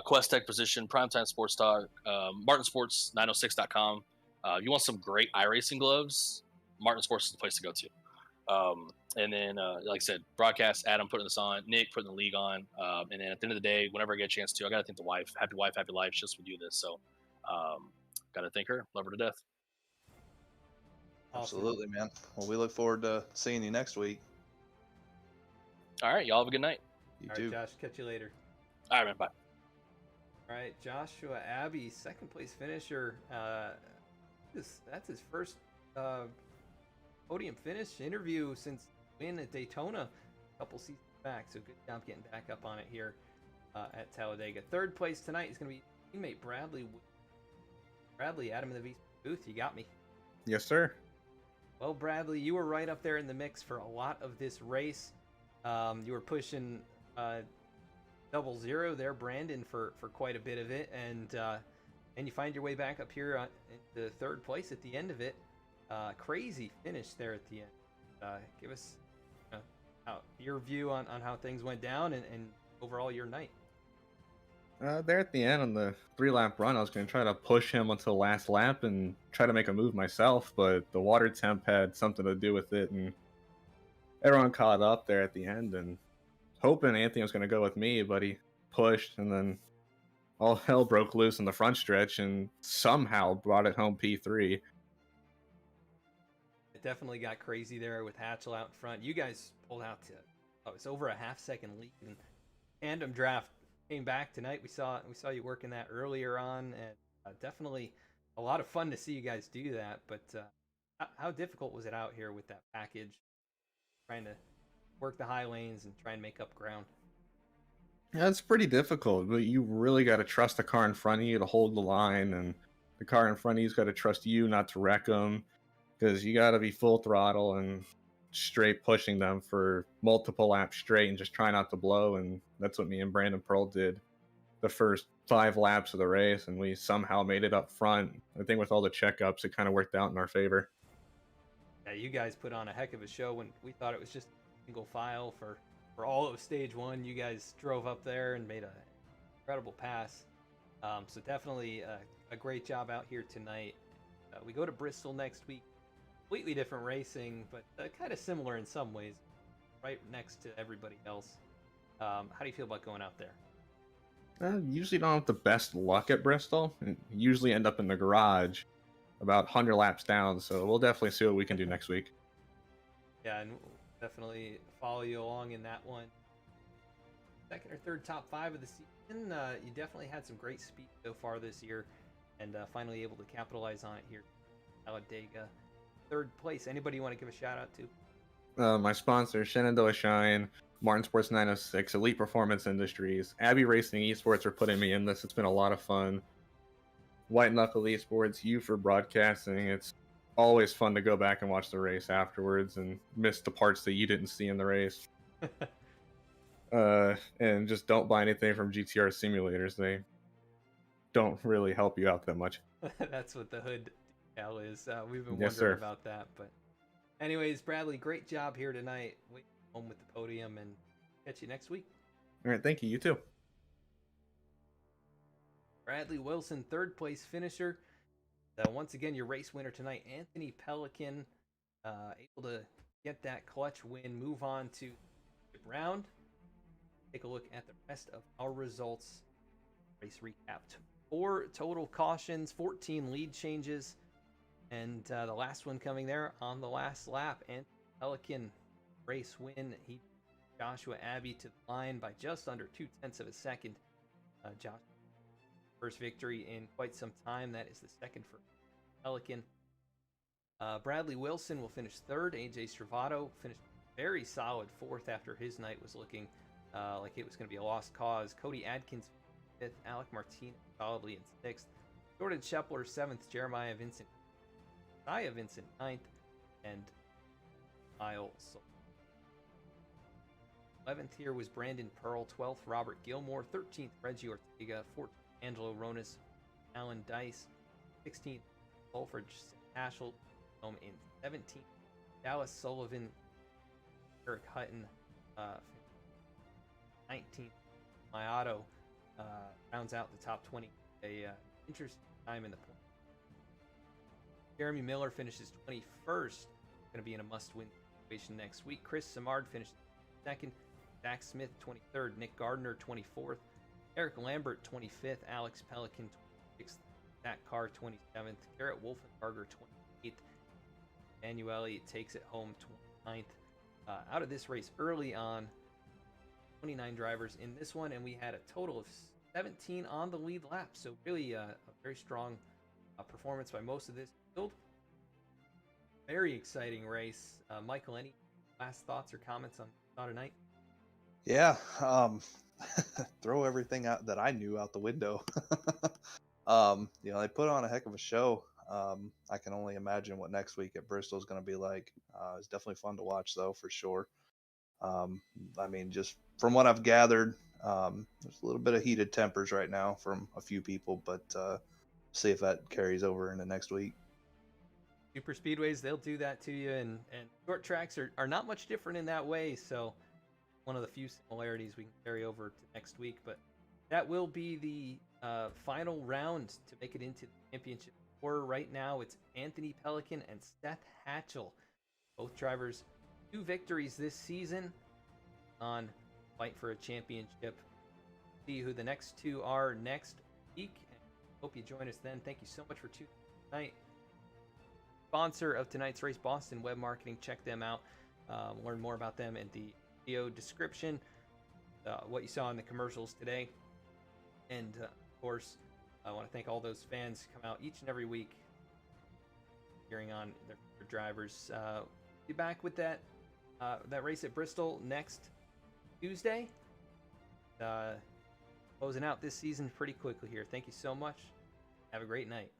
Quest Tech Position, Primetime Sports Talk, MartinSports906.com. If you want some great iRacing gloves, Martin Sports is the place to go to. And then, like I said, broadcast, Adam putting this on, Nick putting the league on. And then at the end of the day, whenever I get a chance to, I got to thank the wife. Happy wife, happy life. Just we do this. So, got to thank her. Love her to death. Absolutely, man. Well, we look forward to seeing you next week. All right. Y'all have a good night. You All too. right, Josh, catch you later. All right, man. Bye. All right, Joshua Abbey, second place finisher. That's his first podium finish interview since win at Daytona a couple seasons back. So good job getting back up on it here at Talladega. Third place tonight is going to be teammate Bradley. Bradley, Adam in the V booth, you got me. Yes, sir. Well, Bradley, you were right up there in the mix for a lot of this race. You were pushing 00 there, Brandon, for quite a bit of it, and you find your way back up here in the third place at the end of it. Crazy finish there at the end. Give us your view on how things went down and overall your night. There at the end on the 3-lap run, I was going to try to push him until last lap and try to make a move myself, but the water temp had something to do with it, and everyone caught up there at the end, and hoping Anthony was going to go with me, but he pushed, and then all hell broke loose in the front stretch and somehow brought it home P3. It definitely got crazy there with Hatchell out in front. You guys pulled out to it's over a half-second lead, and tandem draft came back tonight. We saw you working that earlier on, and definitely a lot of fun to see you guys do that. But how difficult was it out here with that package, trying to work the high lanes and try and make up ground? Yeah, it's pretty difficult, but you really got to trust the car in front of you to hold the line, and the car in front of you's got to trust you not to wreck them, because you got to be full throttle and straight pushing them for multiple laps straight and just try not to blow. And that's what me and Brandon Pearl did the first 5 laps of the race, and we somehow made it up front. I think with all the checkups, it kind of worked out in our favor. Yeah, you guys put on a heck of a show when we thought it was just single file for all of stage 1. You guys drove up there and made an incredible pass. So definitely a great job out here tonight. We go to Bristol next week. Completely different racing, but kind of similar in some ways, right next to everybody else. How do you feel about going out there? Usually don't have the best luck at Bristol. Usually end up in the garage about 100 laps down, so we'll definitely see what we can do next week. Yeah, and we'll definitely follow you along in that one. Second or third top 5 of the season. You definitely had some great speed so far this year, and finally able to capitalize on it here at Talladega. Third place. Anybody you want to give a shout out to? My sponsor, Shenandoah Shine, Martin Sports 906, Elite Performance Industries, Abbey Racing Esports are putting me in this. It's been a lot of fun. White Knuckle Esports, you for broadcasting. It's always fun to go back and watch the race afterwards and miss the parts that you didn't see in the race. And just don't buy anything from GTR simulators. They don't really help you out that much. That's what the hood decal is. We've been Yes, wondering sir. about that. But anyways, Bradley, great job here tonight. Wait home with the podium, and catch you next week. All right, thank you. You too. Bradley Wilson, third place finisher. Once again, your race winner tonight, Anthony Pelican, able to get that clutch win, move on to the round. Take a look at the rest of our results. Race recapped. 4 total cautions, 14 lead changes, and the last one coming there on the last lap. And Pelican race win. He Joshua Abbey to the line by just under 0.2 of a second. Josh, first victory in quite some time. That is the second for Pelican. Bradley Wilson will finish third. AJ Stravato finished very solid fourth after his night was looking like it was going to be a lost cause. Cody Adkins fifth. Alec Martinez solidly in sixth. Jordan Shepler seventh. Jeremiah Vincent ninth. And Miles 11th here was Brandon Pearl. 12th, Robert Gilmore. 13th, Reggie Ortega. 14th, Angelo Ronas. Alan Dice. 16th, Fulford Ashel home in 17th. Dallas Sullivan. Eric Hutton. 19th. Mayato rounds out the top 20. A interesting time in the point. Jeremy Miller finishes 21st. Going to be in a must-win situation next week. Chris Simard finished second. Zach Smith 23rd. Nick Gardner 24th. Eric Lambert 25th. Alex Pelican 26th. Zach Carr 27th. Garrett Wolfenbarger 28th. Manueli takes it home 29th. Out of this race early on, 29 drivers in this one, and we had a total of 17 on the lead lap. So really a very strong performance by most of this field. Very exciting race. Michael, any last thoughts or comments on tonight? Yeah, throw everything out that I knew out the window. They put on a heck of a show. I can only imagine what next week at Bristol is going to be like. It's definitely fun to watch, though, for sure. I mean, just from what I've gathered, there's a little bit of heated tempers right now from a few people, but see if that carries over into next week. Super speedways, they'll do that to you, and short tracks are not much different in that way. So one of the few similarities we can carry over to next week. But that will be the final round to make it into the championship. For right now, it's Anthony Pelican and Seth Hatchell, both drivers, 2 victories this season on fight for a championship. See who the next 2 are next week. Hope you join us then. Thank you so much for tuning in tonight. Sponsor of tonight's race, Boston Web Marketing. Check them out. Learn more about them in the video description. What you saw in the commercials today. And of course, I want to thank all those fans who come out each and every week cheering on their drivers. Be back with that race at Bristol next Tuesday. Closing out this season pretty quickly here. Thank you so much. Have a great night.